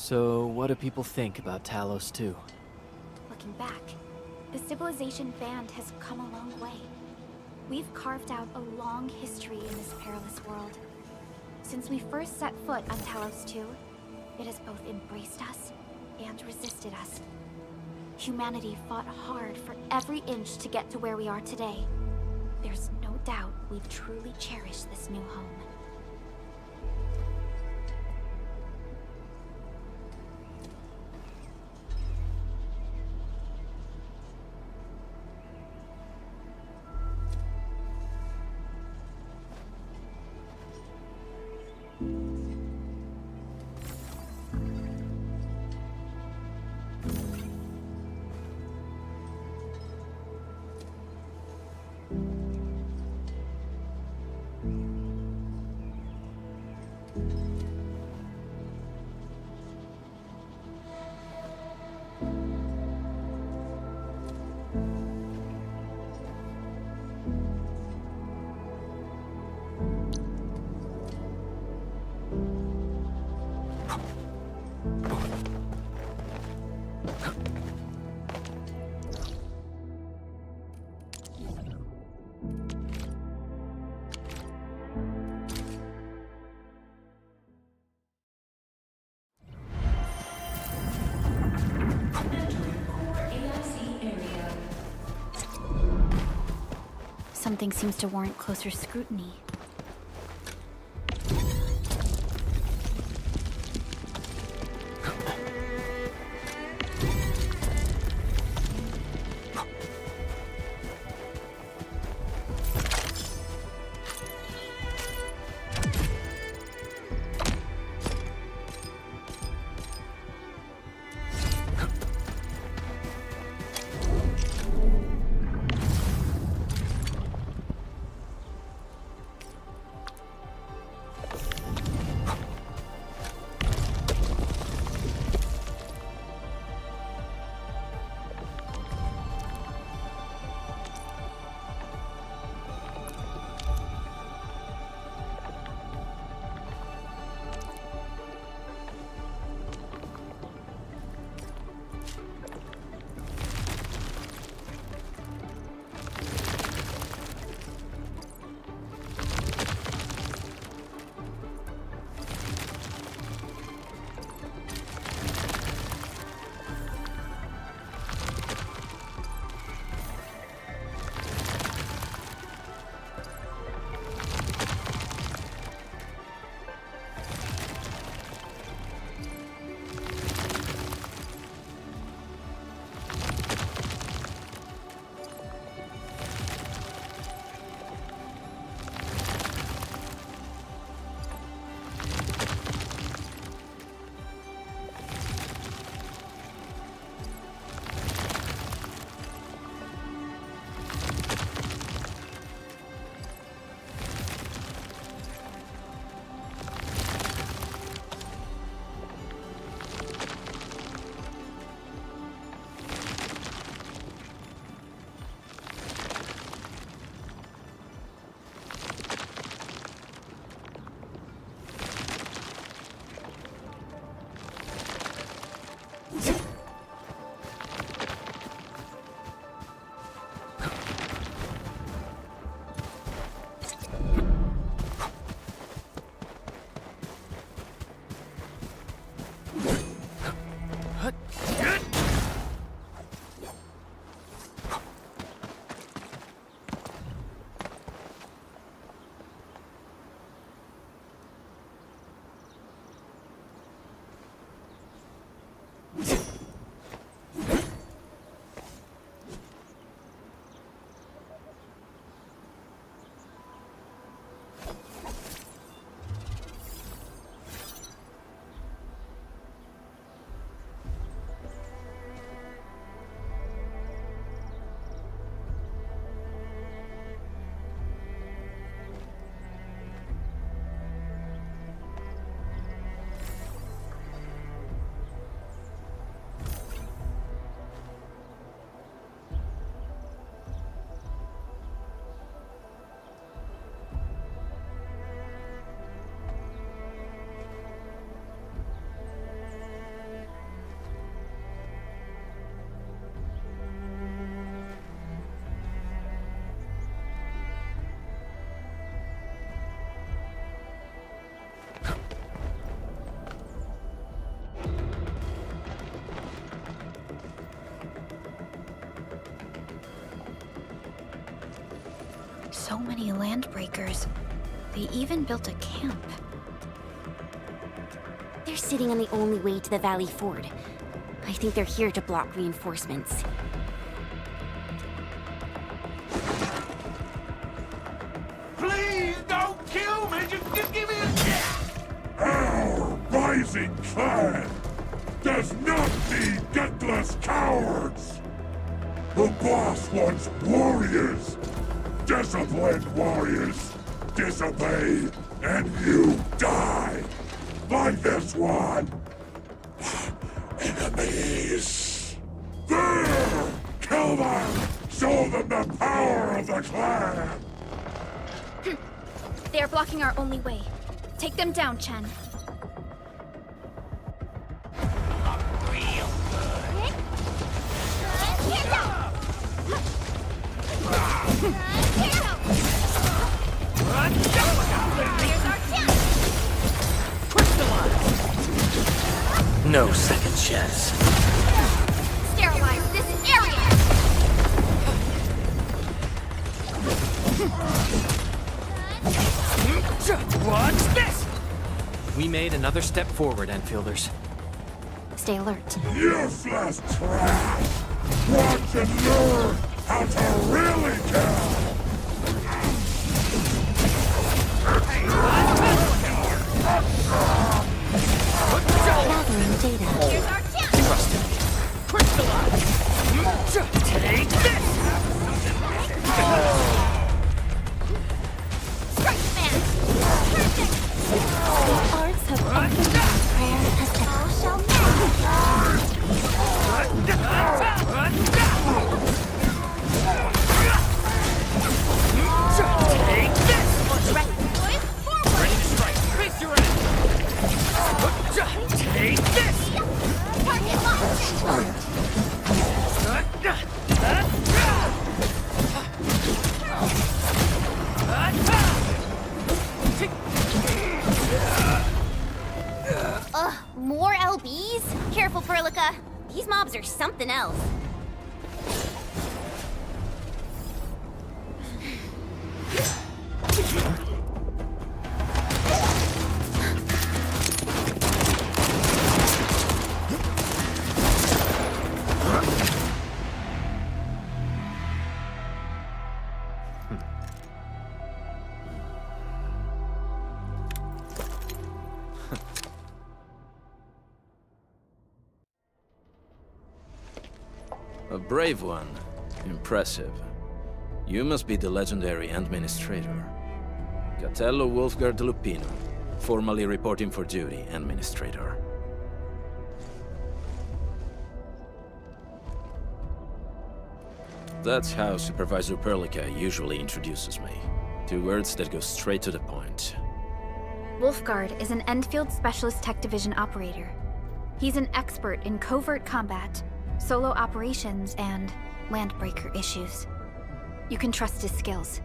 So, what do people think about Talos 2? Looking back, the Civilization band has come a long way. We've carved out a long history in this perilous world. Since we first set foot on Talos 2, it has both embraced us and resisted us. Humanity fought hard for every inch to get to where we are today. There's no doubt we truly cherish this new home. Something seems to warrant closer scrutiny. So many landbreakers. They even built a camp. They're sitting on the only way to the Valley Ford. I think they're here to block reinforcements. Please don't kill me! Just give me a chance! Our rising clan does not need gutless cowards! The boss wants warriors! Disciplined warriors! Disobey, and you die! Like this one! Enemies! There! Kill them! Show them the power of the clan! They are blocking our only way. Take them down, Chen. No second chance. Sterilize this area! Watch this! We made another step forward, Enfielders. Stay alert. Useless trash! Watch and learn how to really kill! Gathering data. Trust me. Crystallize! Take this! Strike man! Perfect! The arts have often been prayer as the All shall melt! Take this! Ready, boys, forward! Ready to strike. Face your end! Take this! Target locked! More LBs? Careful, Perlica. These mobs are something else. A brave one. Impressive. You must be the legendary Administrator. Catello Wolfgard Lupino, formally reporting for duty, Administrator. That's how Supervisor Perlica usually introduces me. 2 words that go straight to the point. Wolfgard is an Endfield Specialist Tech Division operator. He's an expert in covert combat, solo operations, and landbreaker issues. You can trust his skills.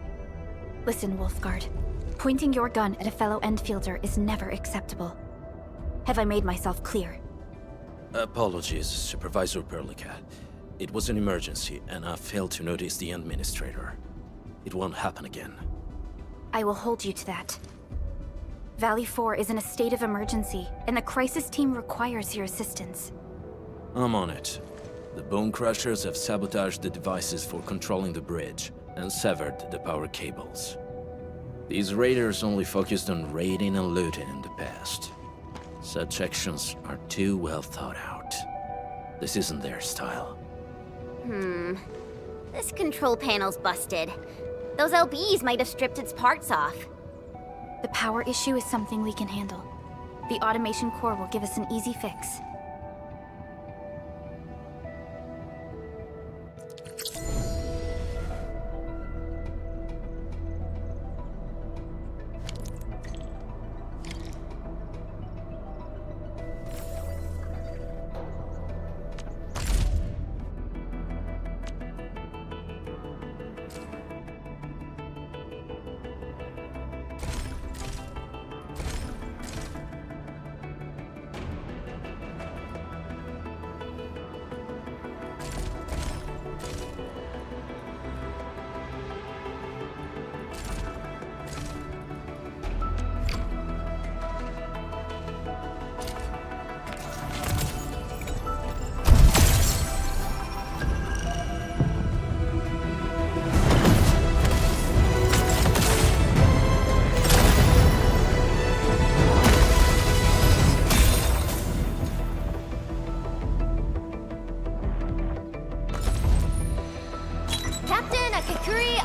Listen, Wolfgard. Pointing your gun at a fellow Endfielder is never acceptable. Have I made myself clear? Apologies, Supervisor Perlica. It was an emergency, and I failed to notice the Administrator. It won't happen again. I will hold you to that. Valley 4 is in a state of emergency, and the crisis team requires your assistance. I'm on it. The Bone Crushers have sabotaged the devices for controlling the bridge, and severed the power cables. These raiders only focused on raiding and looting in the past. Such actions are too well thought out. This isn't their style. This control panel's busted. Those LBs might have stripped its parts off. The power issue is something we can handle. The automation core will give us an easy fix.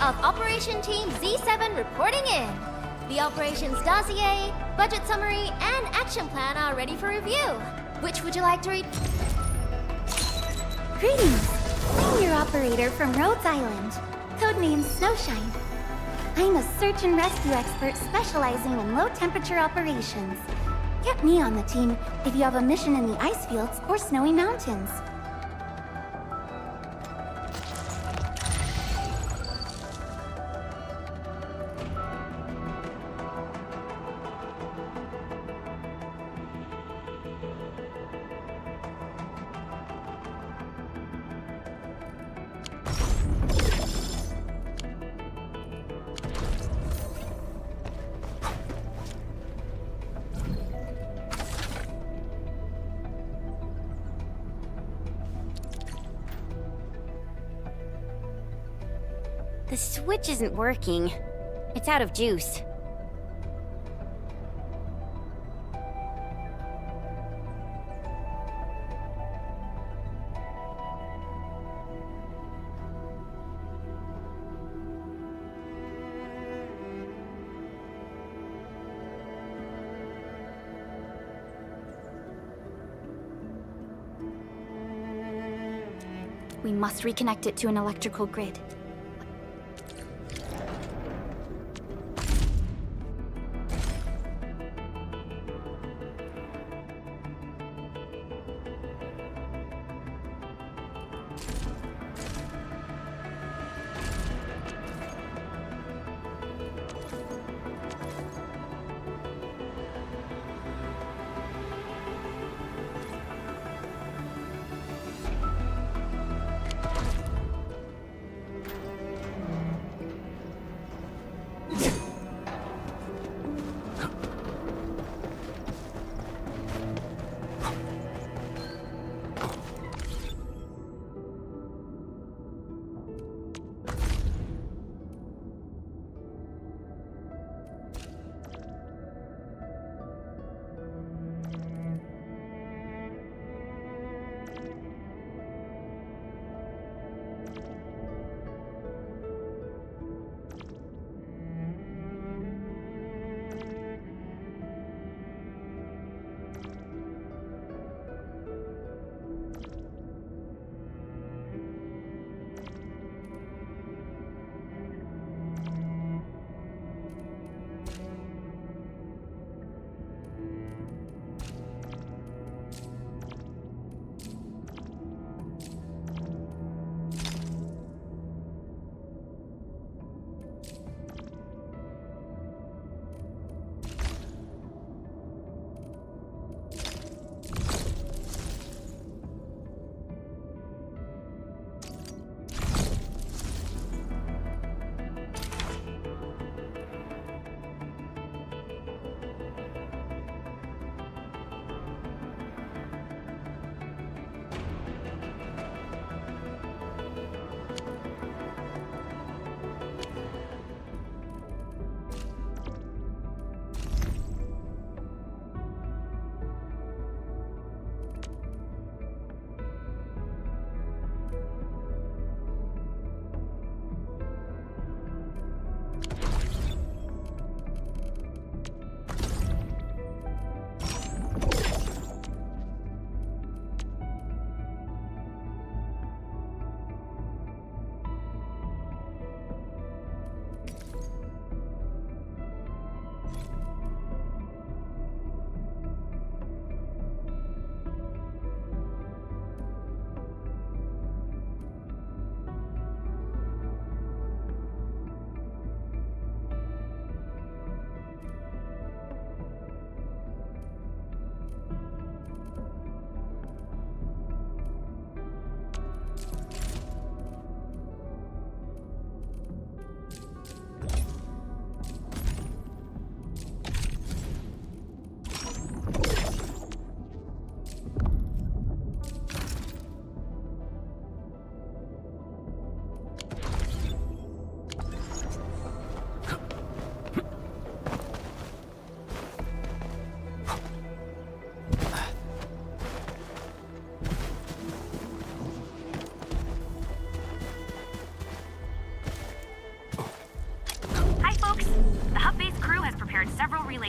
of Operation Team Z7 reporting in. The operations dossier, budget summary, and action plan are ready for review. Which would you like to read? Greetings! I'm your operator from Rhodes Island, codenamed Snowshine. I'm a search and rescue expert specializing in low-temperature operations. Get me on the team if you have a mission in the ice fields or snowy mountains. The switch isn't working. It's out of juice. We must reconnect it to an electrical grid.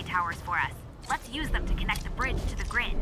towers for us. Let's use them to connect the bridge to the grid.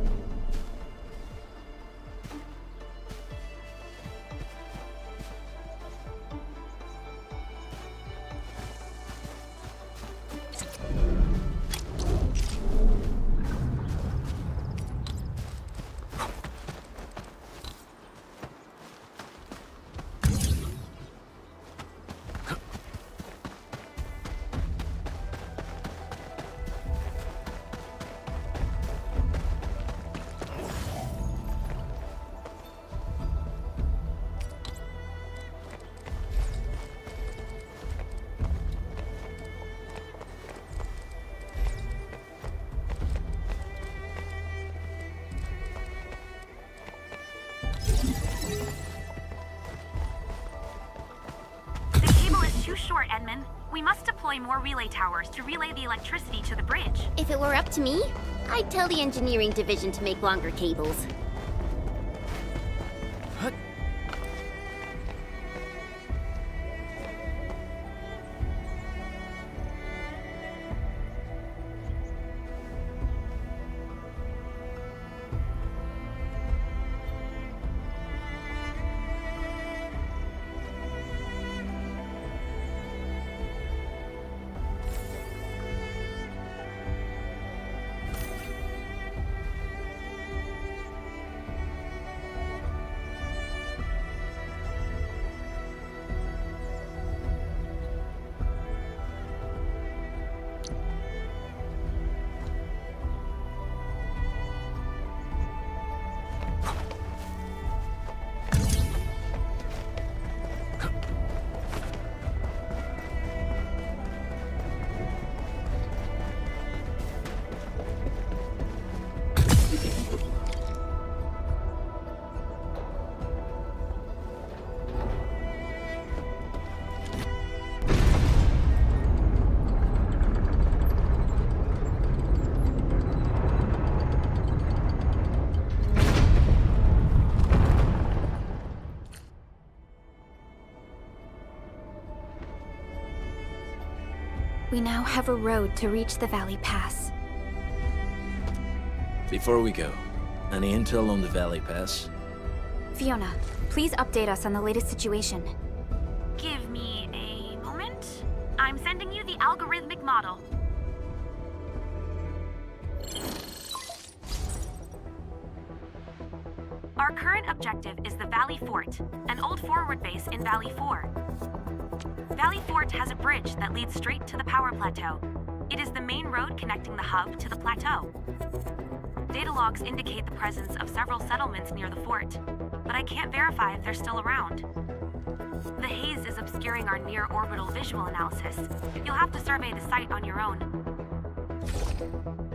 Too short, Edmund. We must deploy more relay towers to relay the electricity to the bridge. If it were up to me, I'd tell the engineering division to make longer cables. We now have a road to reach the Valley Pass. Before we go, any intel on the Valley Pass? Fiona, please update us on the latest situation. Give me a moment. I'm sending you the algorithmic model. Our current objective is the Valley Fort, an old forward base in Valley 4. Valley Fort has a bridge that leads straight to the power plateau. It is the main road connecting the hub to the plateau. Data logs indicate the presence of several settlements near the fort, but I can't verify if they're still around. The haze is obscuring our near-orbital visual analysis. You'll have to survey the site on your own.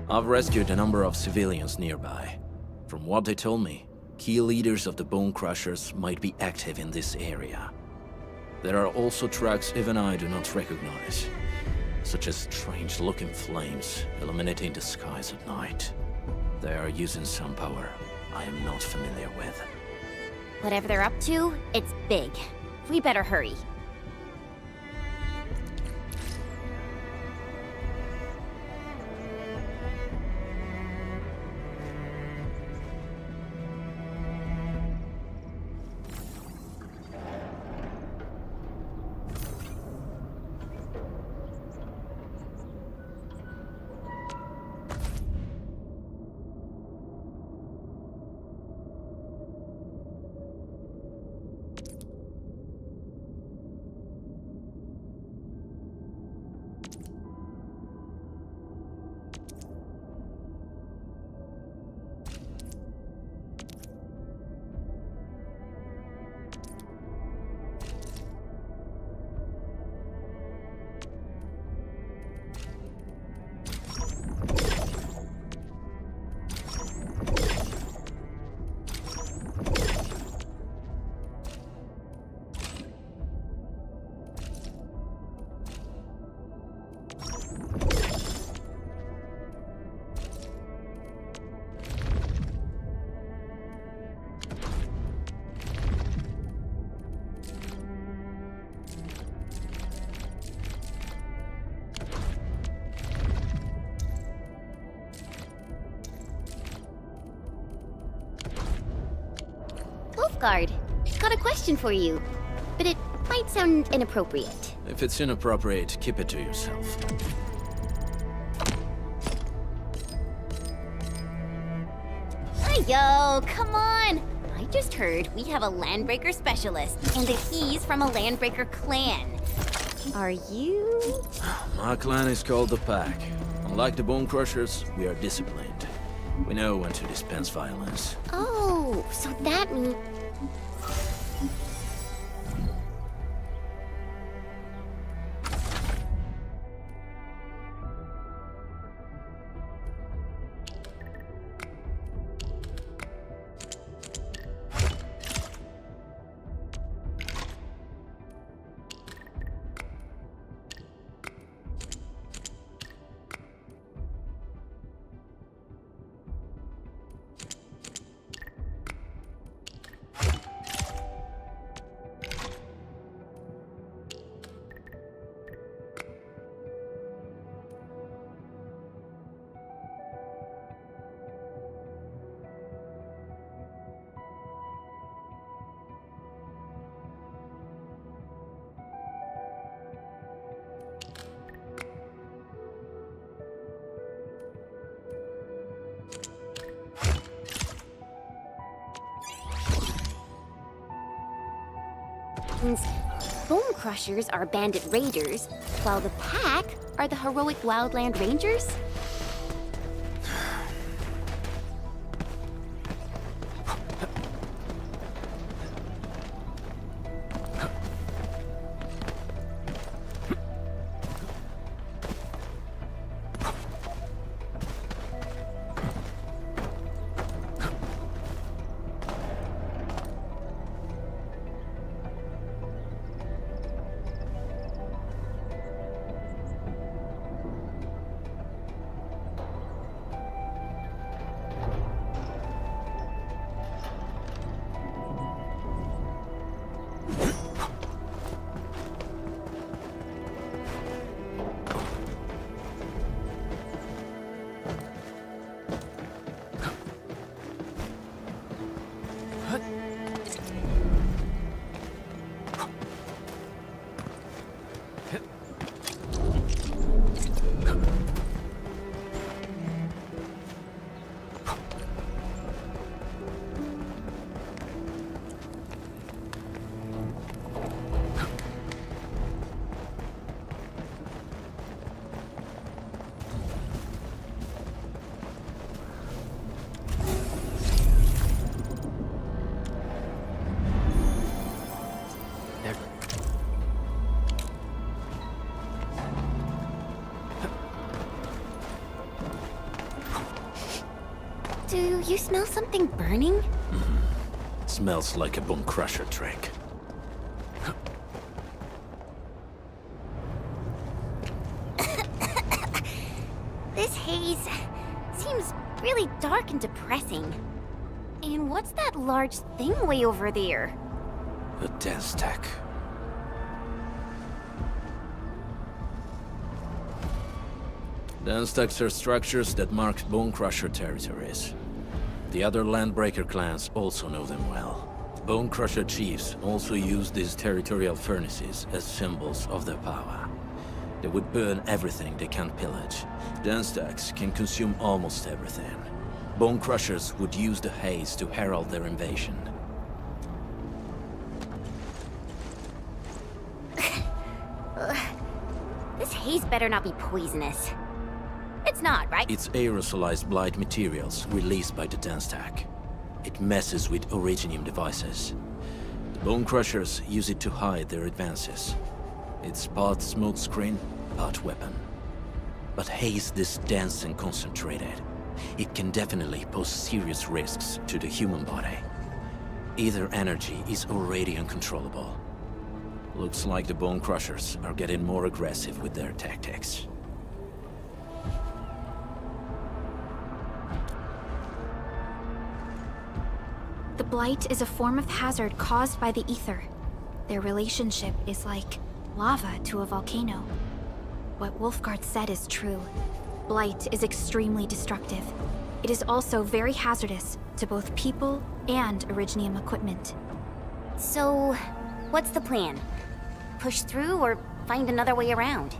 I've rescued a number of civilians nearby. From what they told me, key leaders of the Bone Crushers might be active in this area. There are also tracks even I do not recognize, such as strange-looking flames illuminating the skies at night. They are using some power I am not familiar with. Whatever they're up to, it's big. We better hurry. Wolfguard. Got a question for you, but it might sound inappropriate. If it's inappropriate, keep it to yourself. Yo, come on! I just heard we have a Landbreaker specialist, and that he's from a Landbreaker clan. Are you? My clan is called the Pack. Unlike the Bone Crushers, we are disciplined. We know when to dispense violence. Oh, so that means... Bone Crushers are bandit raiders, while the Pack are the heroic wildland rangers? Do you smell something burning? Smells like a Bone Crusher trick. This haze seems really dark and depressing. And what's that large thing way over there? A dense stack. Dense stacks are structures that mark Bone Crusher territories. The other Landbreaker clans also know them well. Bone Crusher chiefs also use these territorial furnaces as symbols of their power. They would burn everything they can't pillage. Dense stacks can consume almost everything. Bone Crushers would use the haze to herald their invasion. This haze better not be poisonous. It's not, right? It's aerosolized blight materials released by the dense stack. It messes with Originium devices. The Bone Crushers use it to hide their advances. It's part smokescreen, part weapon. But haze this dense and concentrated. It can definitely pose serious risks to the human body. Either energy is already uncontrollable. Looks like the Bone Crushers are getting more aggressive with their tactics. The Blight is a form of hazard caused by the ether. Their relationship is like lava to a volcano. What Wolfguard said is true. Blight is extremely destructive. It is also very hazardous to both people and Originium equipment. So, what's the plan? Push through or find another way around?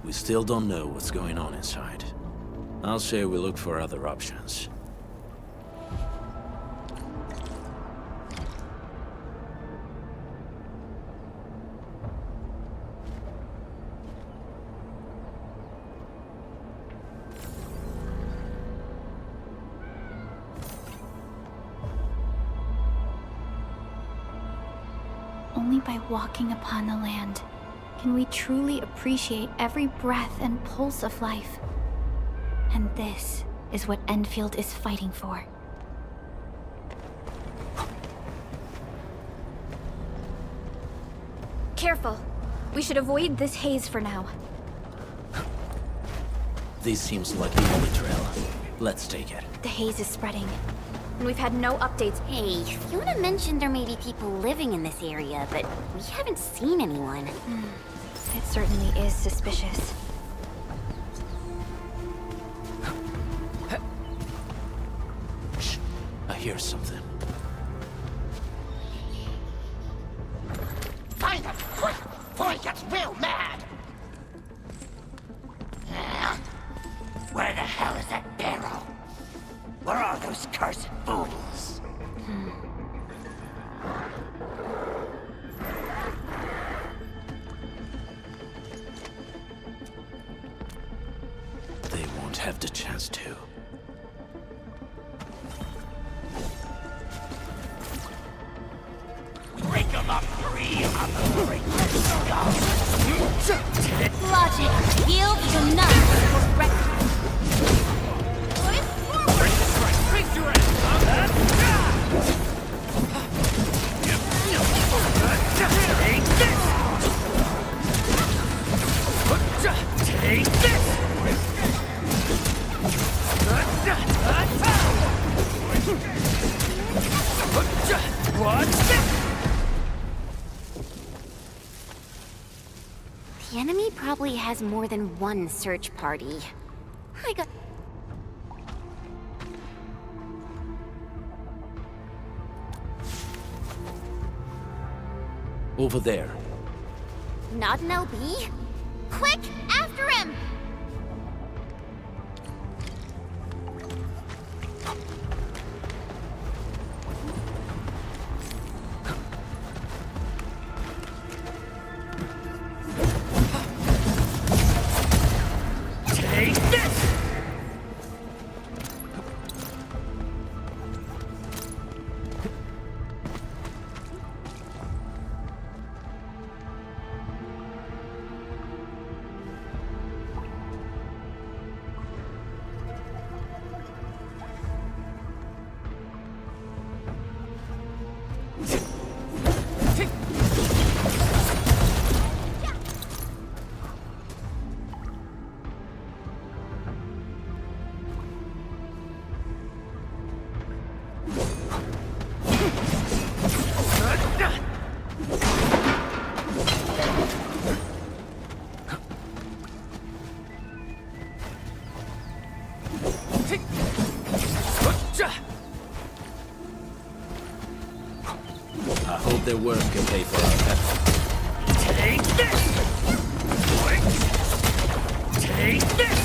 We still don't know what's going on inside. I'll say we look for other options. Only by walking upon the land can we truly appreciate every breath and pulse of life. And this is what Endfield is fighting for. Careful. We should avoid this haze for now. This seems like the only trail. Let's take it. The haze is spreading, and we've had no updates. Hey, Fiona mentioned there may be people living in this area, but we haven't seen anyone. It certainly is suspicious. Shh, I hear something. Find him, quick, before he gets real mad! Where the hell is that barrel? Where are those cursed fools? They won't have the chance to. Break them up free on the break. Logic yields the nuts. Take this! The enemy probably has more than one search party. I got... Over there. Not an LB? Quick, after him! Take this! I hope their work can pay for our effort. Take this! Take this!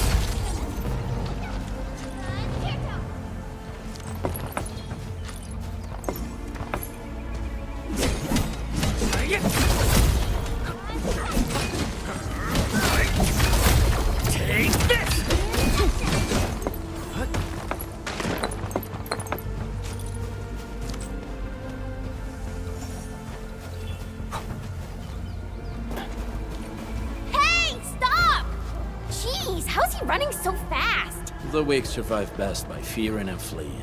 Take this! Hey, stop! Jeez, how's he running so fast? The weak survive best by fearing and fleeing.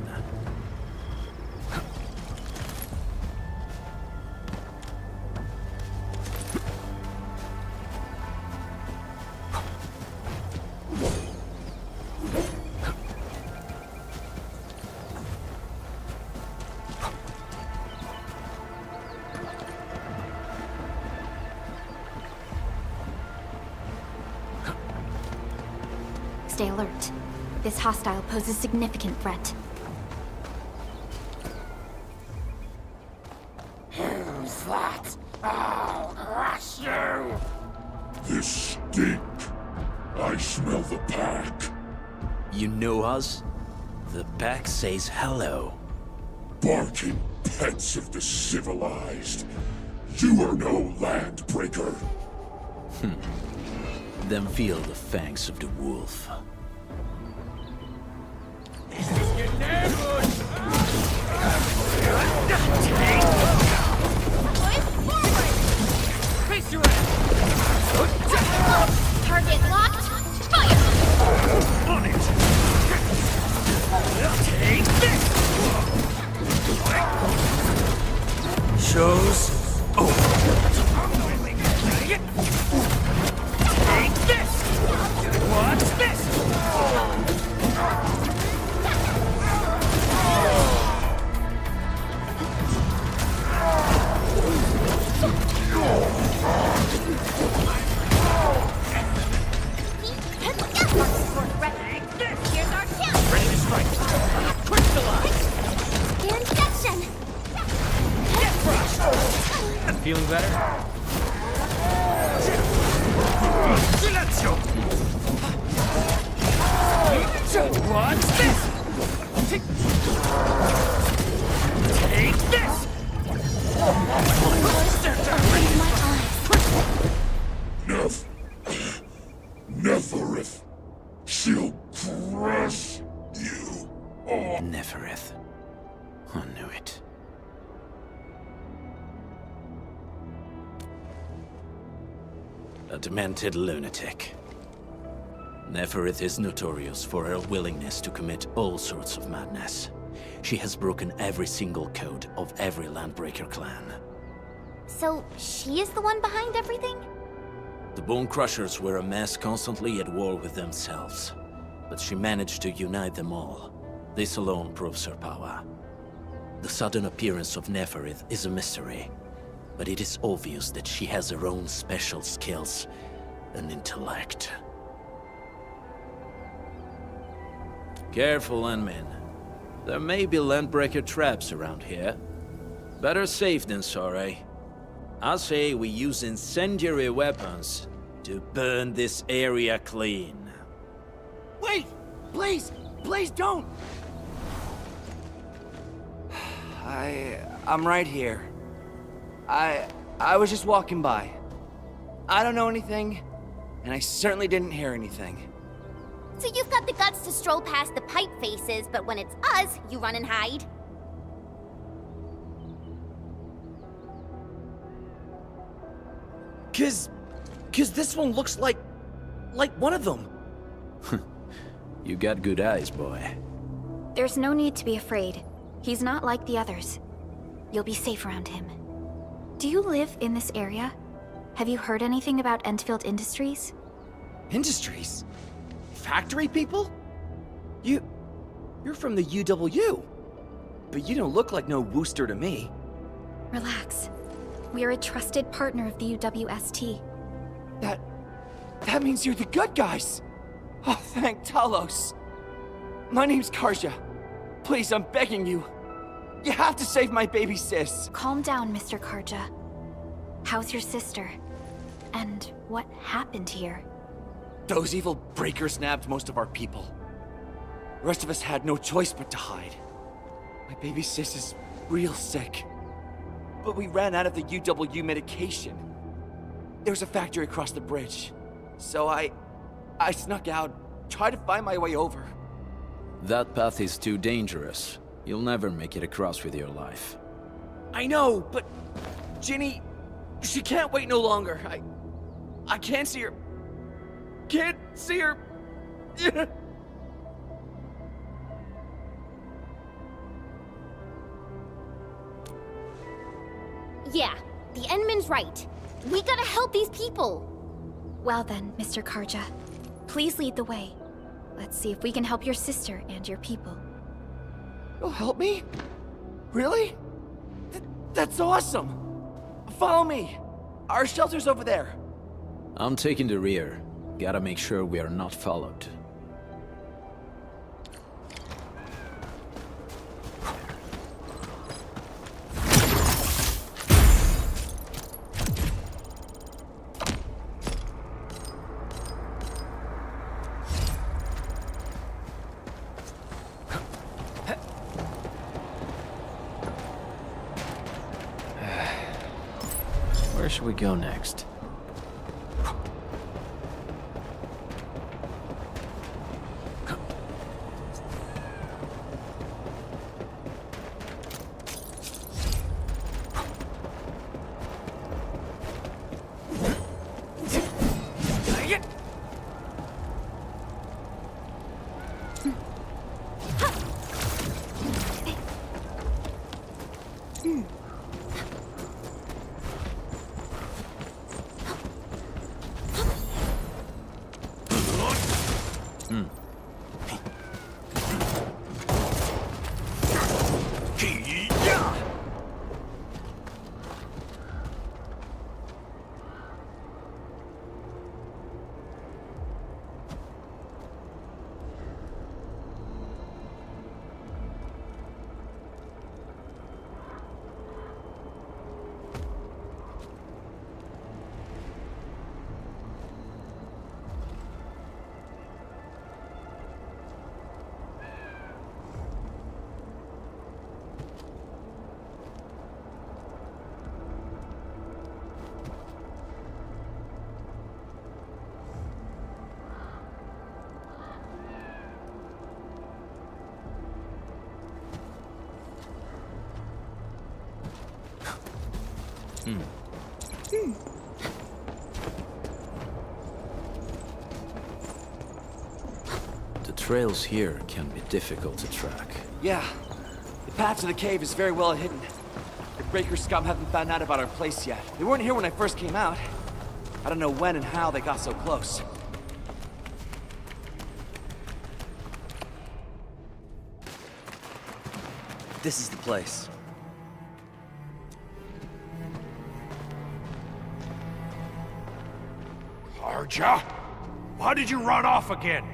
Stay alert. This hostile poses significant threat. Who's that? I'll crush you! This stink. I smell the pack. You know us? The pack says hello. Barking pets of the civilized. You are no landbreaker. Then feel the fangs of the wolf. Face your ass! Target locked. Fire! On it! Take this! Show's over. Take this! Watch this! Here's our chance. Ready to strike. Crystallize! Injection. Get crushed! Feeling better? Silenzio! Watch this! Take this! Neferith. She'll crush you all. Neferith. I knew it. A demented lunatic. Neferith is notorious for her willingness to commit all sorts of madness. She has broken every single code of every Landbreaker clan. So, she is the one behind everything? The Bone Crushers were a mess constantly at war with themselves, but she managed to unite them all. This alone proves her power. The sudden appearance of Neferith is a mystery, but it is obvious that she has her own special skills and intellect. Careful, Landmen. There may be Landbreaker traps around here. Better safe than sorry. I say we use incendiary weapons to burn this area clean. Wait! Please! Please don't! I'm right here. I was just walking by. I don't know anything, and I certainly didn't hear anything. So you've got the guts to stroll past the pipe faces, but when it's us, you run and hide? Cause this one looks like one of them. You got good eyes, boy. There's no need to be afraid. He's not like the others. You'll be safe around him. Do you live in this area? Have you heard anything about Endfield Industries? Industries? Factory people? You're from the UW. But you don't look like no Wooster to me. Relax. We are a trusted partner of the UWST. That means you're the good guys! Oh, thank Talos. My name's Karja. Please, I'm begging you. You have to save my baby sis. Calm down, Mr. Karja. How's your sister? And what happened here? Those evil breakers nabbed most of our people. The rest of us had no choice but to hide. My baby sis is real sick. But we ran out of the UW medication. There's a factory across the bridge. So I snuck out, tried to find my way over. That path is too dangerous. You'll never make it across with your life. I know, but Ginny, she can't wait no longer. I can't see her. Can't see her. Yeah, the Endman's right. We gotta help these people. Well then, Mr. Karja, please lead the way. Let's see if we can help your sister and your people. You'll help me? Really? That's awesome! Follow me! Our shelter's over there. I'm taking the rear. Gotta make sure we are not followed. Where should we go next? The trails here can be difficult to track. Yeah. The path to the cave is very well hidden. The Breaker scum haven't found out about our place yet. They weren't here when I first came out. I don't know when and how they got so close. This is the place. Karja? Why did you run off again?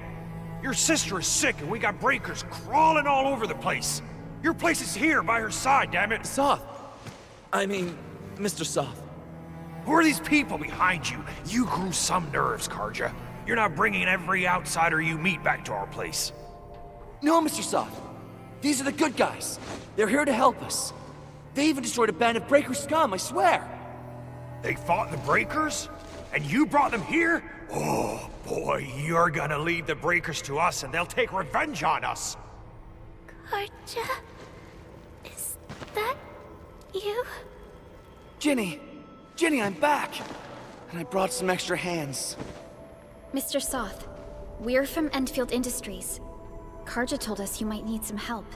Your sister is sick and we got breakers crawling all over the place. Your place is here by her side, damn it. Soth. I mean, Mr. Soth. Who are these people behind you? You grew some nerves, Karja. You're not bringing every outsider you meet back to our place. No, Mr. Soth. These are the good guys. They're here to help us. They even destroyed a band of Breaker scum, I swear. They fought the Breakers? And you brought them here? Oh, boy, you're gonna lead the Breakers to us and they'll take revenge on us. Karja? Is that you? Ginny! Ginny, I'm back! And I brought some extra hands. Mr. Soth, we're from Endfield Industries. Karja told us you might need some help.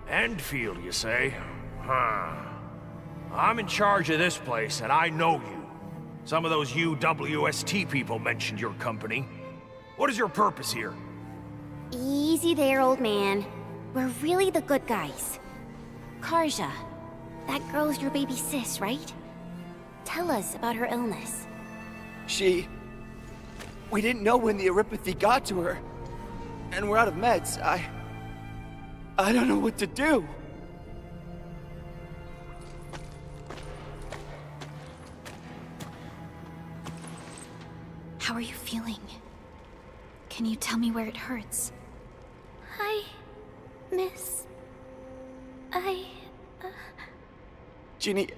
Endfield, you say? Huh. I'm in charge of this place, and I know you. Some of those UWST people mentioned your company. What is your purpose here? Easy there, old man. We're really the good guys. Karja, that girl's your baby sis, right? Tell us about her illness. We didn't know when the Aripathy got to her. And we're out of meds. I don't know what to do. How are you feeling? Can you tell me where it hurts? Hi, miss. Ginny,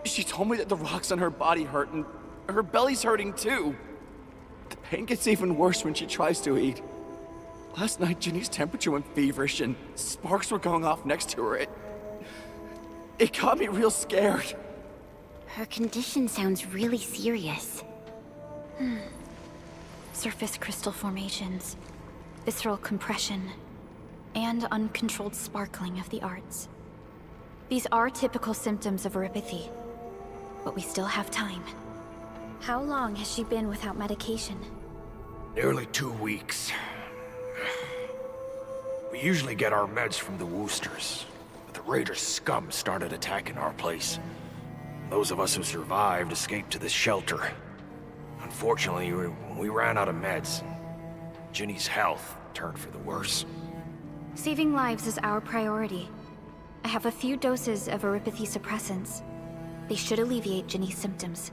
she told me that the rocks on her body hurt and her belly's hurting too. The pain gets even worse when she tries to eat. Last night, Ginny's temperature went feverish and sparks were going off next to her. It got me real scared. Her condition sounds really serious. Surface crystal formations, visceral compression, and uncontrolled sparkling of the arts. These are typical symptoms of Aripathy, but we still have time. How long has she been without medication? Nearly 2 weeks. We usually get our meds from the Woosters, but the Raiders' scum started attacking our place. Those of us who survived escaped to this shelter. Unfortunately, we ran out of meds. Ginny's health turned for the worse. Saving lives is our priority. I have a few doses of Aripathy suppressants. They should alleviate Ginny's symptoms.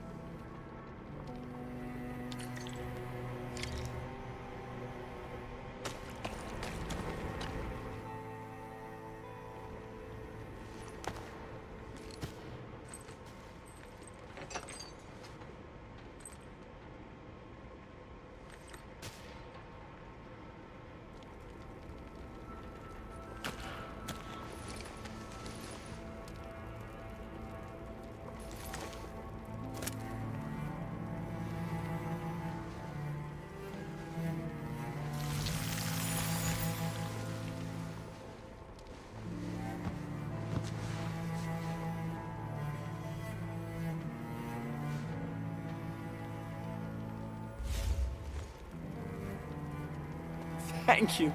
Thank you.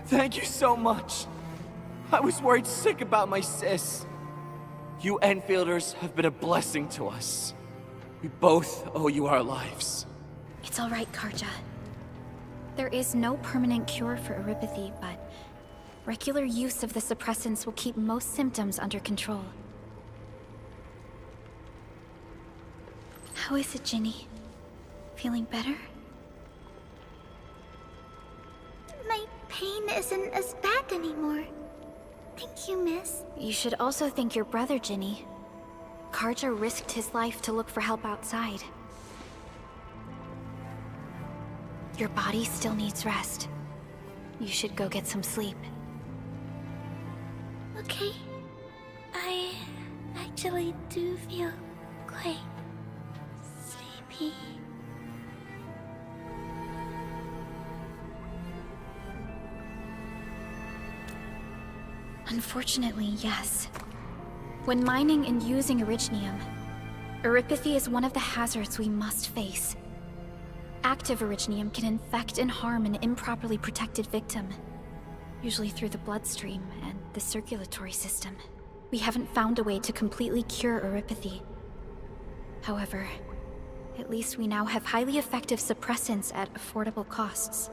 Thank you so much. I was worried sick about my sis. You Enfielders have been a blessing to us. We both owe you our lives. It's all right, Karja. There is no permanent cure for erypathy, but regular use of the suppressants will keep most symptoms under control. How is it, Ginny? Feeling better? My pain isn't as bad anymore. Thank you, miss. You should also thank your brother, Ginny. Karja risked his life to look for help outside. Your body still needs rest. You should go get some sleep. Okay. I actually do feel quite sleepy. Unfortunately, yes. When mining and using Originium, erypathy is one of the hazards we must face. Active Originium can infect and harm an improperly protected victim, usually through the bloodstream and the circulatory system. We haven't found a way to completely cure erypathy. However, at least we now have highly effective suppressants at affordable costs.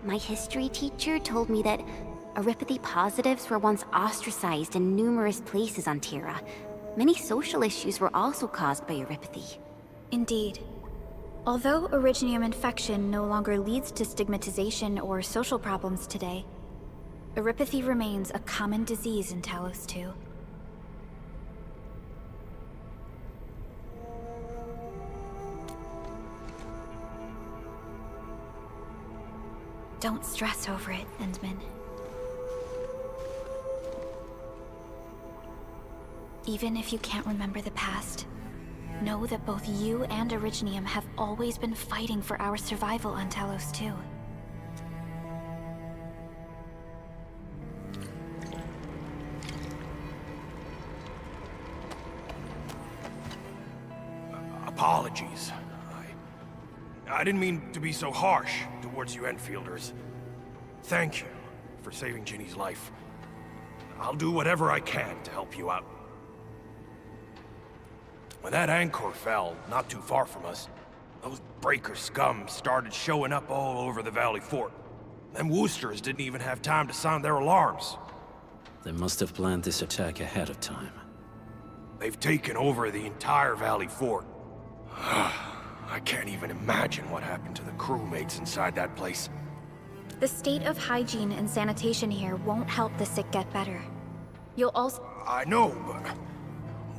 My history teacher told me that erypathy positives were once ostracized in numerous places on Terra. Many social issues were also caused by erypathy. Indeed. Although Originium infection no longer leads to stigmatization or social problems today, erypathy remains a common disease in Talos 2. Don't stress over it, Endman. Even if you can't remember the past, know that both you and Originium have always been fighting for our survival on Talos 2. Apologies. I didn't mean to be so harsh towards you Enfielders. Thank you for saving Ginny's life. I'll do whatever I can to help you out. When that anchor fell, not too far from us, those breaker scum started showing up all over the Valley Fort. Them Woosters didn't even have time to sound their alarms. They must have planned this attack ahead of time. They've taken over the entire Valley Fort. I can't even imagine what happened to the crewmates inside that place. The state of hygiene and sanitation here won't help the sick get better. You'll also— I know, but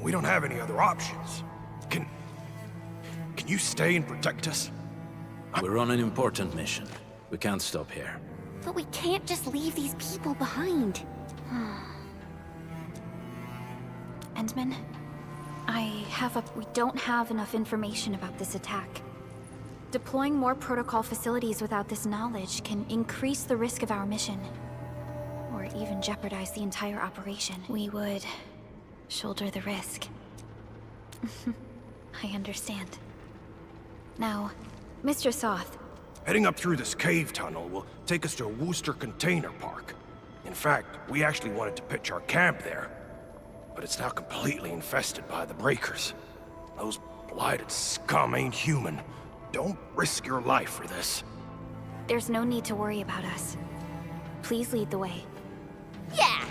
we don't have any other options. Can you stay and protect us? We're on an important mission. We can't stop here. But we can't just leave these people behind. Endman, we don't have enough information about this attack. Deploying more protocol facilities without this knowledge can increase the risk of our mission, or even jeopardize the entire operation. We would shoulder the risk. I understand. Now, Mr. Soth. Heading up through this cave tunnel will take us to a Wooster container park. In fact, we actually wanted to pitch our camp there, but it's now completely infested by the breakers. Those blighted scum ain't human. Don't risk your life for this. There's no need to worry about us. Please lead the way. Yeah!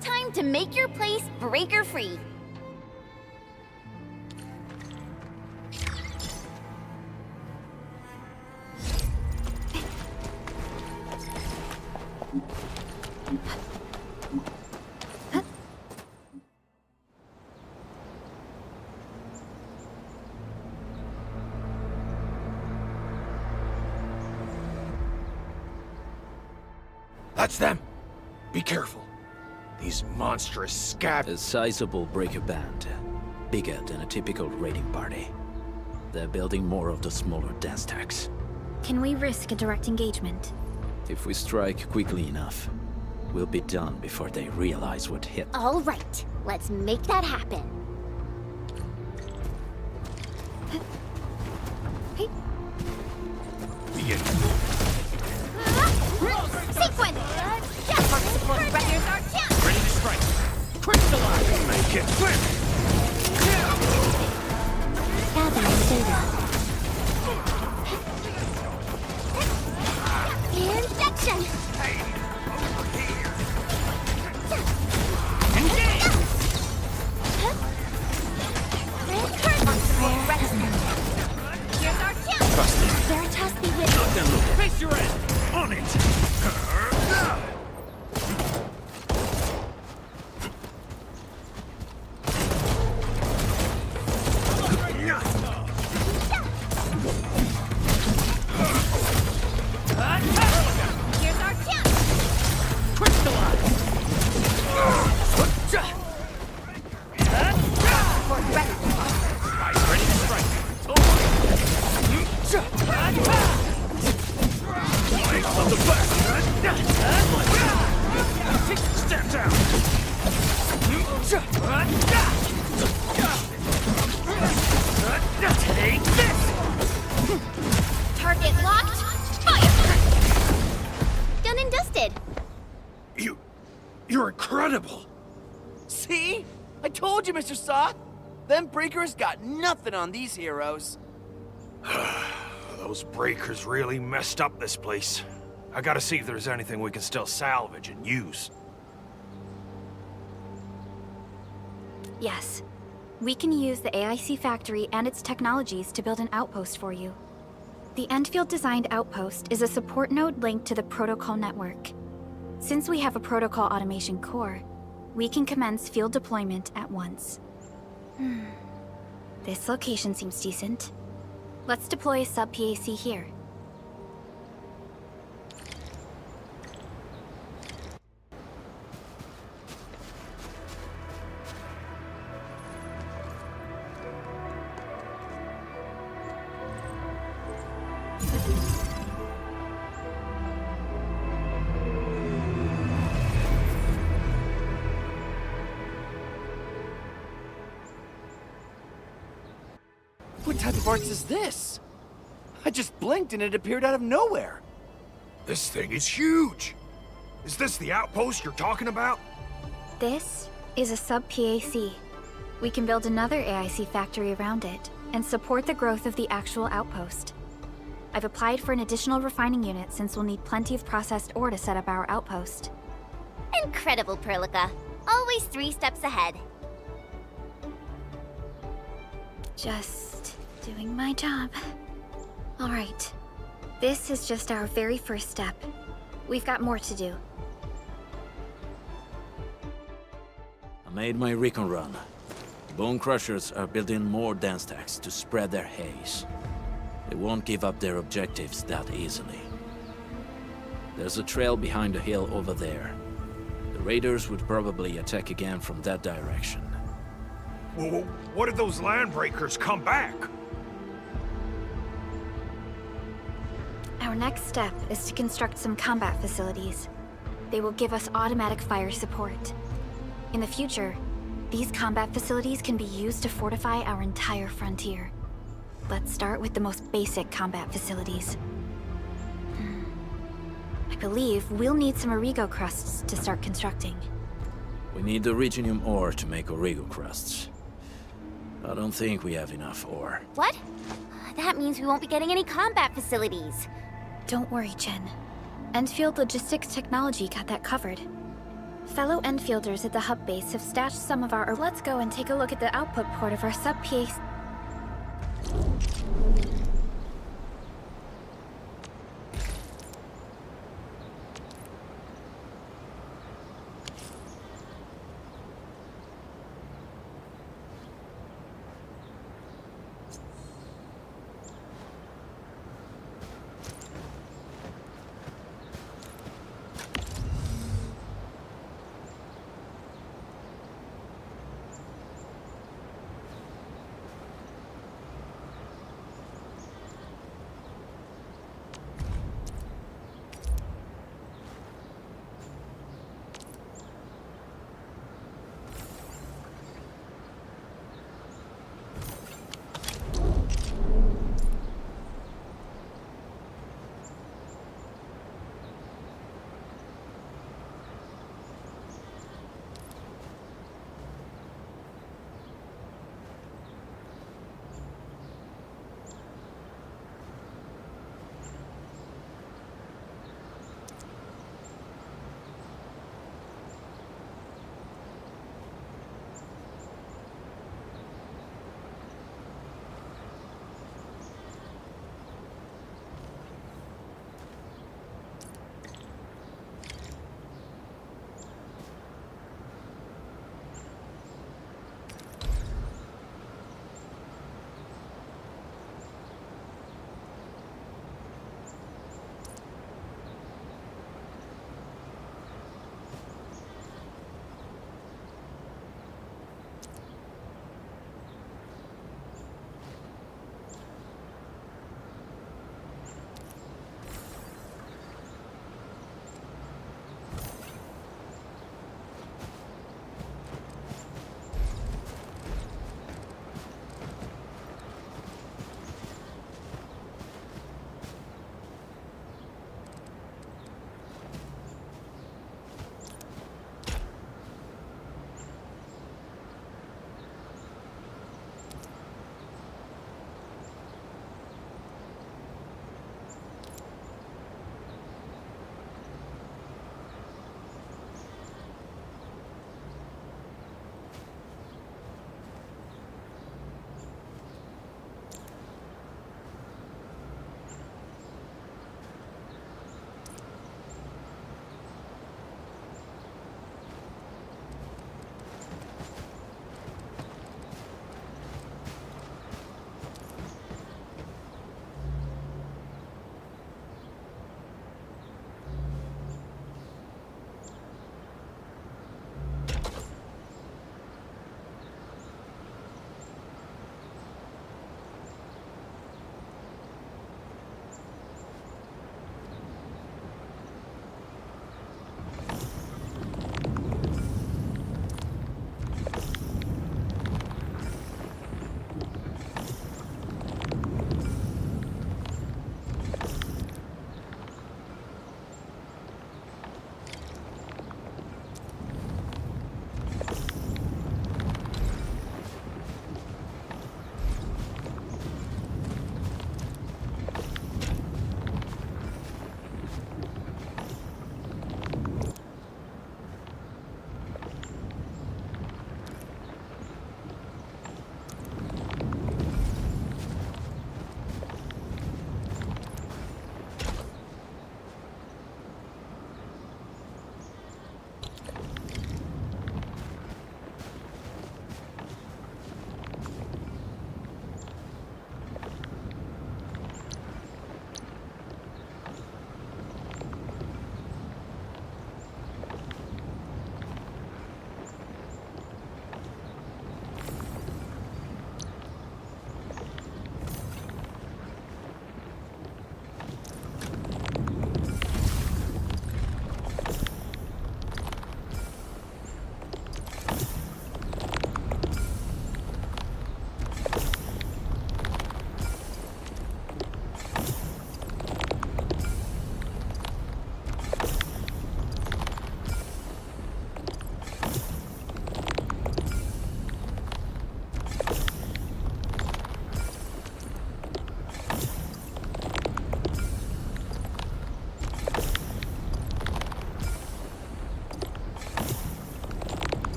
Time to make your place breaker-free. That's them! Be careful. These monstrous scab— A sizable breaker band. Bigger than a typical raiding party. They're building more of the smaller dance tags. Can we risk a direct engagement? If we strike quickly enough, we'll be done before they realize what hit. All right, let's make that happen. Sequence! Just support Wreckers are chance! Ready to strike. Crystallize! Make it quick! Gathering data. Injection! Here's our chance! Trust me. Veritas be with Knock them loose. Face your end! On it! Here's our chance! Ready to strike. Legs on the back. Step down. Take this. Target locked! Fire! Done and dusted! You're incredible! See? I told you, Mr. Soth! Them breakers got nothing on these heroes. Those breakers really messed up this place. I gotta see if there's anything we can still salvage and use. Yes. We can use the AIC factory and its technologies to build an outpost for you. The Endfield designed outpost is a support node linked to the protocol network. Since we have a protocol automation core, we can commence field deployment at once. This location seems decent. Let's deploy a sub-PAC here. What type of arts is this? I just blinked and it appeared out of nowhere. This thing is huge! Is this the outpost you're talking about? This is a sub-PAC. We can build another AIC factory around it and support the growth of the actual outpost. I've applied for an additional refining unit since we'll need plenty of processed ore to set up our outpost. Incredible, Perlica. Always 3 steps ahead. Just doing my job. All right. This is just our very first step. We've got more to do. I made my recon run. Bone Crushers are building more dance stacks to spread their haze. They won't give up their objectives that easily. There's a trail behind the hill over there. The raiders would probably attack again from that direction. Well, what if those landbreakers come back? Our next step is to construct some combat facilities. They will give us automatic fire support. In the future, these combat facilities can be used to fortify our entire frontier. Let's start with the most basic combat facilities. I believe we'll need some Origo crusts to start constructing. We need the Originium ore to make Origo crusts. I don't think we have enough ore. What? That means we won't be getting any combat facilities. Don't worry, Jen. Endfield Logistics Technology got that covered. Fellow Endfielders at the hub base have stashed some of our... Let's go and take a look at the output port of our sub-PAC...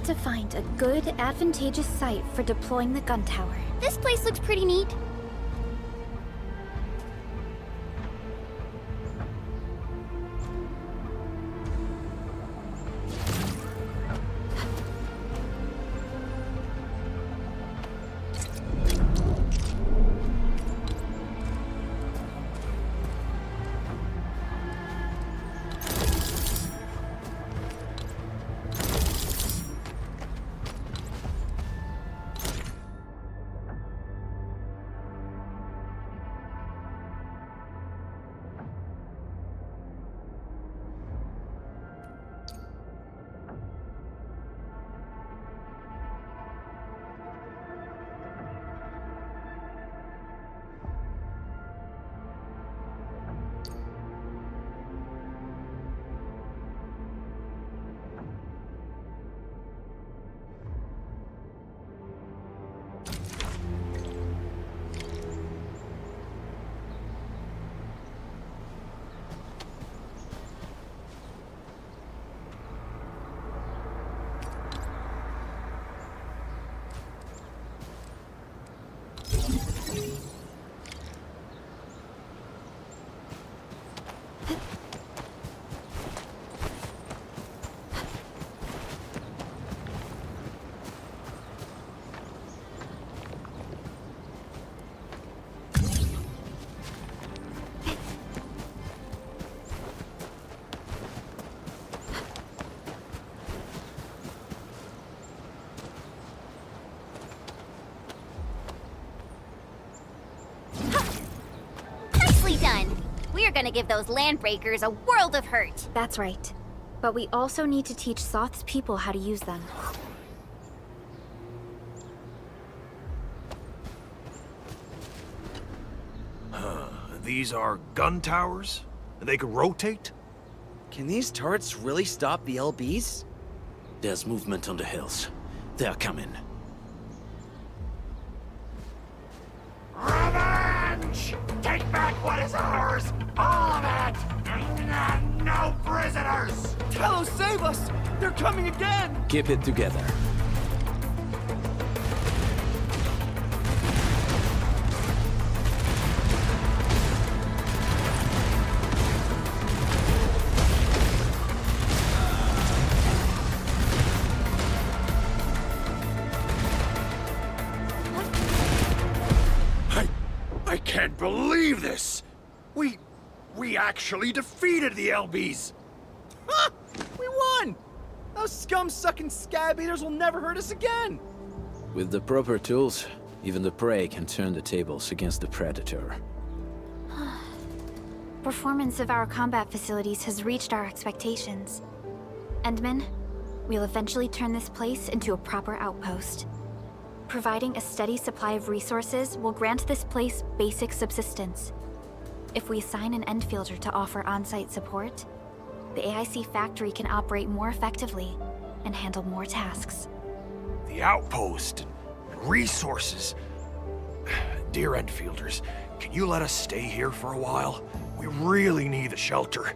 to find a good, advantageous site for deploying the gun tower. This place looks pretty neat. Done. We're gonna give those landbreakers a world of hurt. That's right. But we also need to teach Soth's people how to use them. These are gun towers? They can rotate? Can these turrets really stop the LBs? There's movement on the hills. They're coming. Revenge! Take back what is ours! All of it! And no prisoners! Talos, save us! They're coming again! Keep it together. I can't believe this! We actually defeated the LBs! Ha! We won! Those scum-sucking scab eaters will never hurt us again! With the proper tools, even the prey can turn the tables against the predator. Performance of our combat facilities has reached our expectations. Endman, we'll eventually turn this place into a proper outpost. Providing a steady supply of resources will grant this place basic subsistence. If we assign an Endfielder to offer on-site support, the AIC factory can operate more effectively and handle more tasks. The outpost and resources. Dear Endfielders, can you let us stay here for a while? We really need the shelter.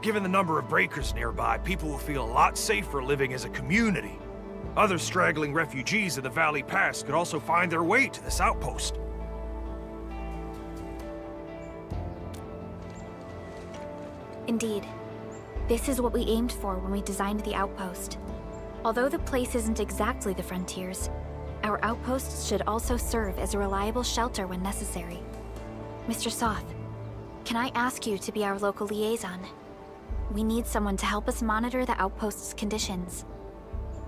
Given the number of breakers nearby, people will feel a lot safer living as a community. Other straggling refugees in the Valley Pass could also find their way to this outpost. Indeed. This is what we aimed for when we designed the outpost. Although the place isn't exactly the frontiers, our outposts should also serve as a reliable shelter when necessary. Mr. Soth, can I ask you to be our local liaison? We need someone to help us monitor the outpost's conditions.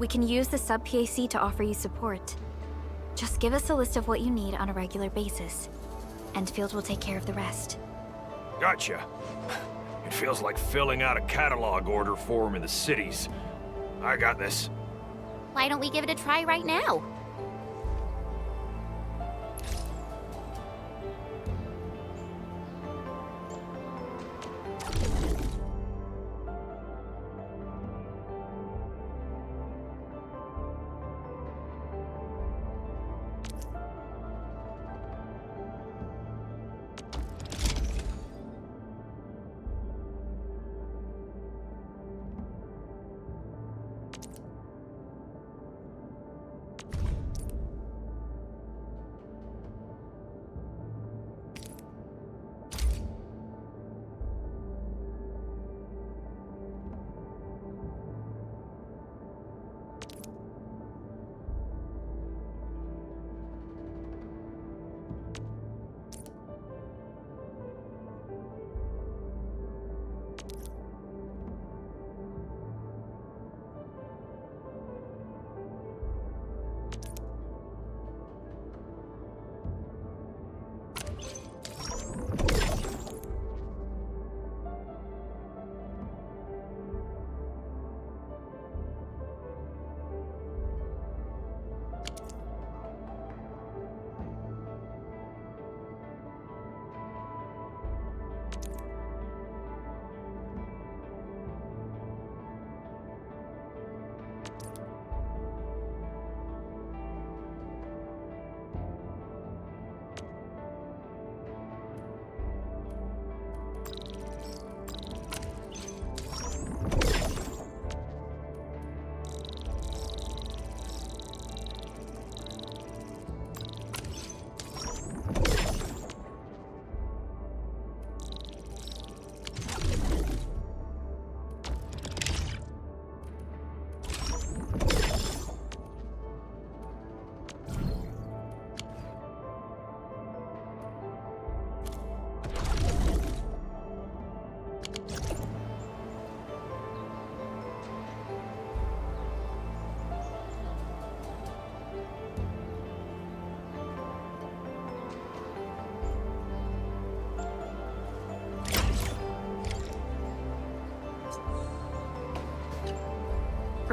We can use the sub-PAC to offer you support. Just give us a list of what you need on a regular basis. Endfield will take care of the rest. Gotcha. It feels like filling out a catalog order form in the cities. I got this. Why don't we give it a try right now?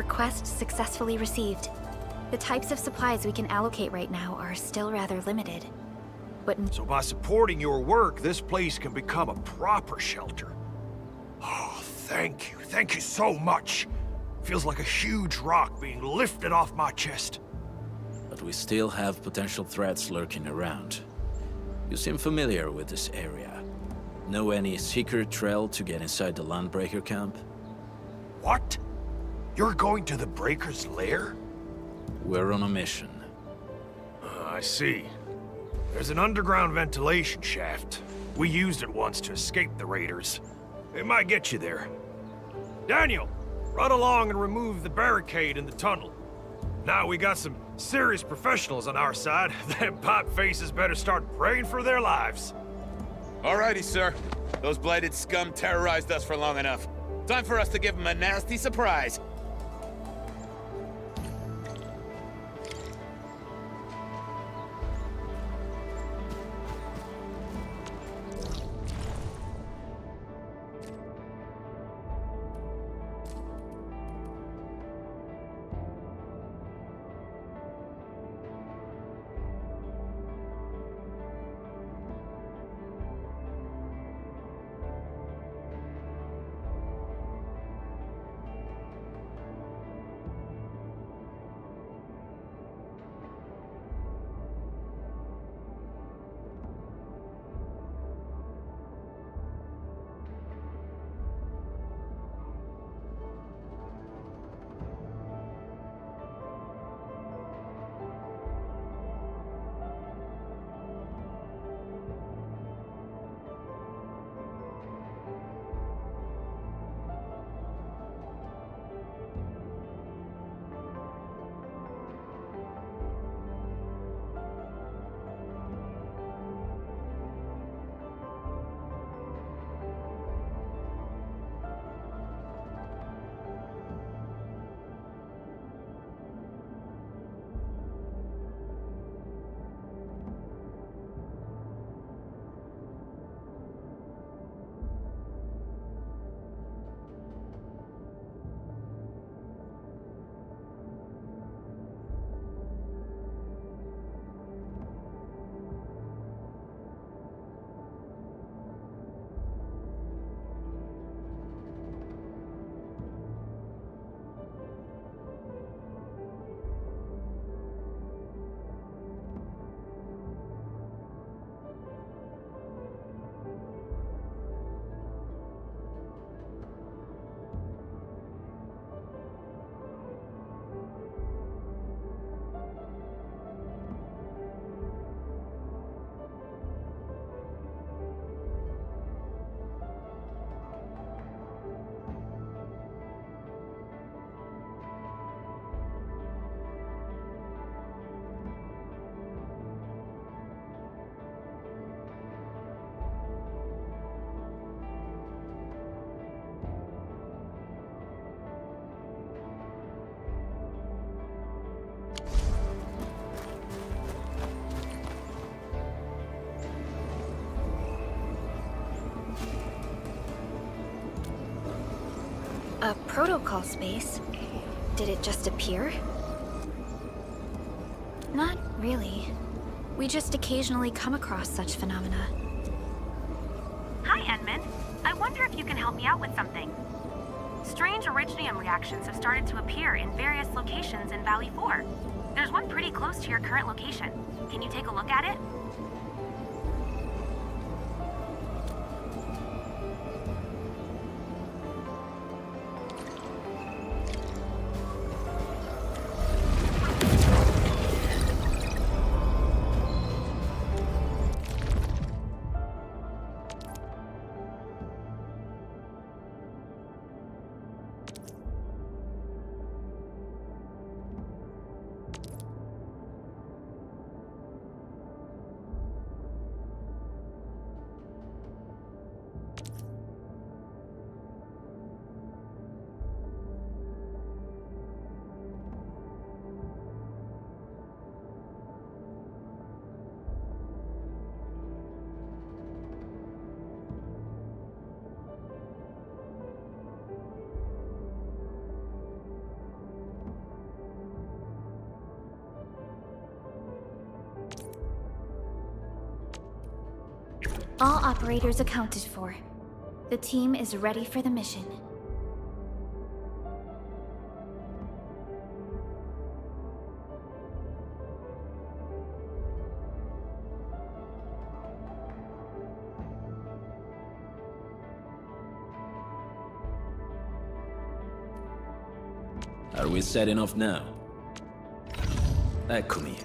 Request successfully received. The types of supplies we can allocate right now are still rather limited. But So by supporting your work, this place can become a proper shelter. Oh, thank you. Thank you so much. Feels like a huge rock being lifted off my chest. But we still have potential threats lurking around. You seem familiar with this area. Know any secret trail to get inside the Landbreaker camp? What? You're going to the Breaker's lair? We're on a mission. I see. There's an underground ventilation shaft. We used it once to escape the raiders. It might get you there. Daniel, run along and remove the barricade in the tunnel. Now we got some serious professionals on our side. Them pipe faces better start praying for their lives. Alrighty, sir. Those blighted scum terrorized us for long enough. Time for us to give them a nasty surprise. A protocol space? Did it just appear? Not really. We just occasionally come across such phenomena. Hi, Edmund. I wonder if you can help me out with something. Strange originium reactions have started to appear in various locations in Valley 4. There's one pretty close to your current location. Can you take a look at it? All operators accounted for. The team is ready for the mission. Are we setting off now? Eccomi.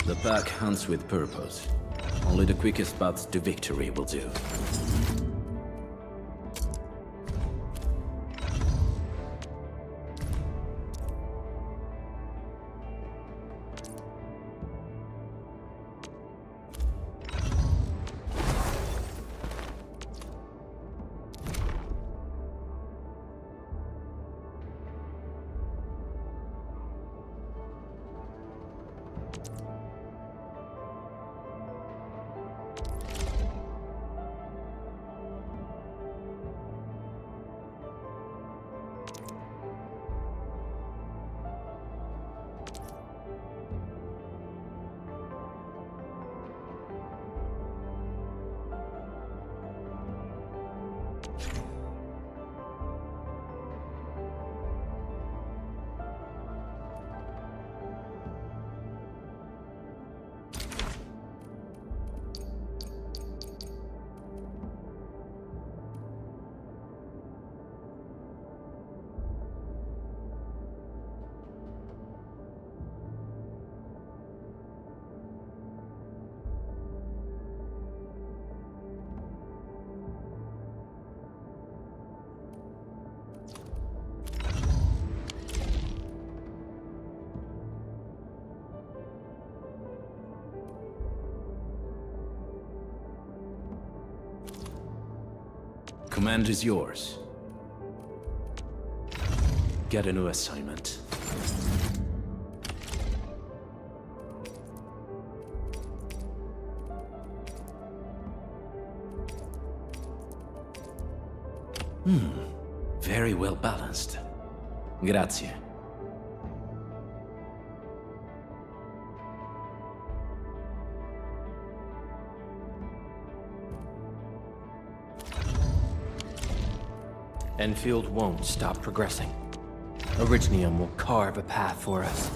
The pack hunts with purpose. Only the quickest paths to victory will do. Command is yours. Get a new assignment. Very well balanced. Grazie. Endfield won't stop progressing. Originium will carve a path for us.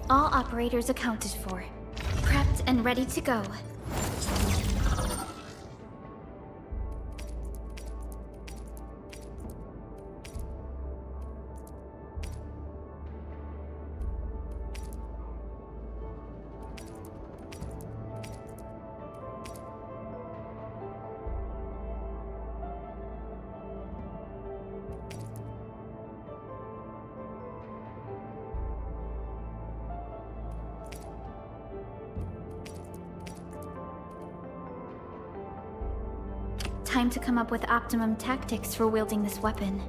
All operators accounted for. Prepped and ready to go. Time to come up with optimum tactics for wielding this weapon.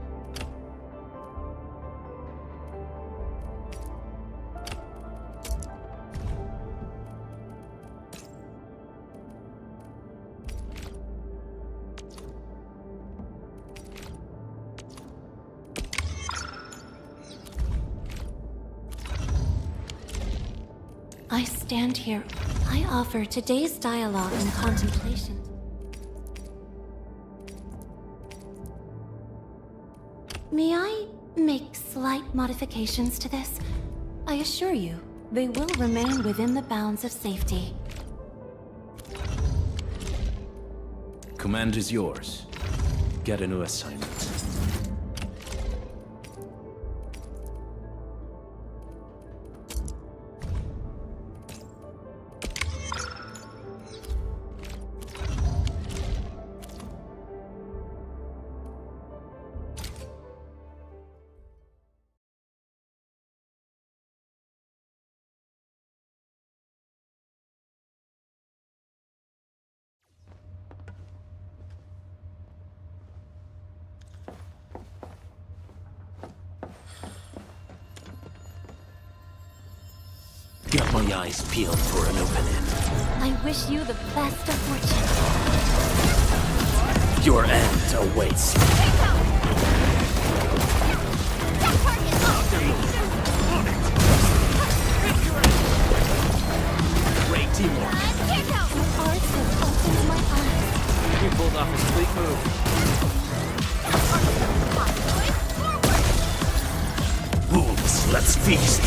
I stand here. I offer today's dialogue and contemplation. May I make slight modifications to this? I assure you, they will remain within the bounds of safety. Command is yours. Get a new assignment. Got my eyes peeled for an opening. I wish you the best of fortune. Your end awaits. Great teamwork. You pulled off a sweet move. Wolves, let's feast.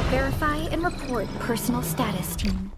Verify and report personal status, team.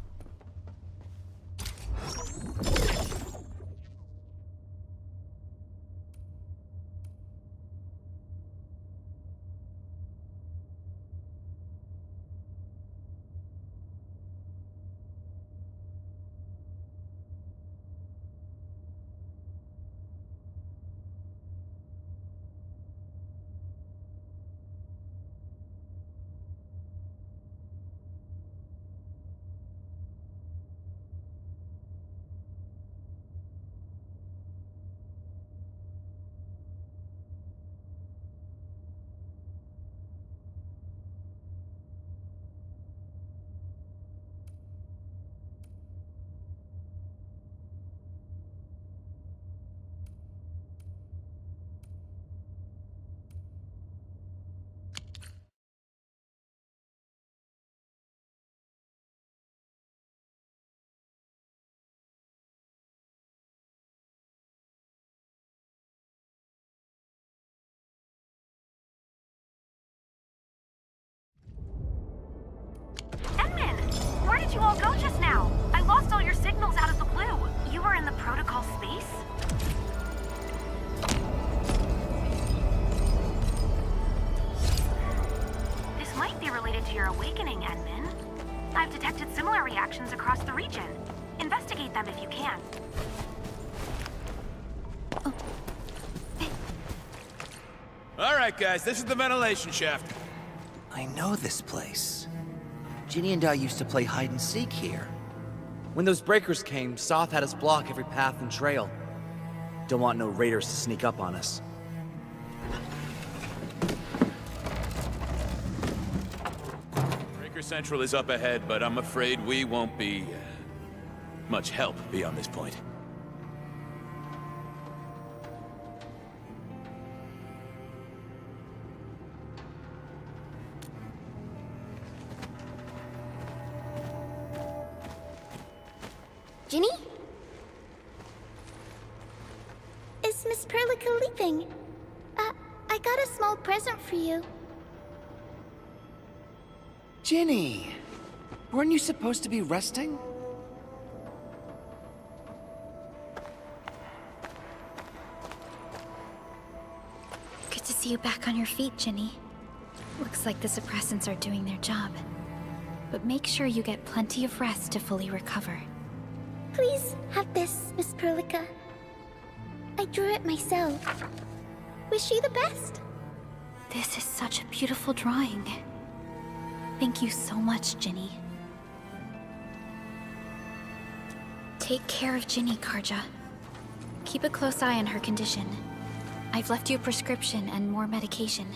Where did you all go just now? I lost all your signals out of the blue. You were in the protocol space? This might be related to your awakening, Edmund. I've detected similar reactions across the region. Investigate them if you can. Alright, guys, this is the ventilation shaft. I know this place. Ginny and I used to play hide and seek here. When those breakers came, Soth had us block every path and trail. Don't want no raiders to sneak up on us. Breaker Central is up ahead, but I'm afraid we won't be much help beyond this point. Ginny? Is Miss Perlica leaving? I got a small present for you. Ginny! Weren't you supposed to be resting? Good to see you back on your feet, Ginny. Looks like the suppressants are doing their job. But make sure you get plenty of rest to fully recover. Please have this, Miss Perlica. I drew it myself. Wish you the best. This is such a beautiful drawing. Thank you so much, Ginny. Take care of Ginny, Karja. Keep a close eye on her condition. I've left you a prescription and more medication.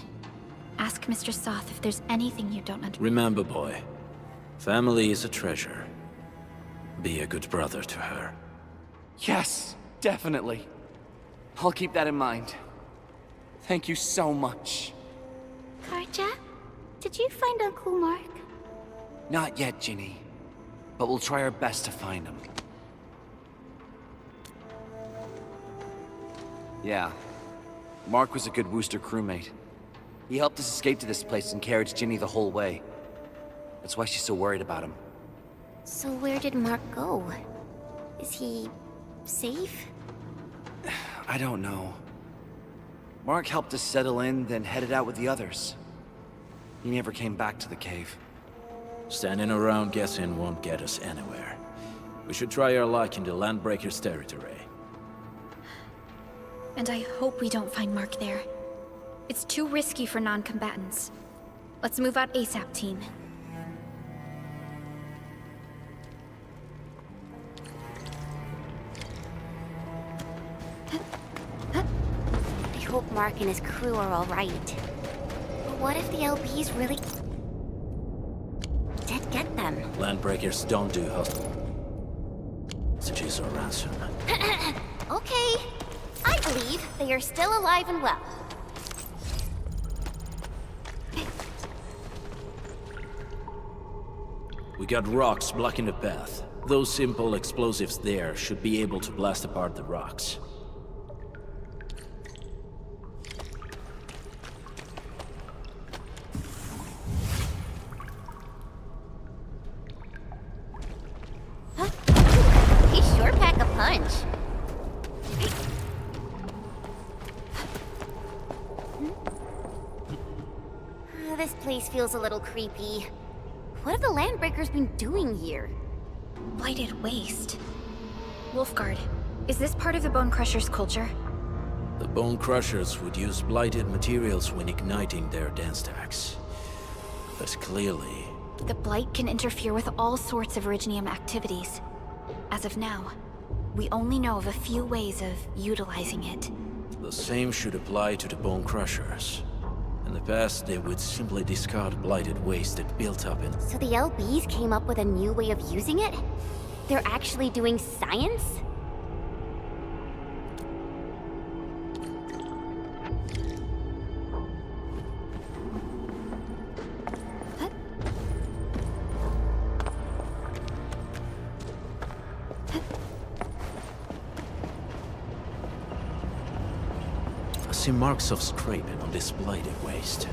Ask Mr. Soth if there's anything you don't understand. Remember, boy, family is a treasure. Be a good brother to her. Yes, definitely. I'll keep that in mind. Thank you so much. Karja, did you find Uncle Mark? Not yet, Ginny. But we'll try our best to find him. Yeah. Mark was a good Wooster crewmate. He helped us escape to this place and carried Ginny the whole way. That's why she's so worried about him. So where did Mark go? Is he safe? I don't know. Mark helped us settle in, then headed out with the others. He never came back to the cave. Standing around guessing won't get us anywhere. We should try our luck in the Landbreakers' territory. And I hope we don't find Mark there. It's too risky for non-combatants. Let's move out ASAP, team. I hope Mark and his crew are all right. But what if the LBs really did get them? Landbreakers don't do hostages. is our ransom. Okay. I believe they are still alive and well. We got rocks blocking the path. Those simple explosives there should be able to blast apart the rocks. He sure pack a punch. This place feels a little creepy. What have the Landbreakers been doing here? Blighted waste. Wolfguard, is this part of the Bone Crusher's culture? The Bone Crushers would use blighted materials when igniting their dance stacks. But clearly... The Blight can interfere with all sorts of Originium activities. As of now, we only know of a few ways of utilizing it. The same should apply to the Bone Crushers. In the past, they would simply discard blighted waste that built up in... So the LBs came up with a new way of using it? They're actually doing science? I see marks of scraping on this blighted waste.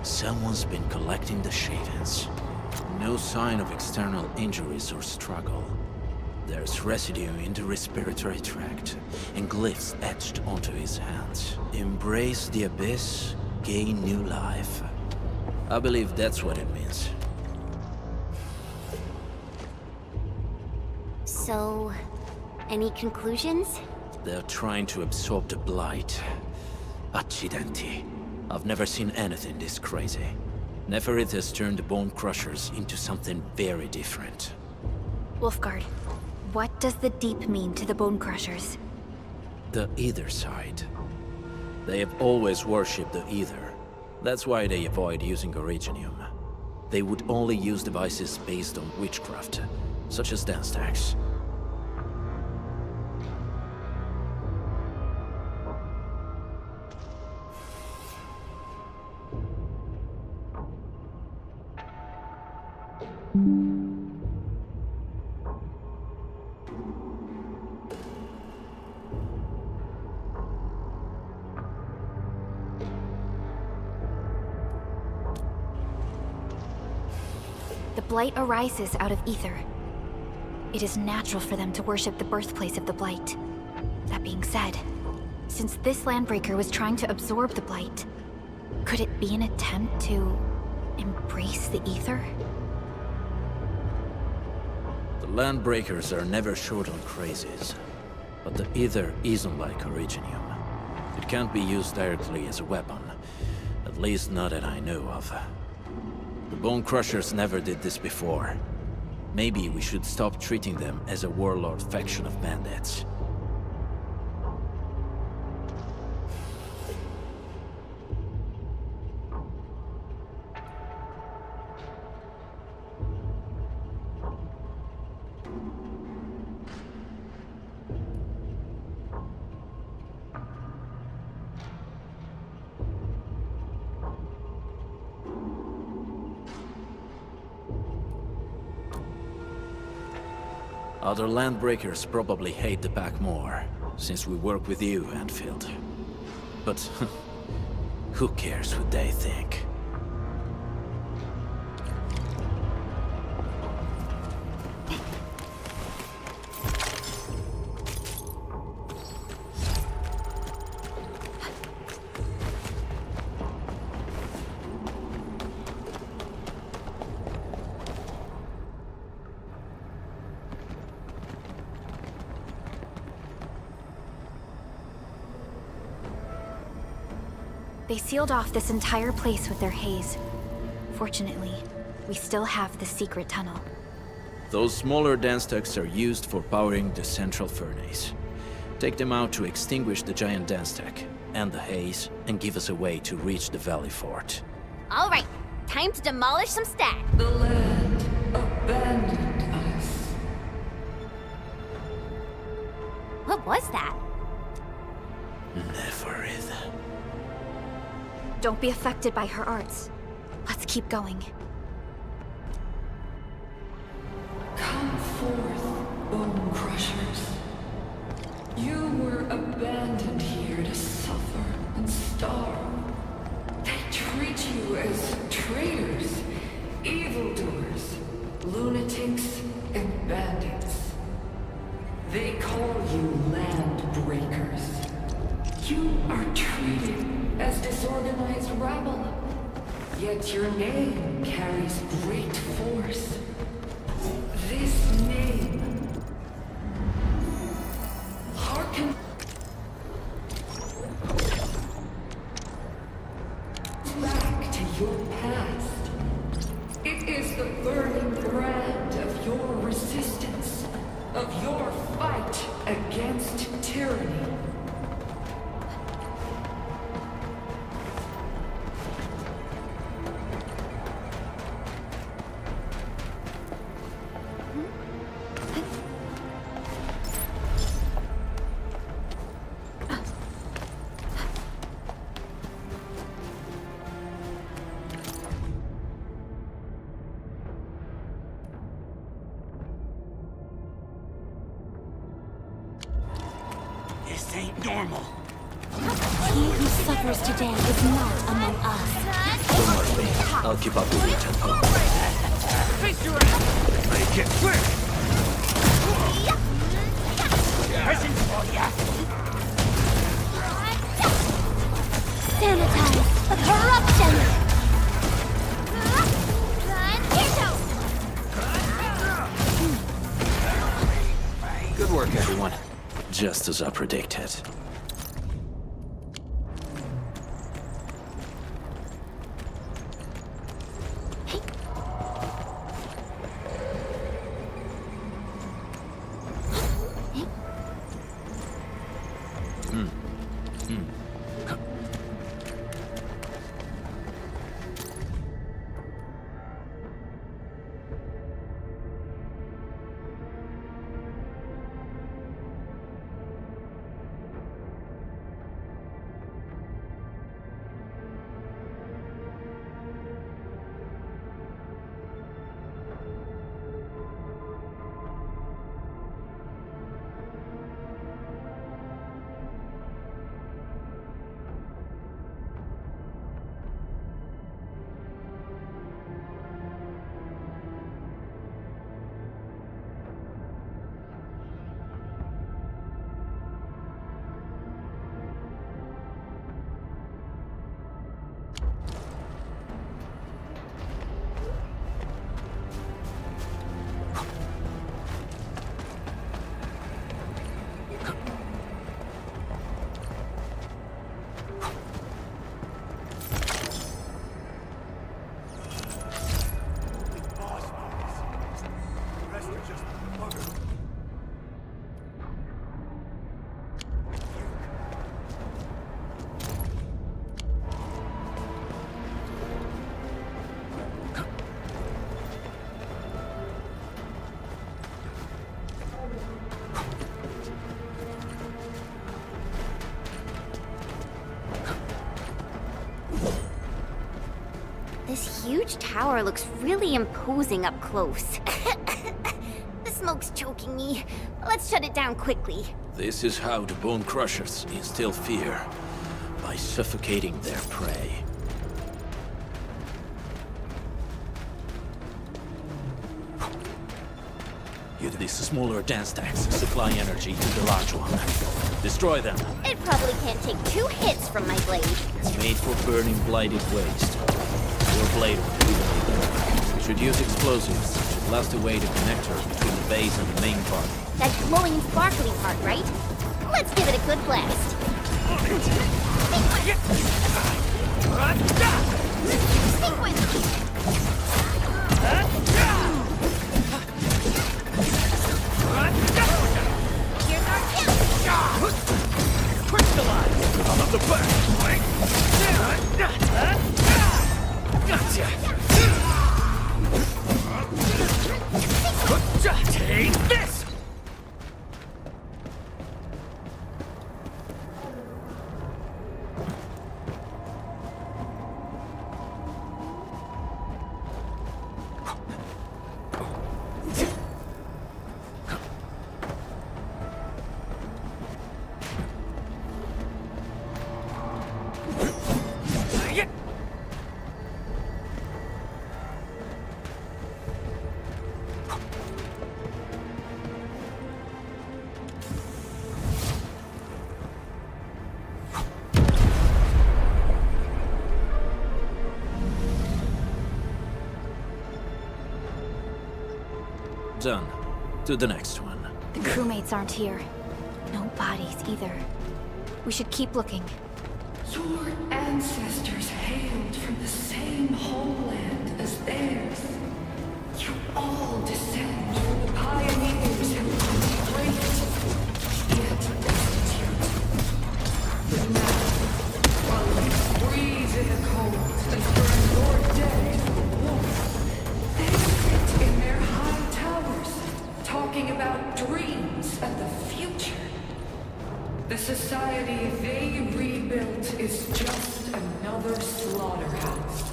Someone's been collecting the shavings. No sign of external injuries or struggle. There's residue in the respiratory tract, and glyphs etched onto his hands. Embrace the abyss, gain new life. I believe that's what it means. So, any conclusions? They're trying to absorb the blight. Accidenti. I've never seen anything this crazy. Neferith has turned the Bone Crushers into something very different. Wolfguard, what does the Deep mean to the Bone Crushers? The Ether side. They have always worshipped the Ether. That's why they avoid using Originium. They would only use devices based on witchcraft, such as dance stacks. The Blight arises out of Ether. It is natural for them to worship the birthplace of the Blight. That being said, since this Landbreaker was trying to absorb the Blight, could it be an attempt to embrace the Ether? The Landbreakers are never short on crazes, but the Ether isn't like Originium. It can't be used directly as a weapon, at least not that I know of. The Bone Crushers never did this before. Maybe we should stop treating them as a warlord faction of bandits. Other Landbreakers probably hate the pack more, since we work with you, Endfield. But who cares what they think? They sealed off this entire place with their haze. Fortunately, we still have the secret tunnel. Those smaller dance stacks are used for powering the central furnace. Take them out to extinguish the giant dance stack and the haze, and give us a way to reach the Valley Fort. All right, time to demolish some stacks. The land abandoned us. What was that? Neverith. Don't be affected by her arts. Let's keep going. Come forth, bone crushers. You were abandoned here to suffer and starve. They treat you as traitors, evildoers, lunatics, and bandits. They call you land breakers. You are treated as disorganized rabble. Yet your name carries great force. This name hearken back to your past. It is the burning brand of your resistance, of your fight against tyranny. This ain't normal. He who suffers today is not among us. Don't worry, I'll keep up with you, Tempo. Face your ass! Make it quick! Pressing for ya! Sanitize the corruption! Good work, everyone. Just as I predicted. This huge tower looks really imposing up close. The smoke's choking me. Let's shut it down quickly. This is how the Bone Crushers instill fear, by suffocating their prey. These smaller dance stacks supply energy to the large one. Destroy them. It probably can't take 2 hits from my blade. It's made for burning blighted waste. Your blade will be the should use explosives. Should blast away the connector between the base and the main part. That glowing, sparkly part, right? Let's give it a good blast. Think with me. Here's our kill. Crystallize! I'm up the back! Gotcha! Take this! Done. To the next one. The crewmates aren't here. No bodies either. We should keep looking. Your ancestors hailed from the same homeland as theirs. You all descend from the pioneers who were great, yet destitute. But now, while you freeze in the cold and burn your dead for warmth, they sit in their high towers, talking about dreams and the future. The society they rebuilt is just another slaughterhouse.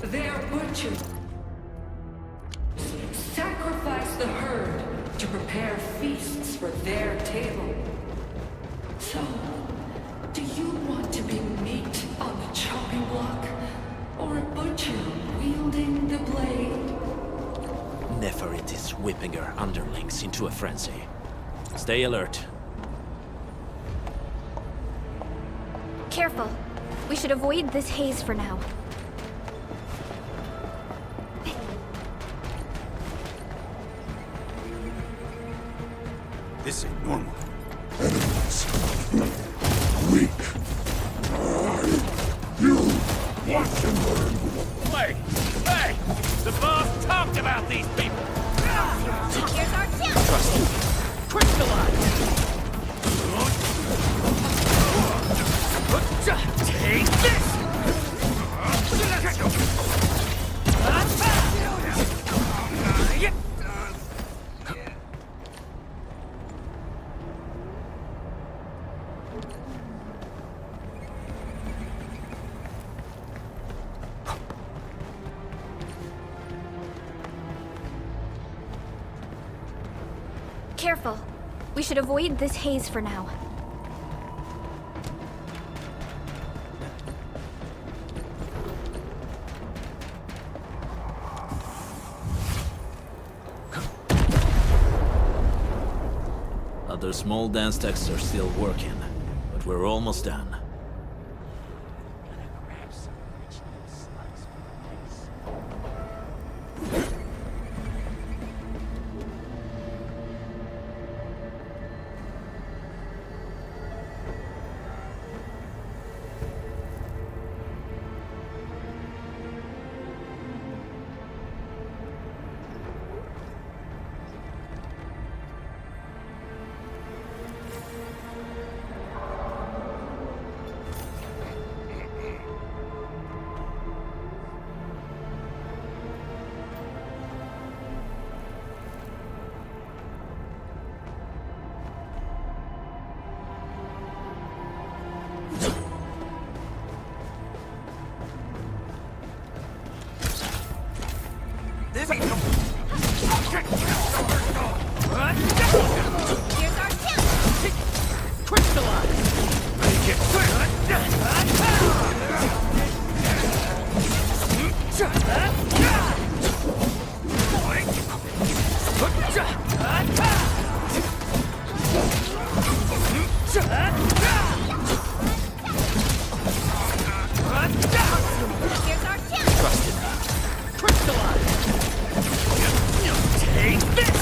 Their butchers sacrifice the herd to prepare feasts for their table. So, do you want to be meat on the chopping block, or a butcher wielding the blade? Neferit is whipping her underlings into a frenzy. Stay alert. Careful. We should avoid this haze for now. This ain't normal. Enemies. Weak. You watch and learn. Wait! Hey! The boss talked about these people! Here's our chance! Trust me. Crystallize! Take this! Careful. We should avoid this haze for now. Other small dance techs are still working, but we're almost done. This ain't no... Here's our chance! Crystallize! Make it Here's our chance! Trusted me. Crystallize! Take this!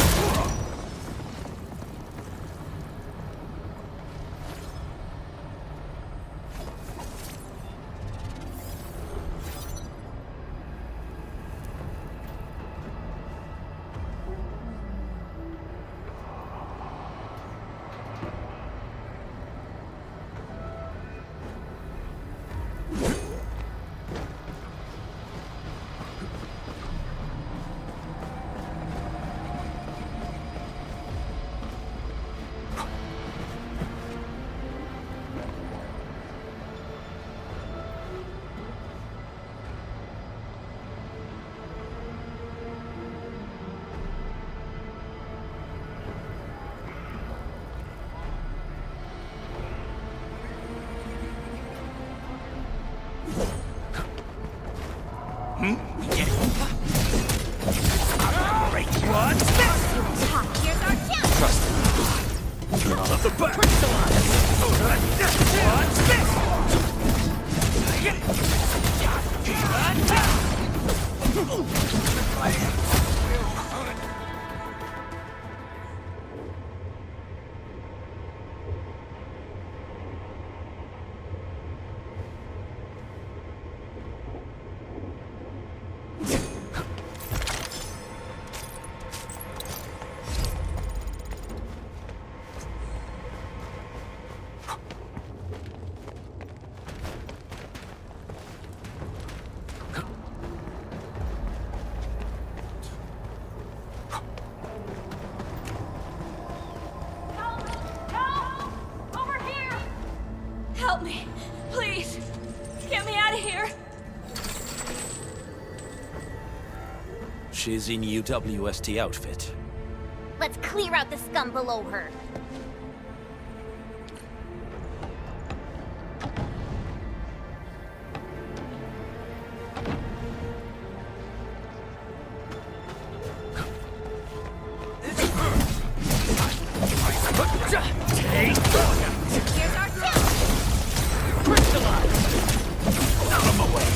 she's in UWST outfit. Let's clear out the scum below her. Here's our chance! Crystallize! Out of my way!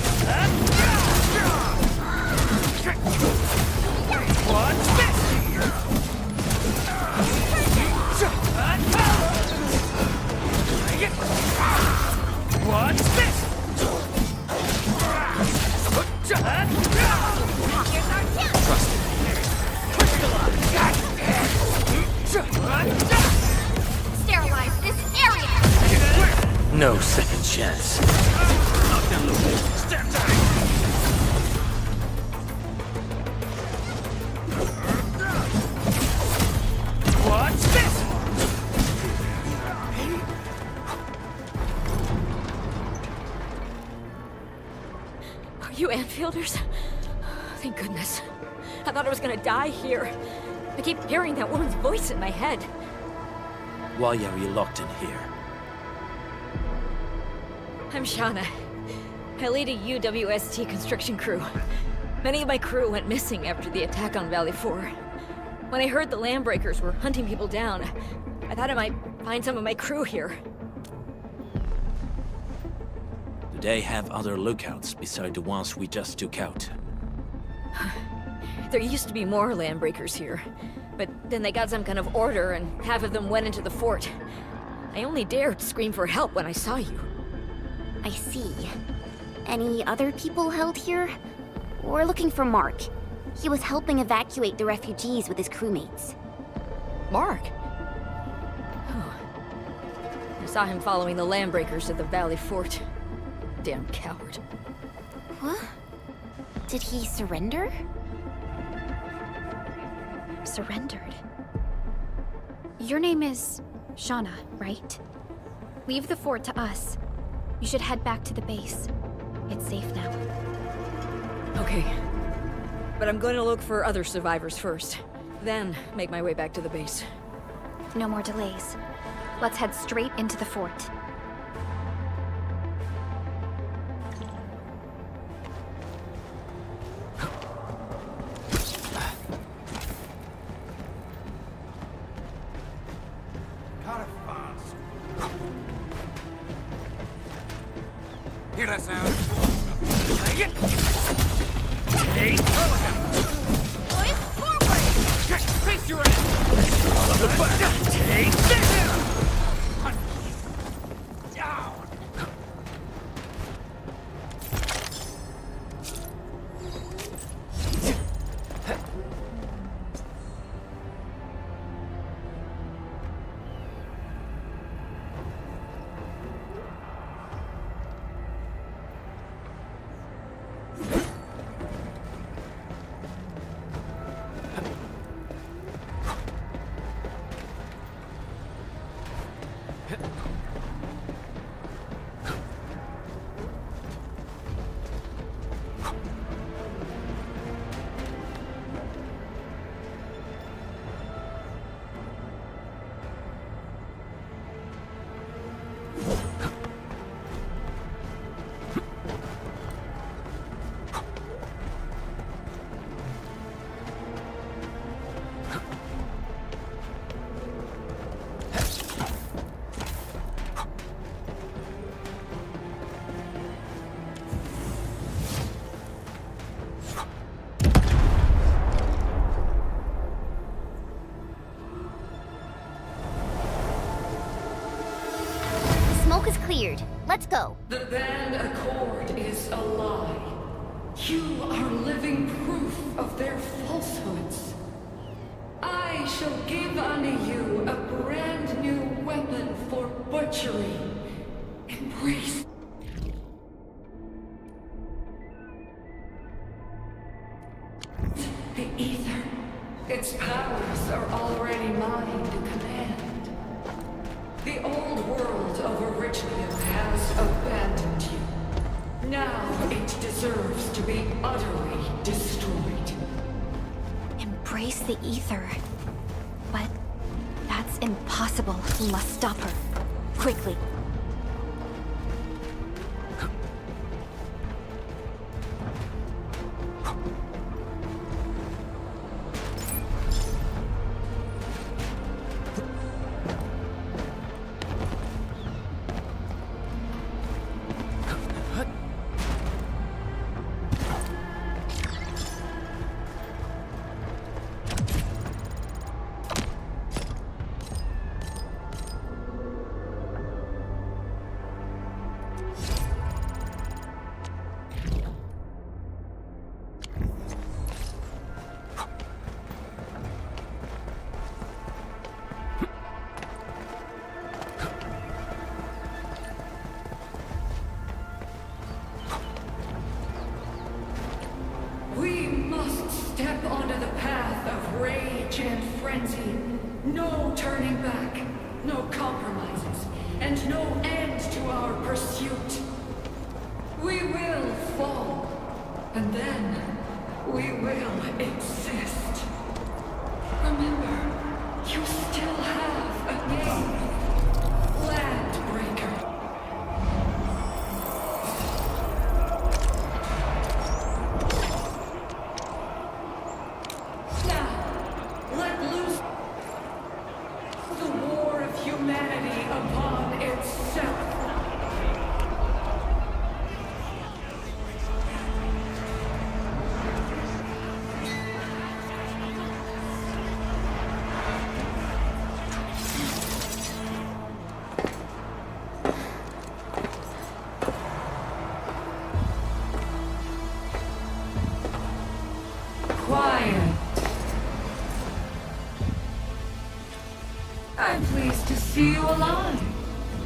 What's this? What's this? Here's our chance! Trust me. Sterilize this area! No second chance. Knock down the wall. Stand tight. What's this? Are you Enfielders? Thank goodness. I thought I was gonna die here. I keep hearing that woman's voice in my head. Why are you locked in here? I'm Shauna. I lead a UWST construction crew. Many of my crew went missing after the attack on Valley 4. When I heard the Landbreakers were hunting people down, I thought I might find some of my crew here. Do they have other lookouts beside the ones we just took out? There used to be more Landbreakers here, but then they got some kind of order and half of them went into the fort. I only dared scream for help when I saw you. I see. Any other people held here? We're looking for Mark. He was helping evacuate the refugees with his crewmates. Mark? Oh. I saw him following the Landbreakers to the Valley Fort. Damn coward. What? Did he surrender? Surrendered. Your name is Shauna, right? Leave the fort to us. You should head back to the base. It's safe now. Okay. But I'm going to look for other survivors first. Then make my way back to the base. No more delays. Let's head straight into the fort. Hear that sound? Hey! Boys, forward! Face your ass! Take this! Down! Smoke is cleared. Let's go. The band accord is a lie. You are living proof of their falsehoods. I shall give unto you a brand new weapon for butchery. Embrace. The ether. Its powers are already mine to command. The old world of Originum has abandoned you. Now it deserves to be utterly destroyed. embrace the ether. But that's impossible. We must stop her. Quickly. We must step onto the path of rage and frenzy. No turning back, no compromises, and no end to our pursuit. We will fall, and then we will exist. Remember, you still have a name. Landbreaker. I'm pleased to see you alive.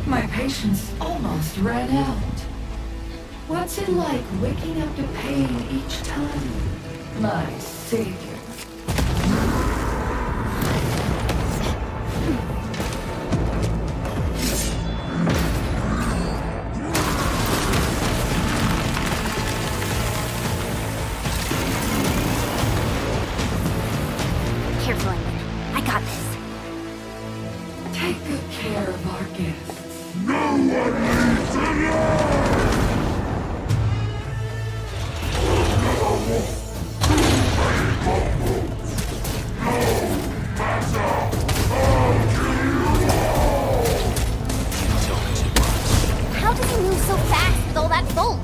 My patience almost ran out. What's it like waking up to pain each time, my savior? Careful, Emily. I got this. Take good care of our guests. No one leaves alone! How does he move so fast with all that bulk?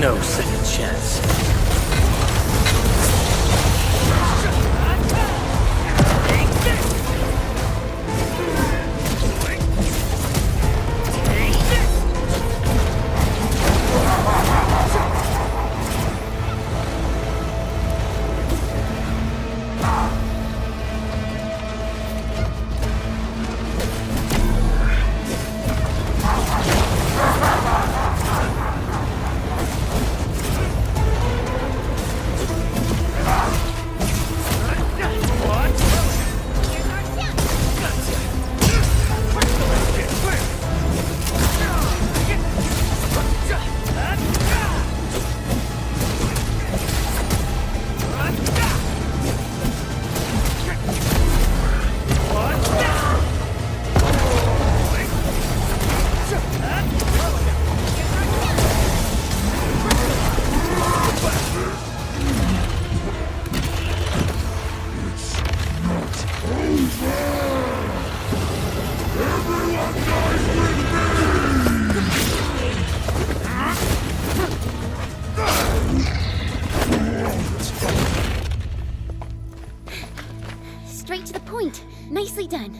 No second chance. Straight to the point. Nicely done.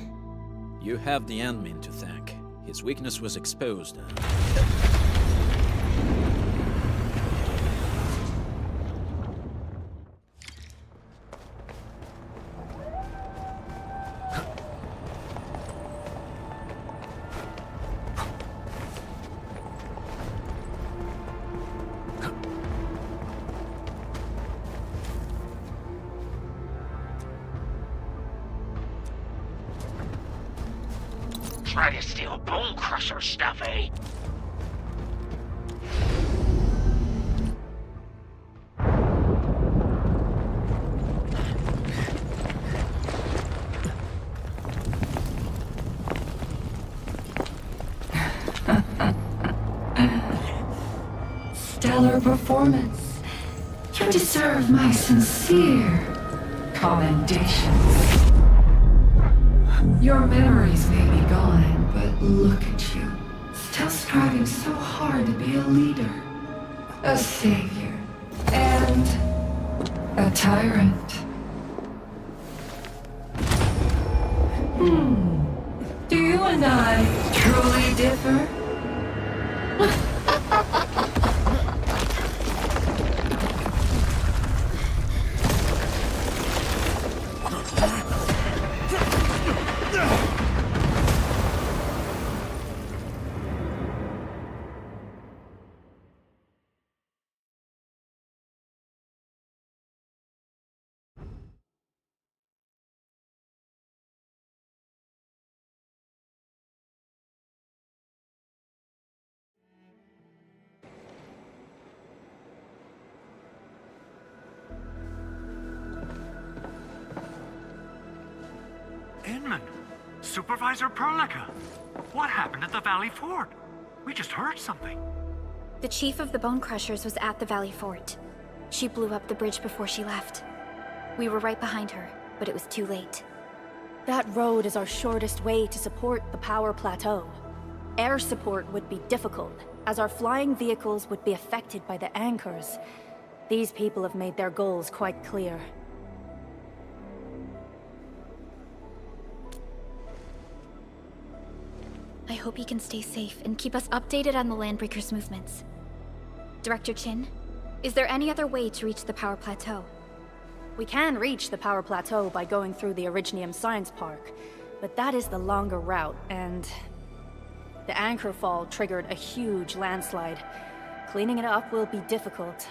You have the admin to thank. His weakness was exposed. Try to steal Bone Crusher stuff, eh? Stellar performance. You deserve my sincere commendations. Your memories may be gone, but look at you. Still striving so hard to be a leader, a savior, and a tyrant. Do you and I truly differ? Inman, Supervisor Perlica, what happened at the Valley Fort? We just heard something. The chief of the Bone Crushers was at the Valley Fort. She blew up the bridge before she left. We were right behind her, but it was too late. That road is our shortest way to support the power plateau. Air support would be difficult, as our flying vehicles would be affected by the anchors. These people have made their goals quite clear. I hope he can stay safe and keep us updated on the Landbreakers' movements. Director Chin, is there any other way to reach the power plateau? We can reach the power plateau by going through the Originium Science Park, but that is the longer route, and the anchor fall triggered a huge landslide. Cleaning it up will be difficult.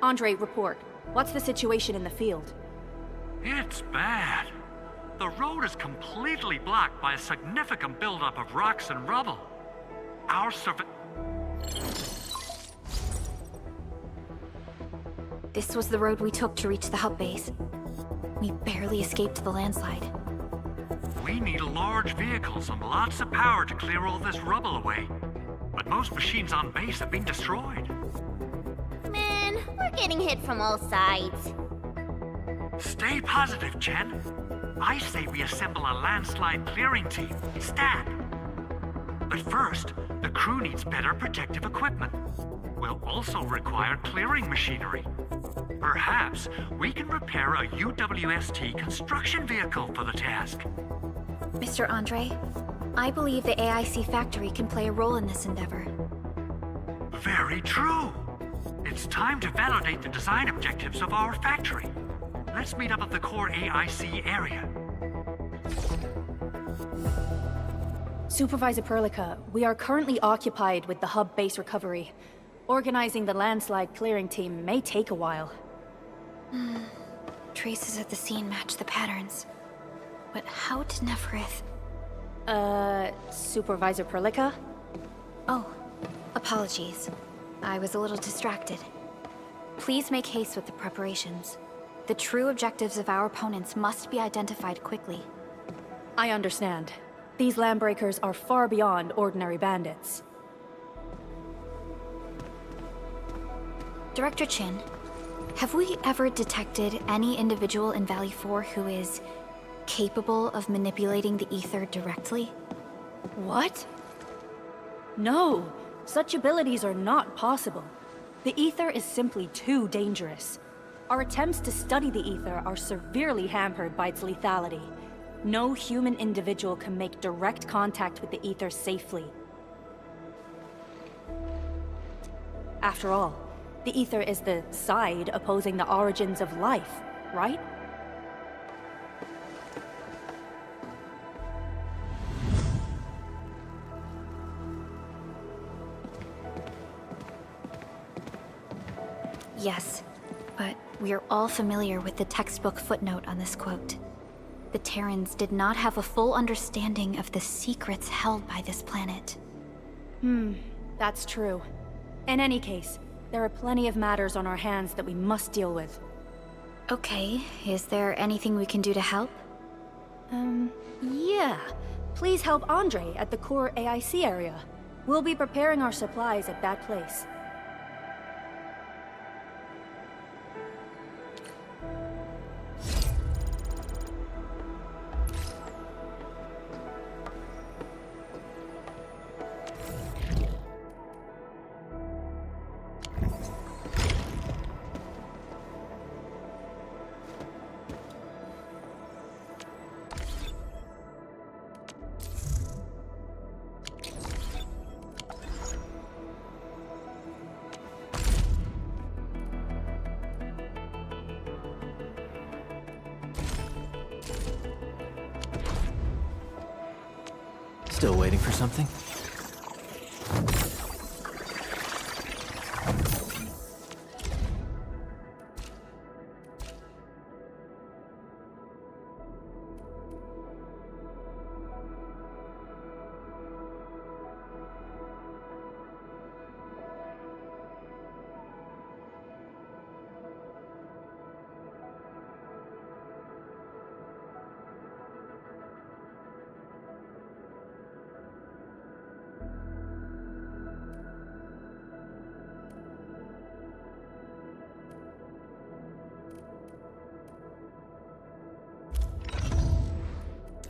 Andre, report. What's the situation in the field? It's bad. The road is completely blocked by a significant buildup of rocks and rubble. Our This was the road we took to reach the hub base. We barely escaped the landslide. We need large vehicles and lots of power to clear all this rubble away. But most machines on base have been destroyed. Man, we're getting hit from all sides. Stay positive, Chen. I say we assemble a landslide clearing team, STAT. But first, the crew needs better protective equipment. will also require clearing machinery. Perhaps we can repair a UWST construction vehicle for the task. Mr. Andre, I believe the AIC factory can play a role in this endeavor. Very true. It's time to validate the design objectives of our factory. Let's meet up at the core AIC area. Supervisor Perlica, we are currently occupied with the hub base recovery. Organizing the landslide clearing team may take a while. Traces at the scene match the patterns. But how did Neferith... Supervisor Perlica? Oh, apologies. I was a little distracted. Please make haste with the preparations. The true objectives of our opponents must be identified quickly. I understand. These landbreakers are far beyond ordinary bandits. Director Chin, have we ever detected any individual in Valley 4 who is capable of manipulating the ether directly? What? No, such abilities are not possible. The ether is simply too dangerous. Our attempts to study the ether are severely hampered by its lethality. No human individual can make direct contact with the ether safely. After all, the ether is the side opposing the origins of life, right? Yes, but we are all familiar with the textbook footnote on this quote. The Terrans did not have a full understanding of the secrets held by this planet. That's true. In any case, there are plenty of matters on our hands that we must deal with. Okay, is there anything we can do to help? Yeah. Please help Andre at the core AIC area. We'll be preparing our supplies at that place. Still waiting for something?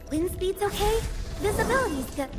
Wind speed's okay? Visibility's good.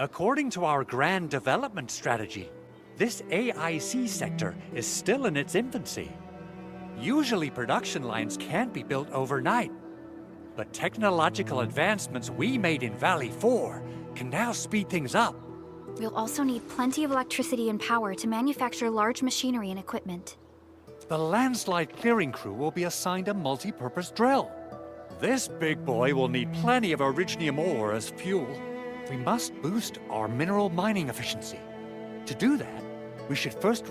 According to our grand development strategy, this AIC sector is still in its infancy. Usually production lines can't be built overnight, but technological advancements we made in Valley 4 can now speed things up. We'll also need plenty of electricity and power to manufacture large machinery and equipment. The landslide clearing crew will be assigned a multi-purpose drill. This big boy will need plenty of Originium ore as fuel. We must boost our mineral mining efficiency. To do that, we should first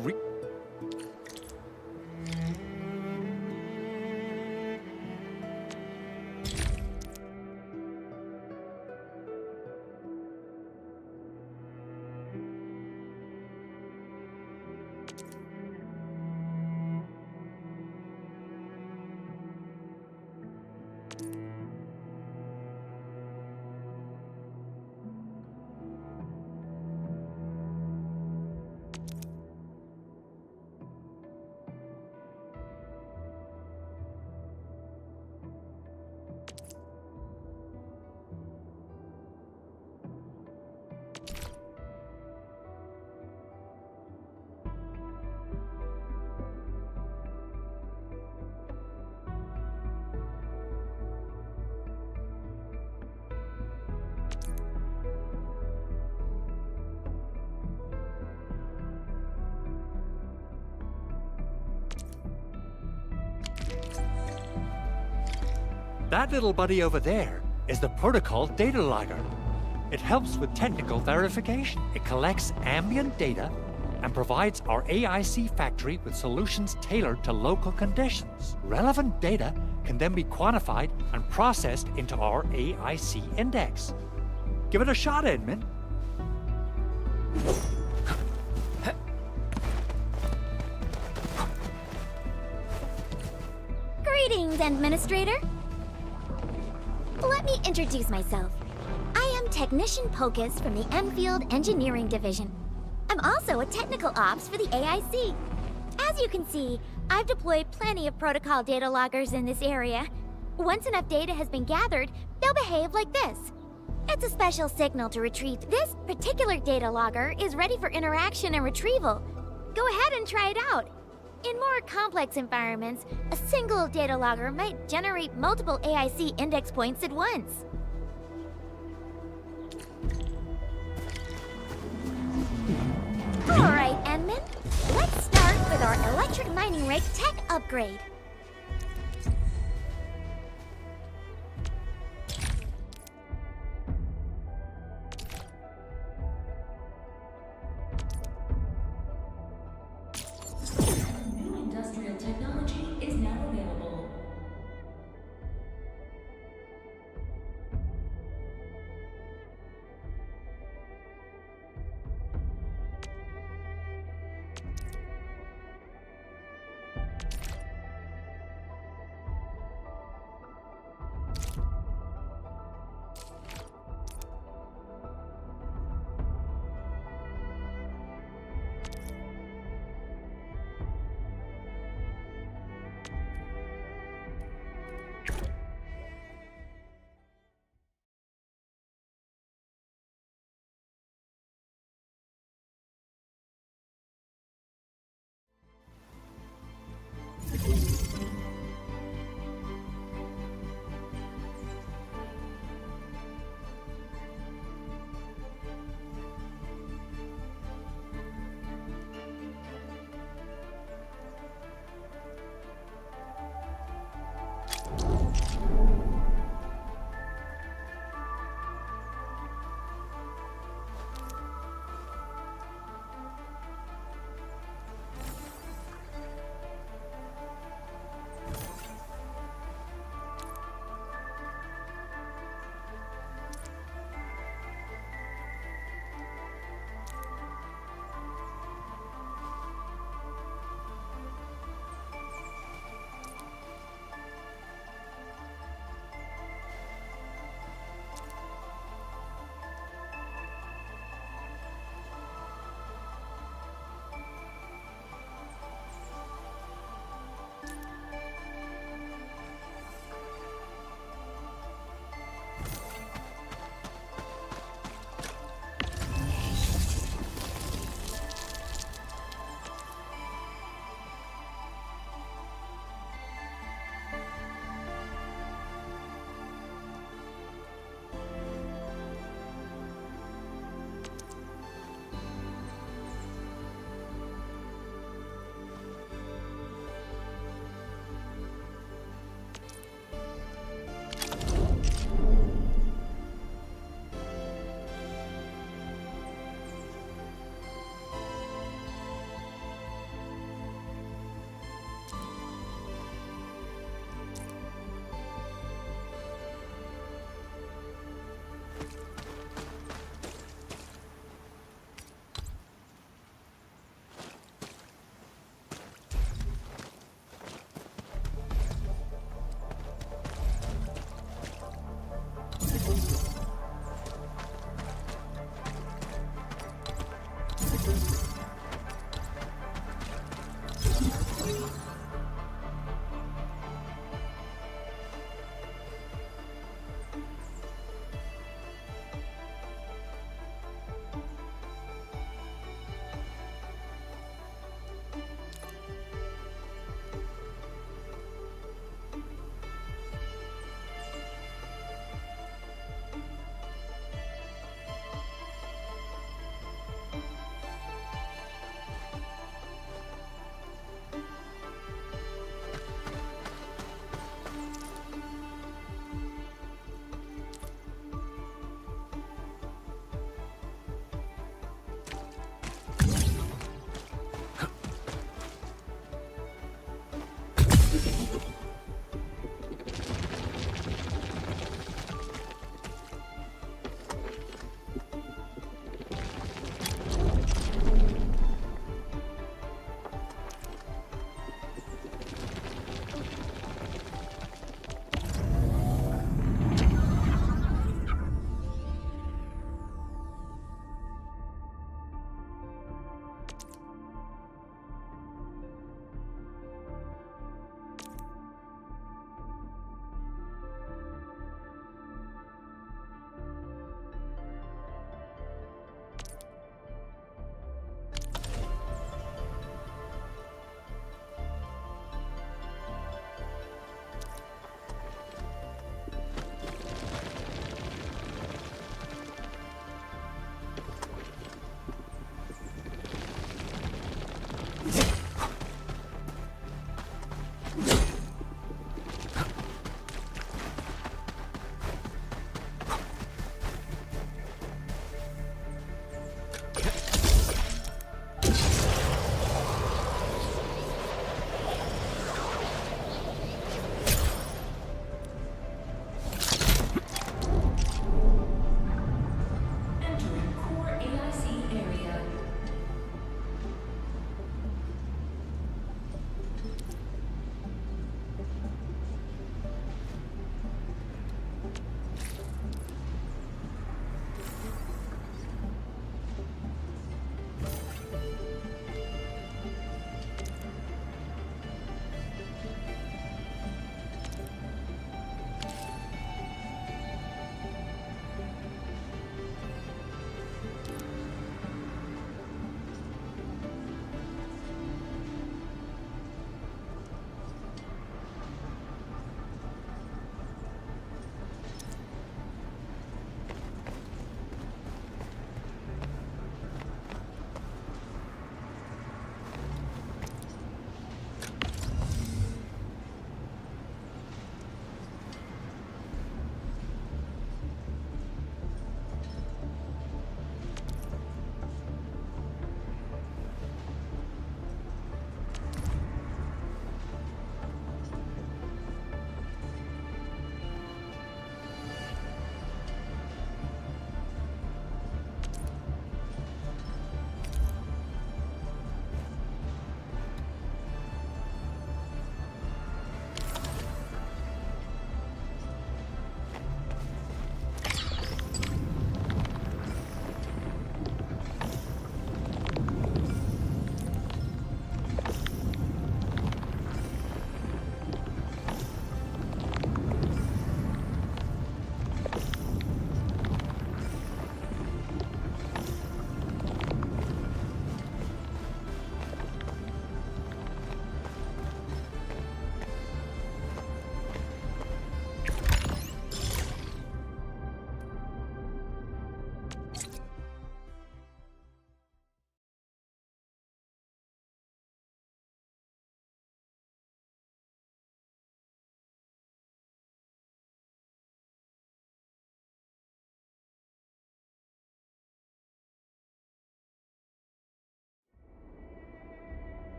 That little buddy over there is the protocol data logger. It helps with technical verification. It collects ambient data and provides our AIC factory with solutions tailored to local conditions. Relevant data can then be quantified and processed into our AIC index. Give it a shot, Edmund. Greetings, Administrator. Let me introduce myself. I am Technician Pocus from the Endfield Engineering Division. I'm also a technical ops for the AIC. As you can see, I've deployed plenty of protocol data loggers in this area. Once enough data has been gathered, they'll behave like this. It's a special signal to retrieve. This particular data logger is ready for interaction and retrieval. Go ahead and try it out. In more complex environments, a single data logger might generate multiple AIC index points at once. Alright, Enman. Let's start with our electric mining rig tech upgrade. Industrial technology is now available.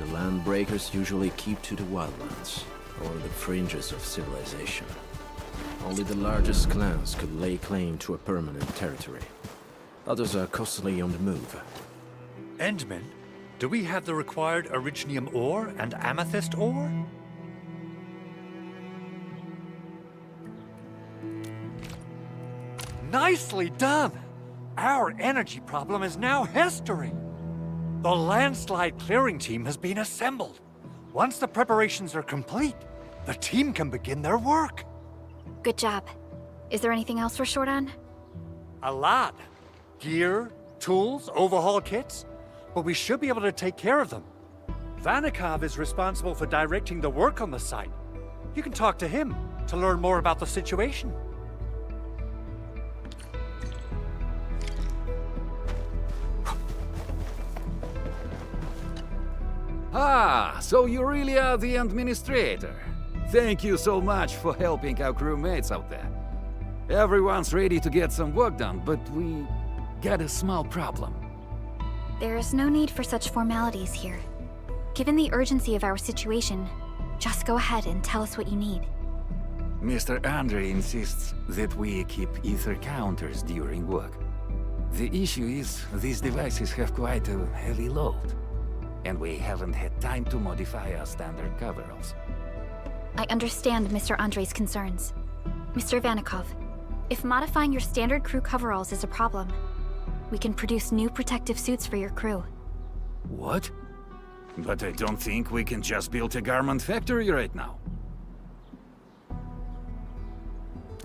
The land breakers usually keep to the wildlands, or the fringes of civilization. Only the largest clans could lay claim to a permanent territory. Others are constantly on the move. Endmen, do we have the required Originium ore and Amethyst ore? Nicely done! Our energy problem is now history. The landslide clearing team has been assembled. Once the preparations are complete, the team can begin their work. Good job. Is there anything else we're short on? A lot. Gear, tools, overhaul kits. But we should be able to take care of them. Vanikov is responsible for directing the work on the site. You can talk to him to learn more about the situation. Ah, so you really are the administrator. Thank you so much for helping our crewmates out there. Everyone's ready to get some work done, but we got a small problem. There is no need for such formalities here. Given the urgency of our situation, just go ahead and tell us what you need. Mr. Andre insists that we keep ether counters during work. The issue is, these devices have quite a heavy load, and we haven't had time to modify our standard coveralls. I understand Mr. Andre's concerns. Mr. Vanikov, if modifying your standard crew coveralls is a problem, we can produce new protective suits for your crew. What? But I don't think we can just build a garment factory right now.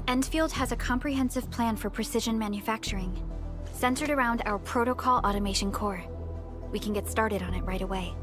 Endfield has a comprehensive plan for precision manufacturing, centered around our protocol automation core. We can get started on it right away.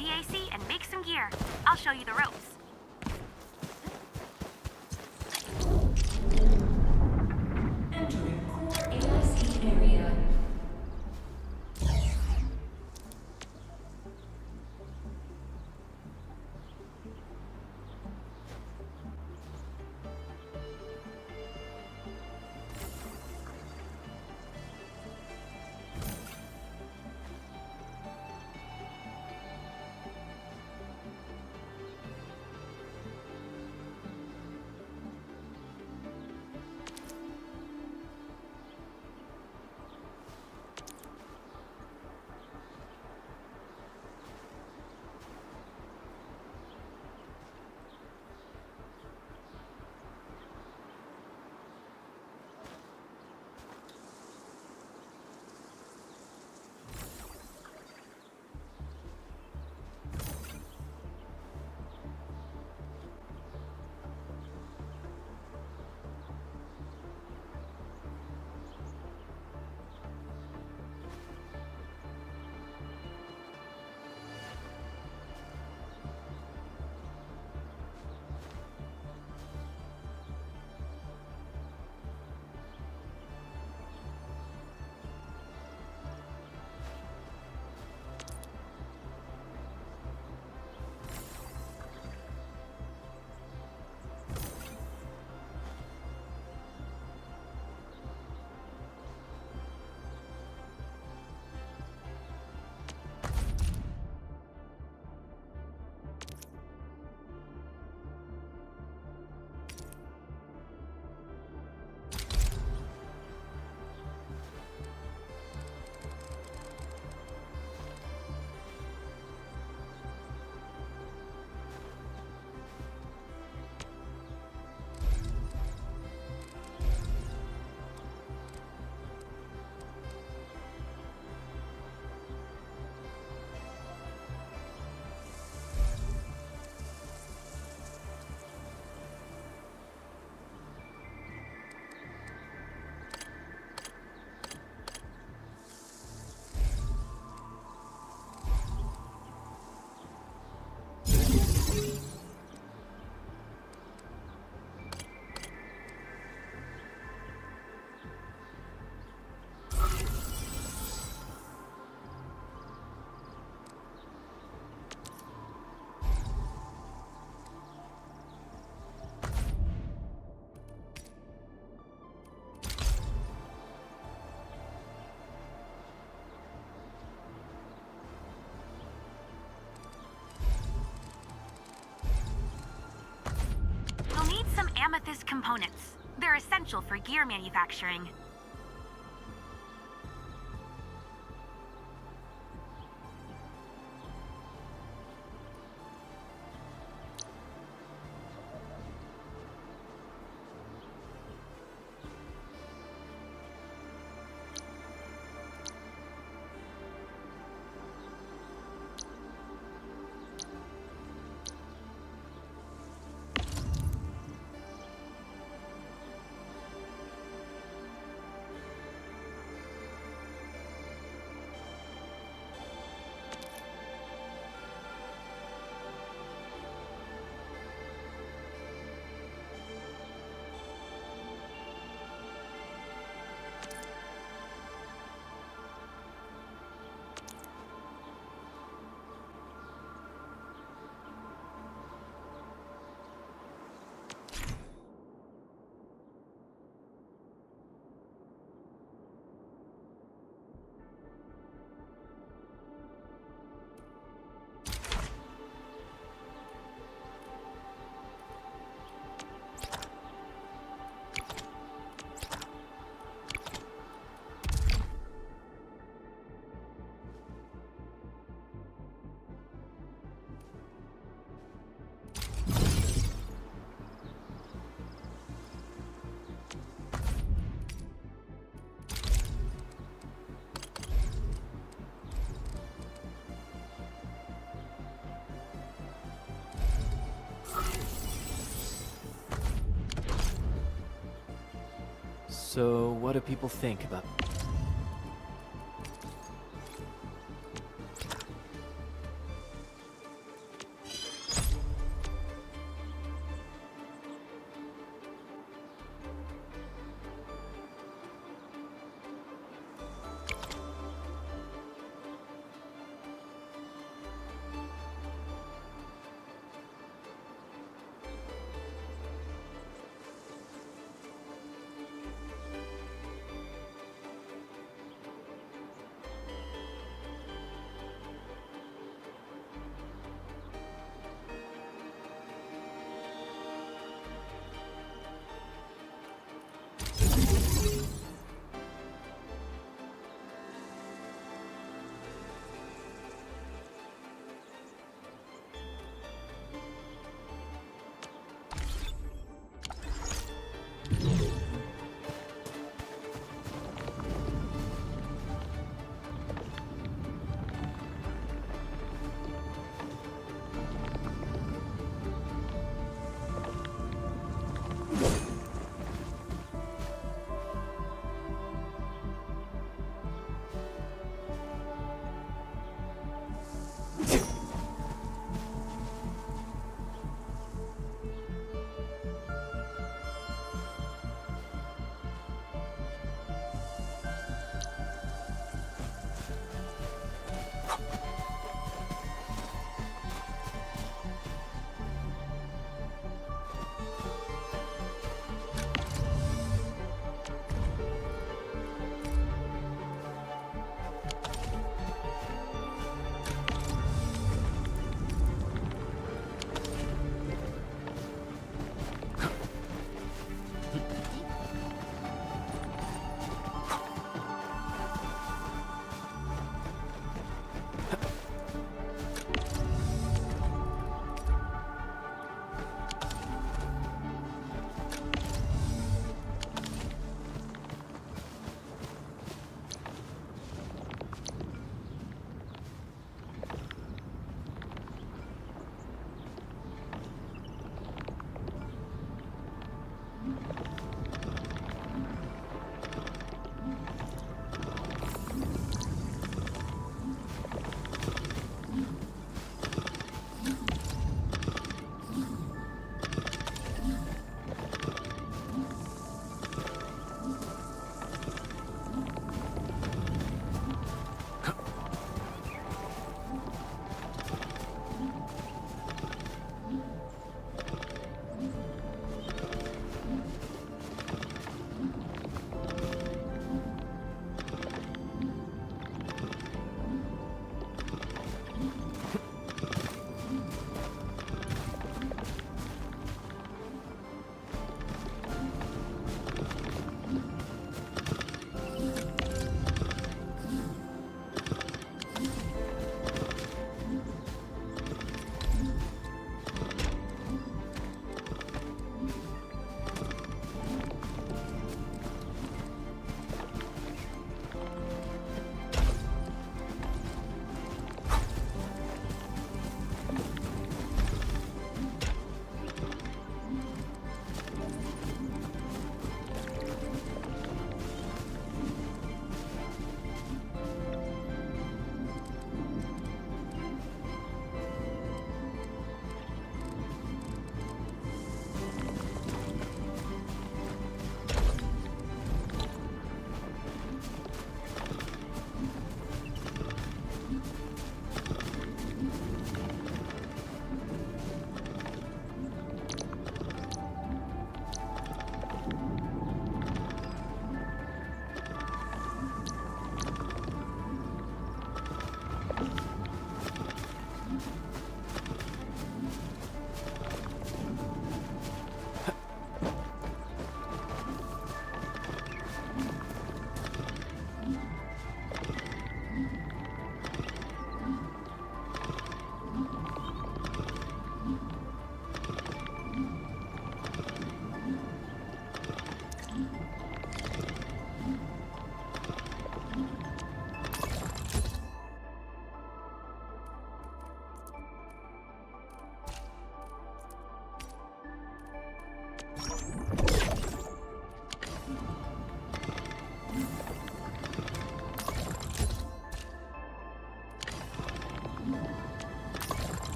PAC and make some gear. I'll show you the ropes. Entering core AIC area. Amethyst components. They're essential for gear manufacturing. So, what do people think about...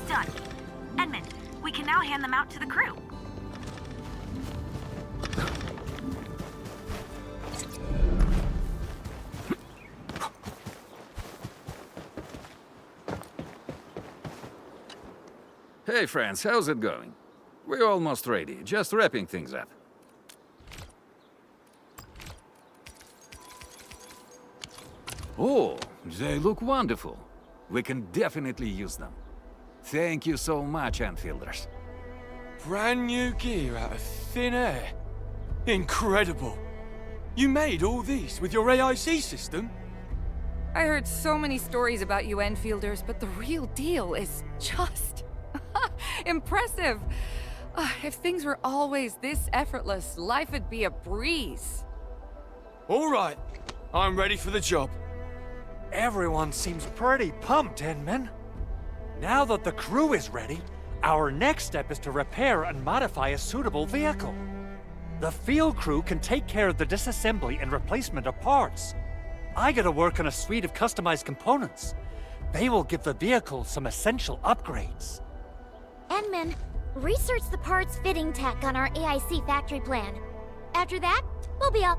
Done. Edmund, we can now hand them out to the crew. Hey friends, how's it going? We're almost ready, just wrapping things up. Oh, they look wonderful. We can definitely use them. Thank you so much, Enfielders. Brand new gear out of thin air. Incredible. You made all these with your AIC system? I heard so many stories about you Enfielders, but the real deal is just impressive. If things were always this effortless, life would be a breeze. All right. I'm ready for the job. Everyone seems pretty pumped, Inman. Now that the crew is ready, our next step is to repair and modify a suitable vehicle. The field crew can take care of the disassembly and replacement of parts. I gotta work on a suite of customized components. They will give the vehicle some essential upgrades. Enman, research the parts fitting tech on our AIC factory plan. After that, we'll be up.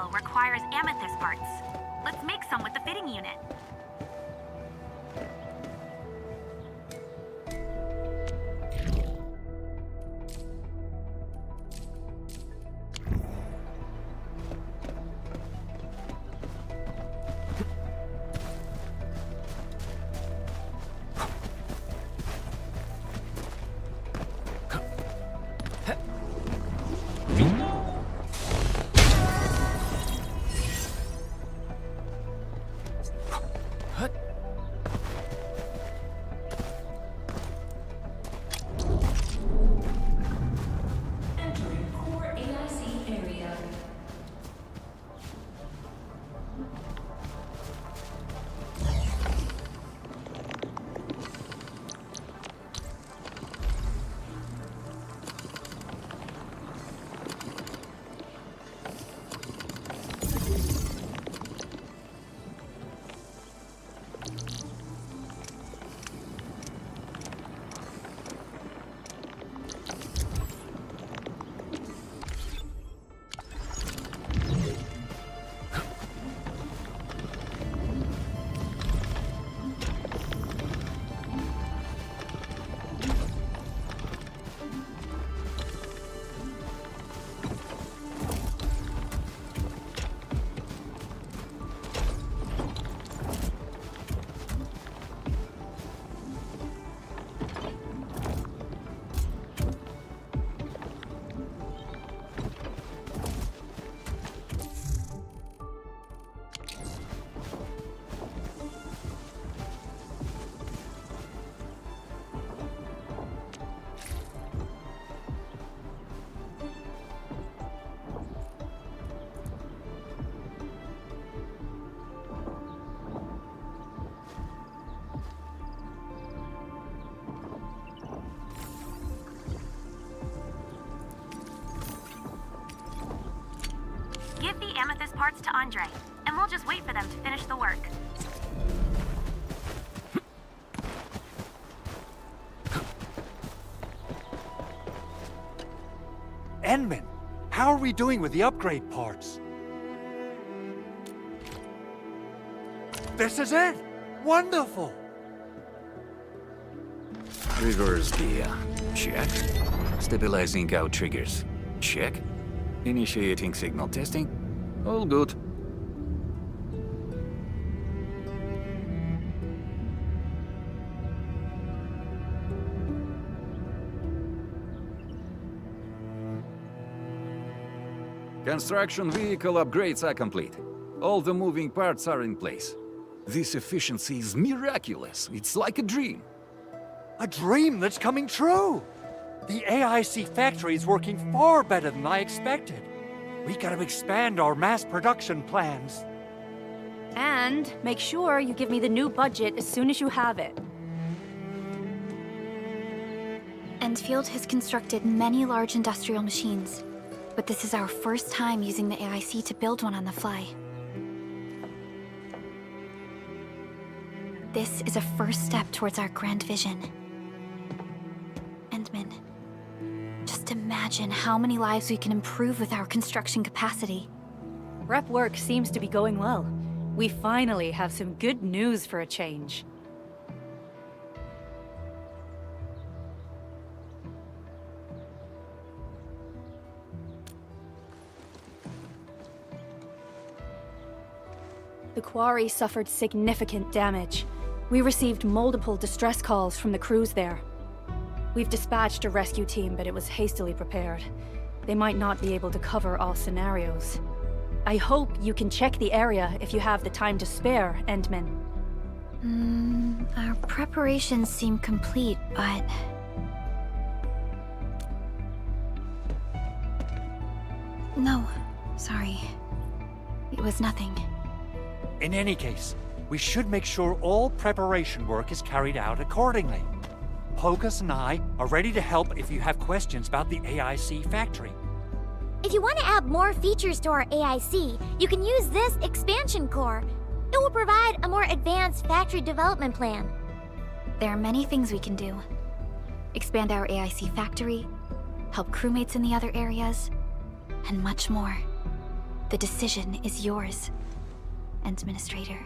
material requires amethyst parts. Let's make some with the fitting unit. Give the amethyst parts to Andre, and we'll just wait for them to finish the work. Endman, how are we doing with the upgrade parts? This is it! Wonderful! Reverse gear. Check. Stabilizing out triggers. Check. Initiating signal testing. All good. Construction vehicle upgrades are complete. All the moving parts are in place. This efficiency is miraculous. It's like a dream. A dream that's coming true! The AIC factory is working far better than I expected. We gotta expand our mass production plans. And make sure you give me the new budget as soon as you have it. Endfield has constructed many large industrial machines, but this is our first time using the AIC to build one on the fly. This is a first step towards our grand vision. Endman, just imagine how many lives we can improve with our construction capacity. Prep work seems to be going well. We finally have some good news for a change. The quarry suffered significant damage. We received multiple distress calls from the crews there. We've dispatched a rescue team, but it was hastily prepared. They might not be able to cover all scenarios. I hope you can check the area if you have the time to spare, Endman. Our preparations seem complete, but... No, sorry. It was nothing. In any case, we should make sure all preparation work is carried out accordingly. Pogus and I are ready to help if you have questions about the AIC factory. If you want to add more features to our AIC, you can use this expansion core. It will provide a more advanced factory development plan. There are many things we can do. Expand our AIC factory, help crewmates in the other areas, and much more. The decision is yours, Administrator.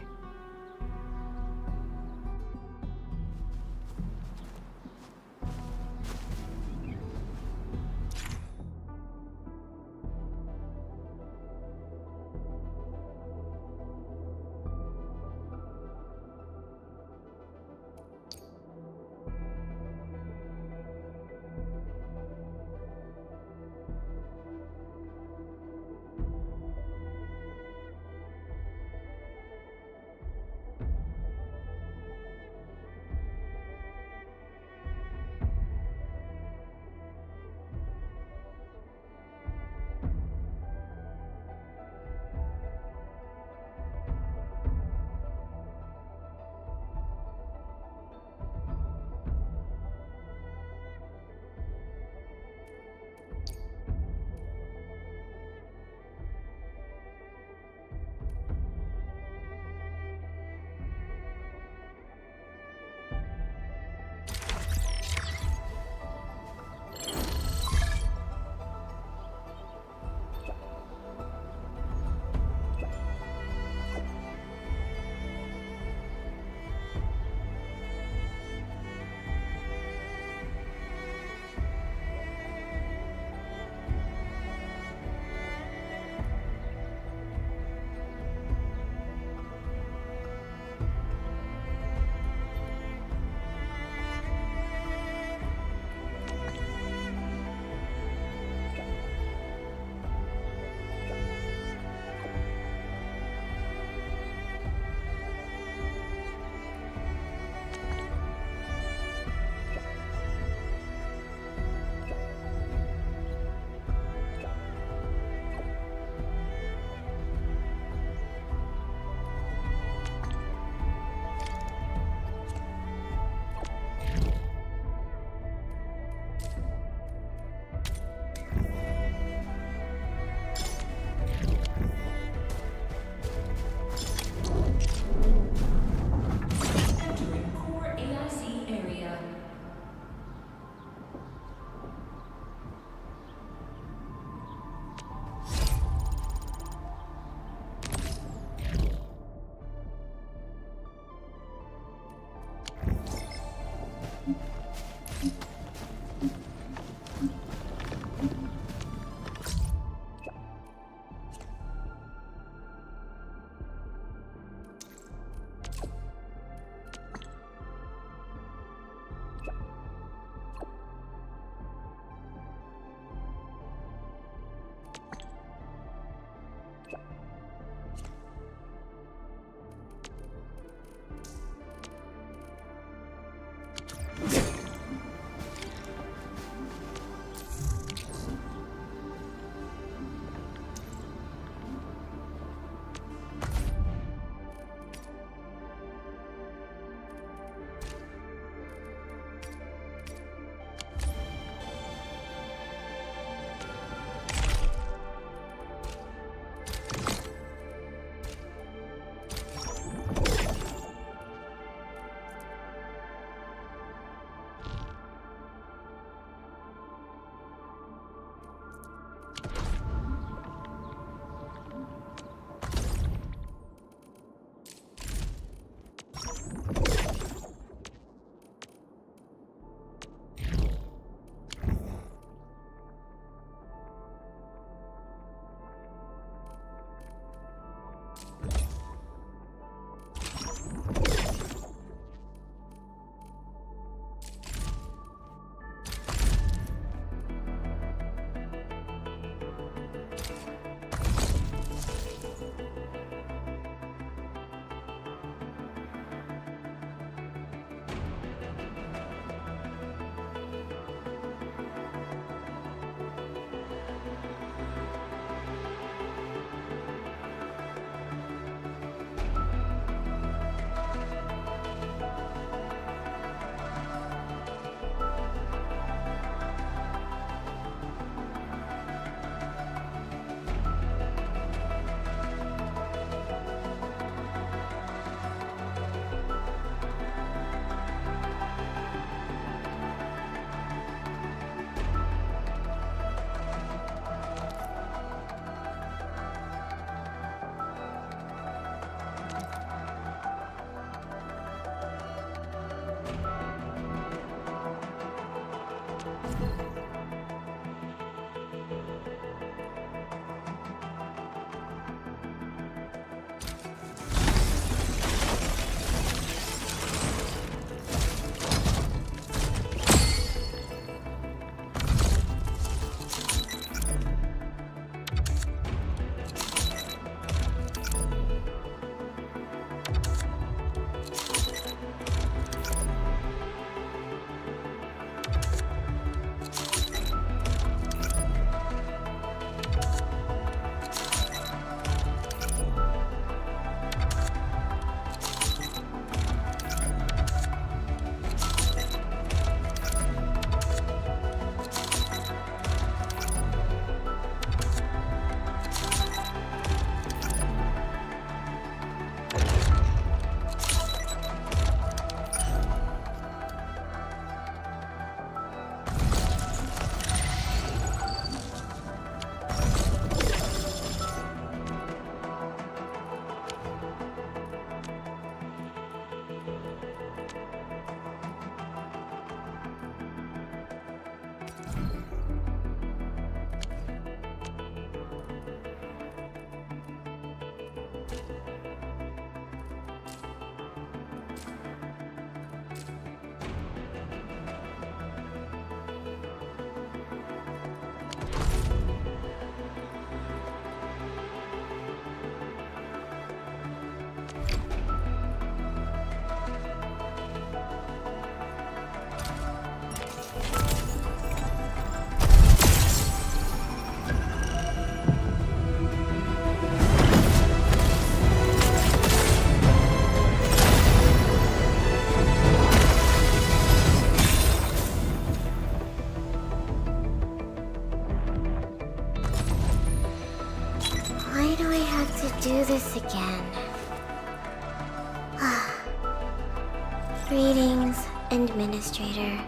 Greetings, Administrator.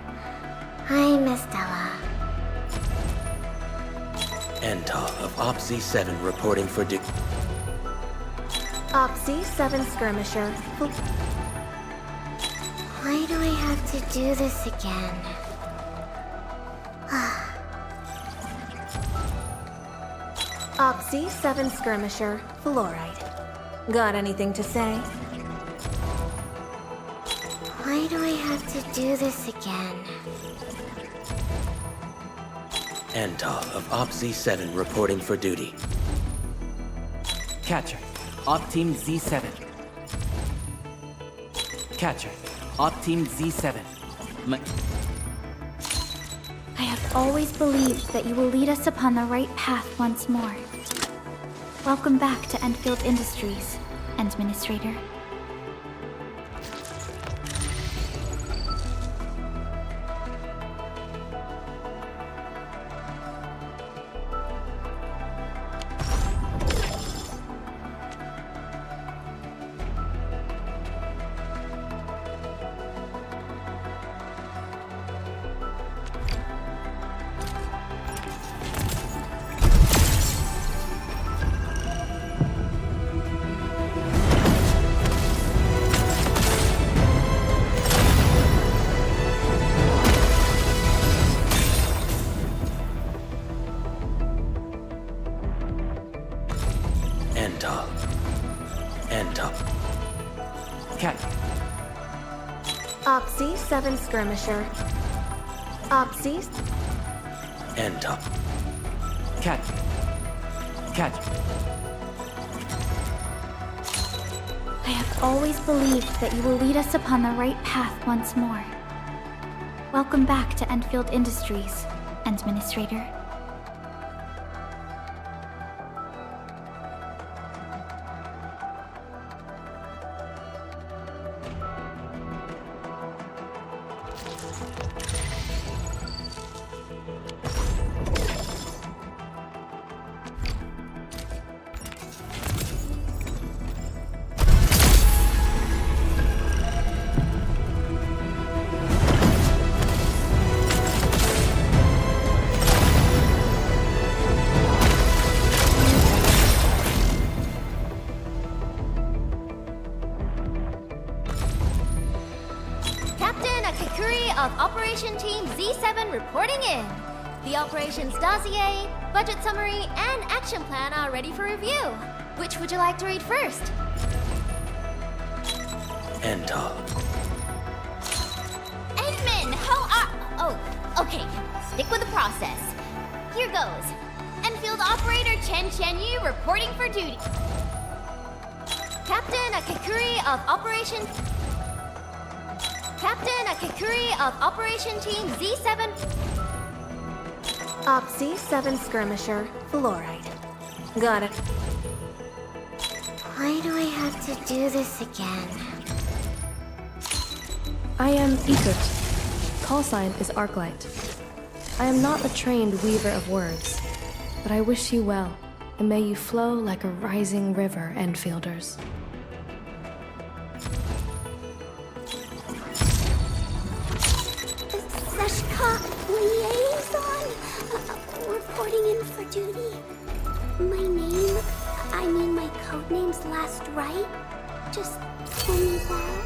I'm Estella. Endal of OPZ-7 reporting for duty. OPZ-7 skirmisher. Why do I have to do this again? OPZ-7 skirmisher, fluoride. Got anything to say? Why do I have to do this again? Endal of OPZ-7 reporting for duty. Catcher, Op Team Z7. Catcher, Op Team Z7. I have always believed that you will lead us upon the right path once more. Welcome back to Endfield Industries, Administrator. Endal. Cat. OPZ-7 skirmisher. OPZ. Endal. Cat. I have always believed that you will lead us upon the right path once more. Welcome back to Endfield Industries, Administrator. of Operation Team Z7 reporting in. The operations dossier, budget summary, and action plan are ready for review. Which would you like to read first? Endal. Edmund, how are... Oh, okay. Stick with the process. Here goes. Enfield Operator Chen Qianyu reporting for duty. Captain Akakuri of Operation... Captain Akakuri of Operation Team Z7... Op Z7 Skirmisher, Fluoride. Got it. Why do I have to do this again? I am Ikut. Call sign is Arklight. I am not a trained weaver of words, but I wish you well, and may you flow like a rising river, Enfielders. Seshka Liaison, reporting in for duty. My name, my codename's last right? Just tell me that.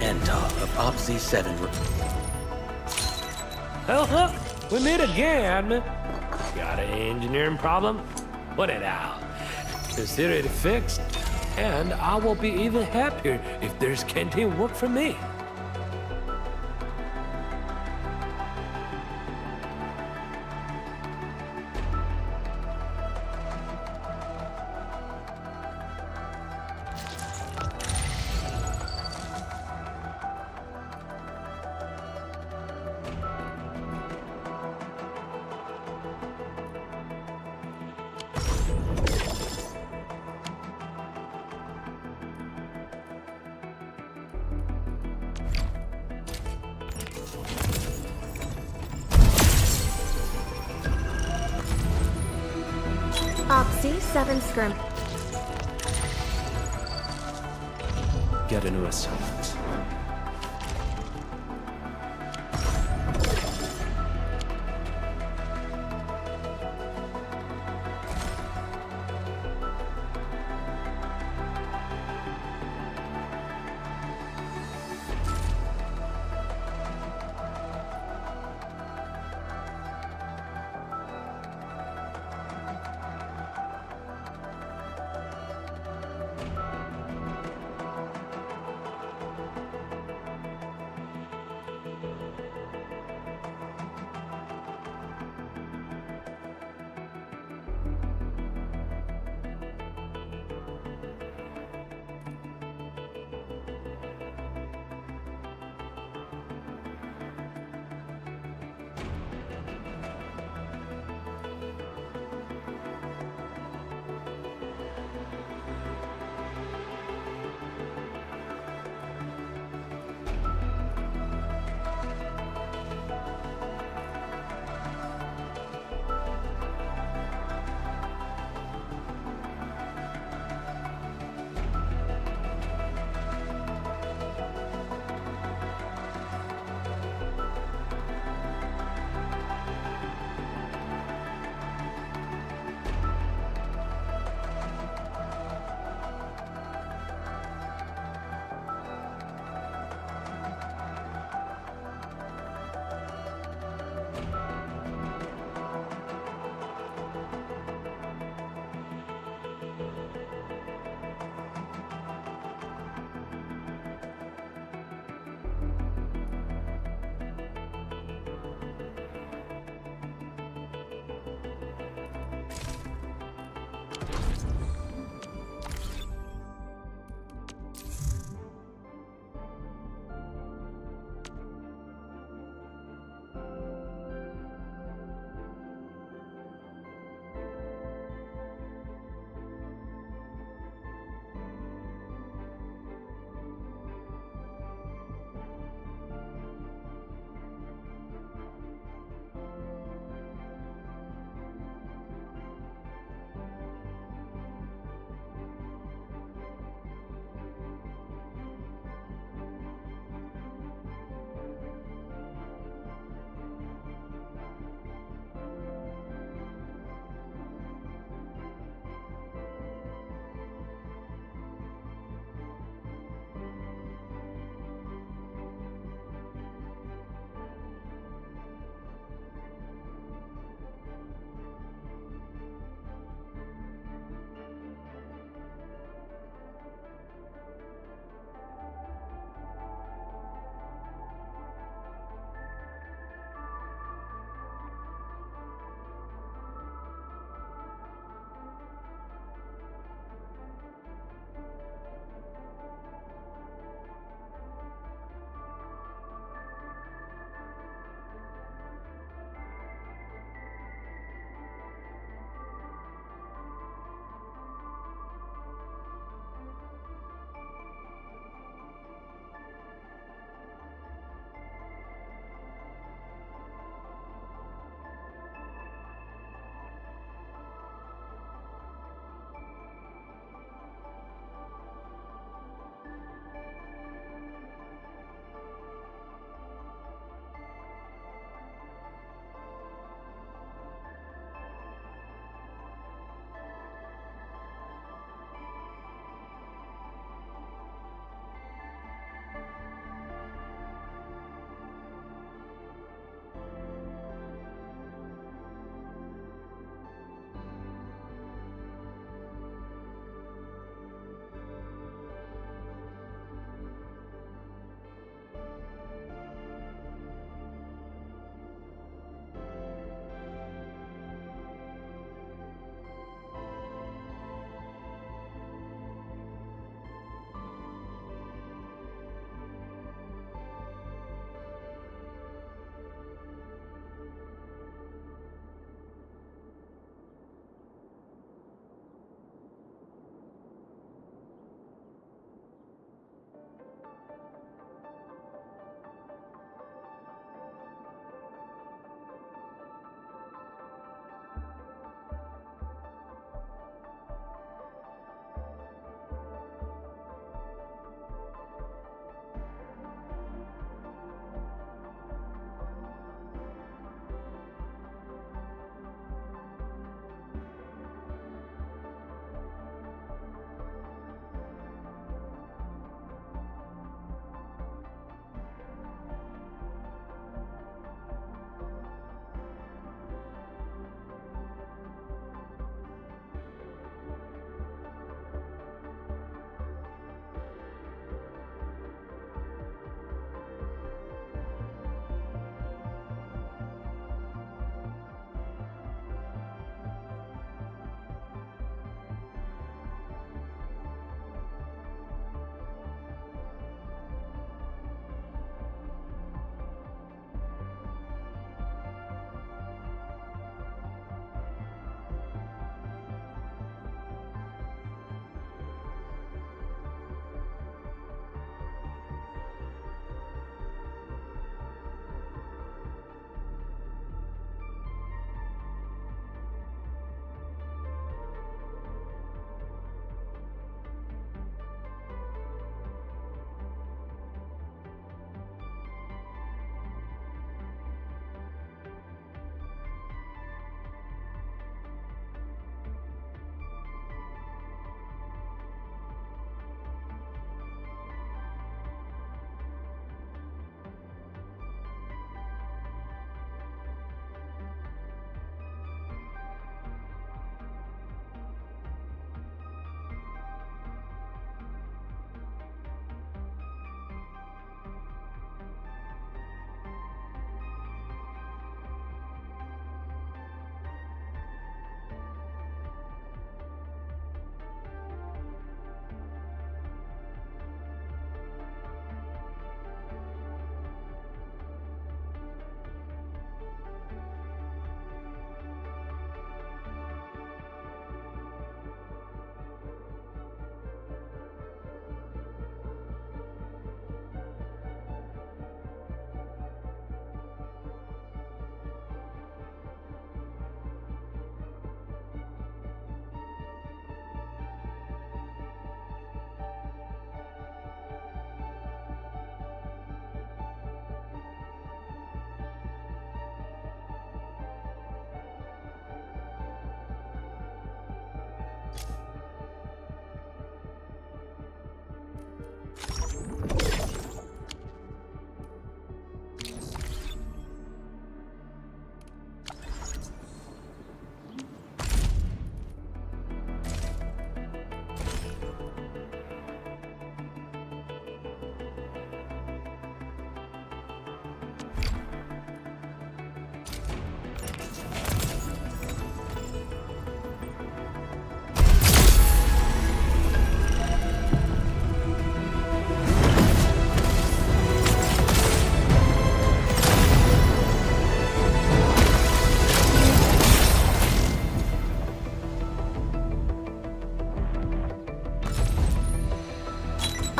and Of OPZ-7. Oh, look! We meet again! Got an engineering problem? Put it out. Consider it fixed, and I will be even happier if there's canteen work for me. OPZ-7 skirm. Get a new assignment.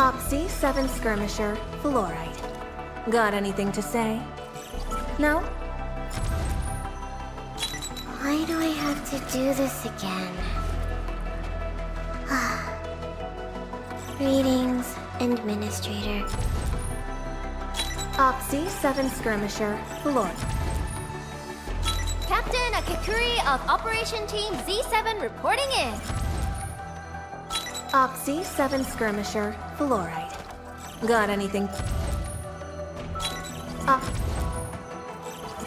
Opsy 7 Skirmisher, Fluorite. Got anything to say? No? Why do I have to do this again? Greetings, Administrator. Opsy 7 Skirmisher, Fluorite. Captain Akakuri of Operation Team Z7 reporting in. Opsy 7 Skirmisher, Fluorite. Got anything?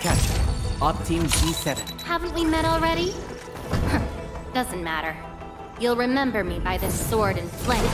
Catcher. Op Team Z7. Haven't we met already? Doesn't matter. You'll remember me by this sword and flank.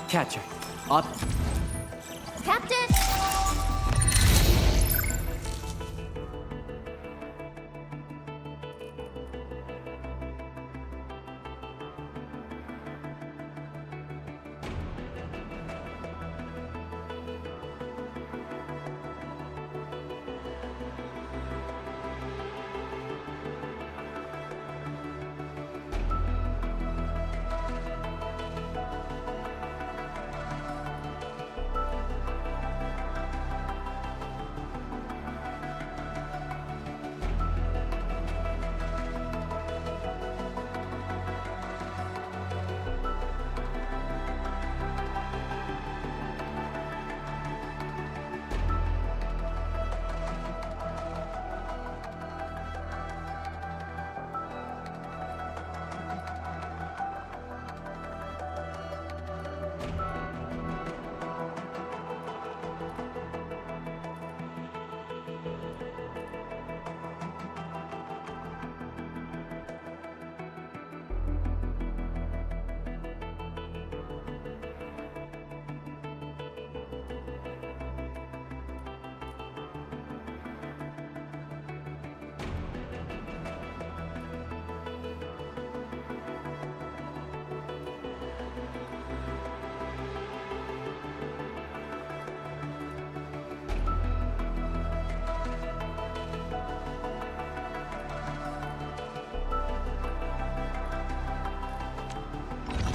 Catcher. Op. Captain!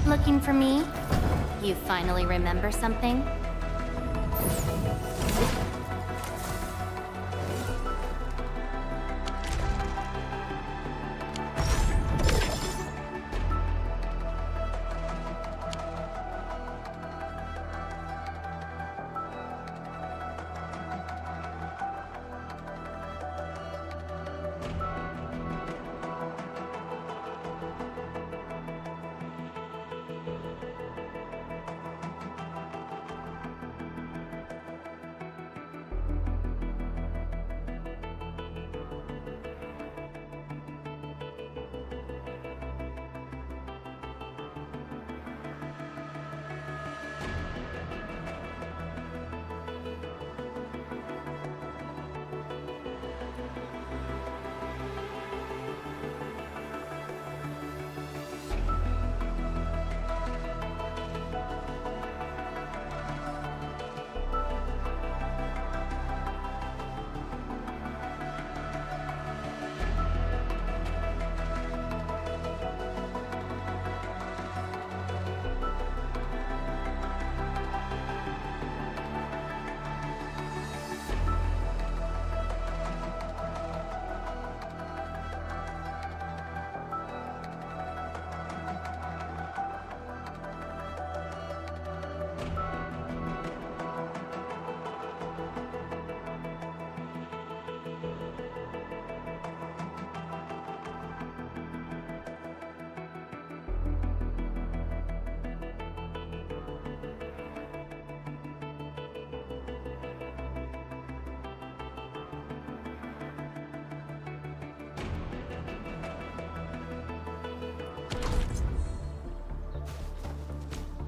Looking for me? You finally remember something?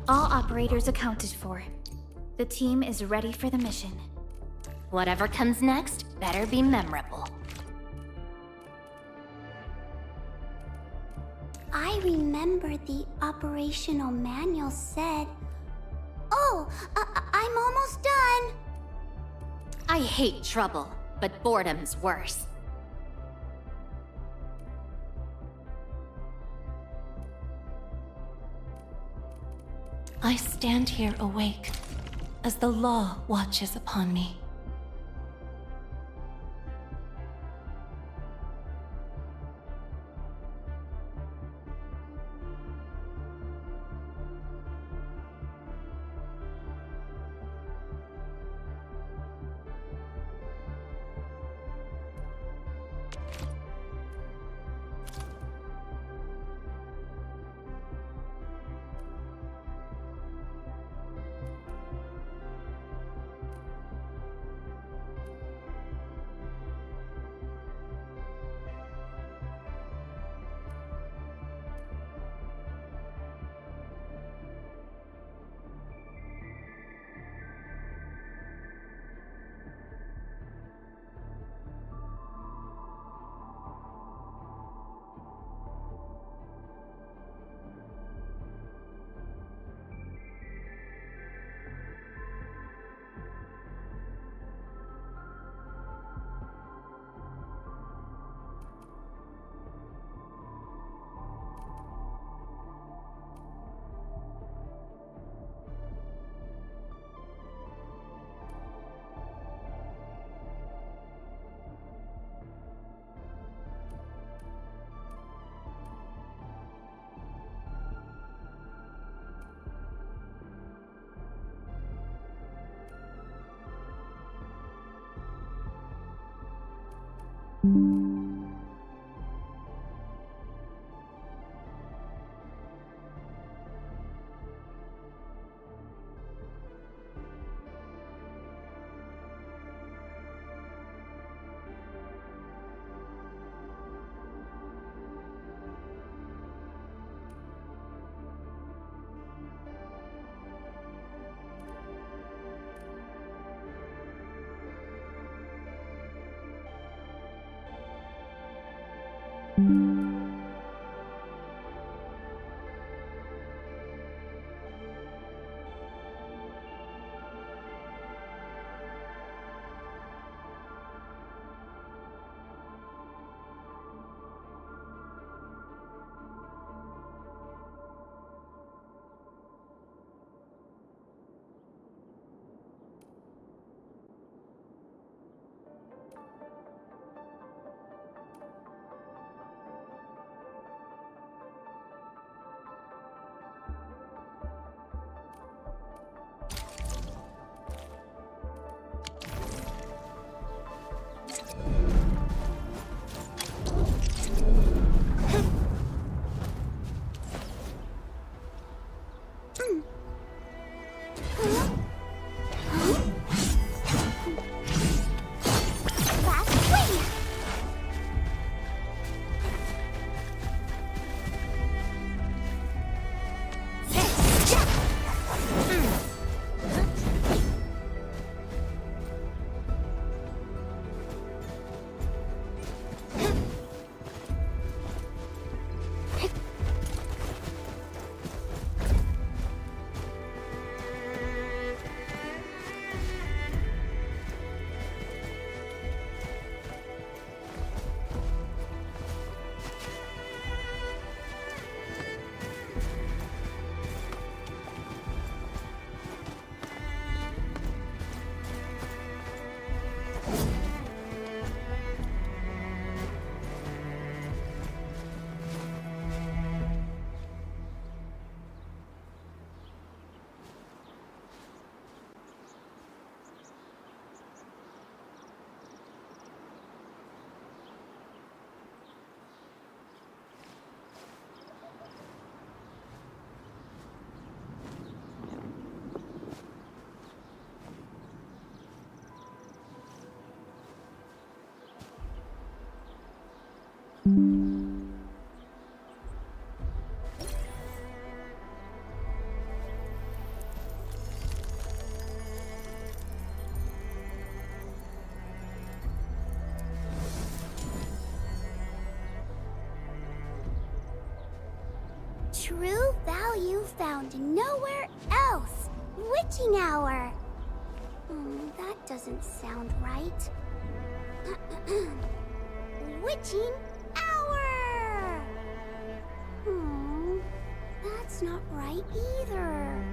All operators accounted for. The team is ready for the mission. Whatever comes next better be memorable. I remember the operational manual said... Oh, I'm almost done! I hate trouble, but boredom's worse. I stand here awake, as the law watches upon me. True value found nowhere else. Witching hour. That doesn't sound right. Witching hour! That's not right either.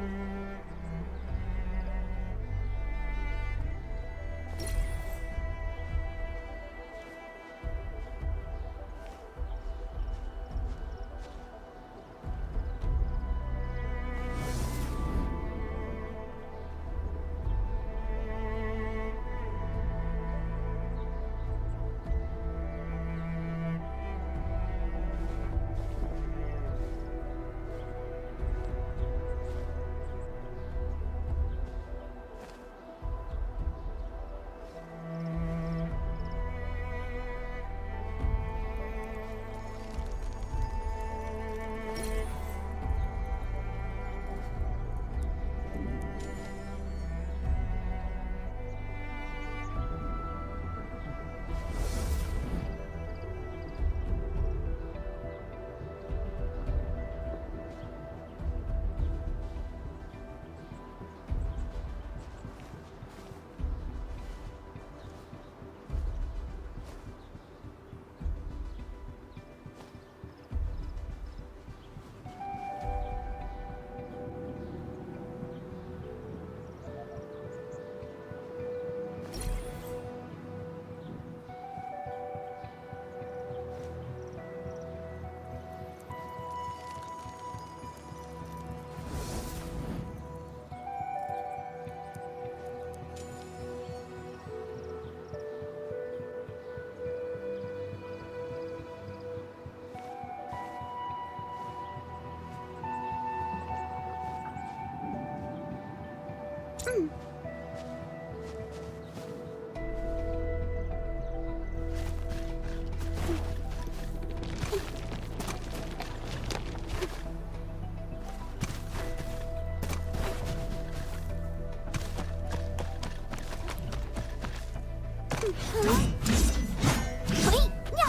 Wait, no!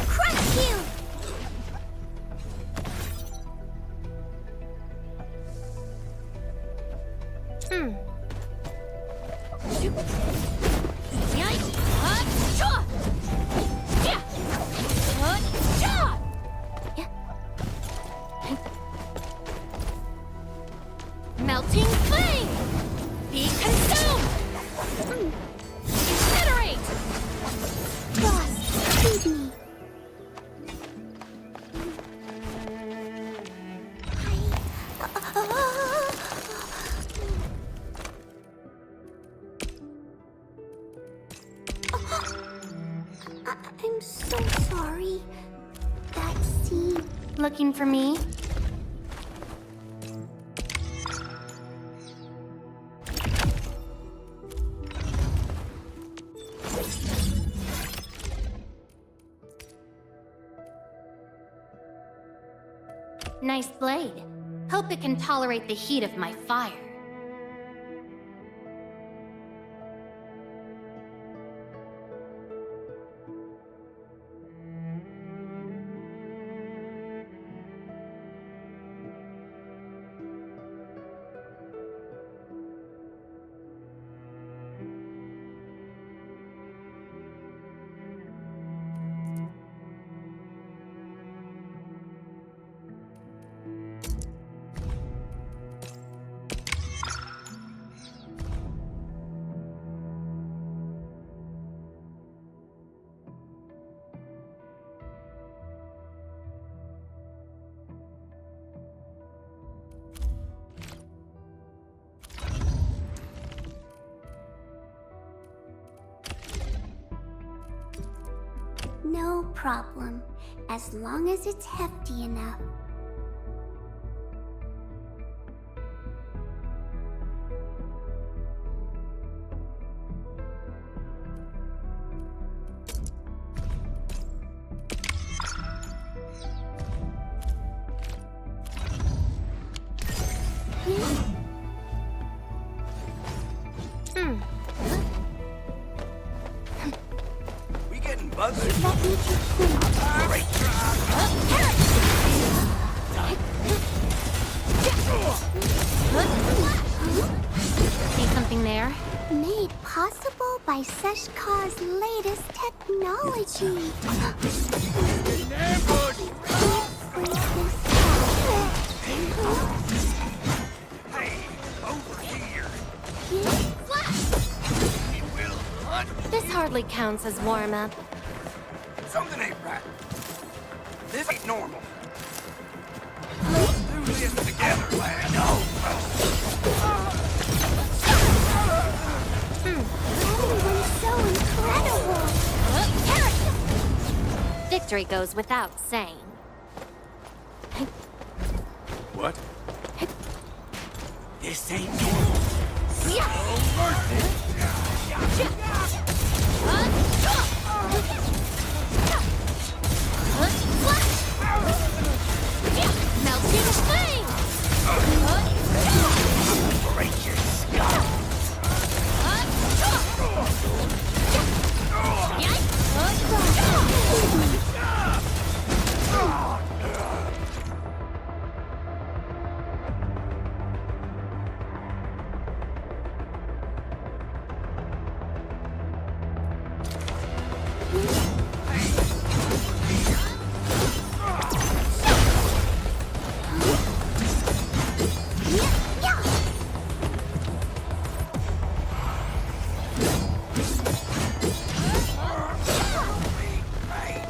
Crush you! Melting flame! Be consumed! Incinerate! Boss, feed me. I'm so sorry. That scene. Looking for me? Nice blade. Hope it can tolerate the heat of my fire. No problem, as long as it's hefty enough. We getting buzzed? That makes you think. Great job! Made possible by Seshka's latest technology. Hey, over here. This hardly counts as warm-up. Something ain't right. This ain't normal. Let's do this together, lad. No. So incredible. Victory goes without saying. What? This ain't normal. So worth it. Melting flame! Break your skull.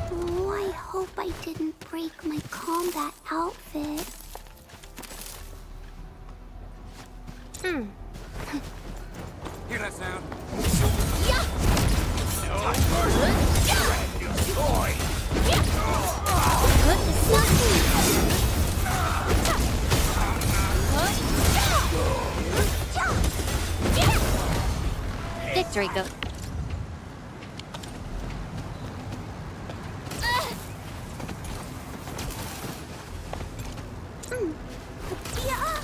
Oh, I hope I didn't break my combat outfit. Hear that sound? Victory goes. Yeah!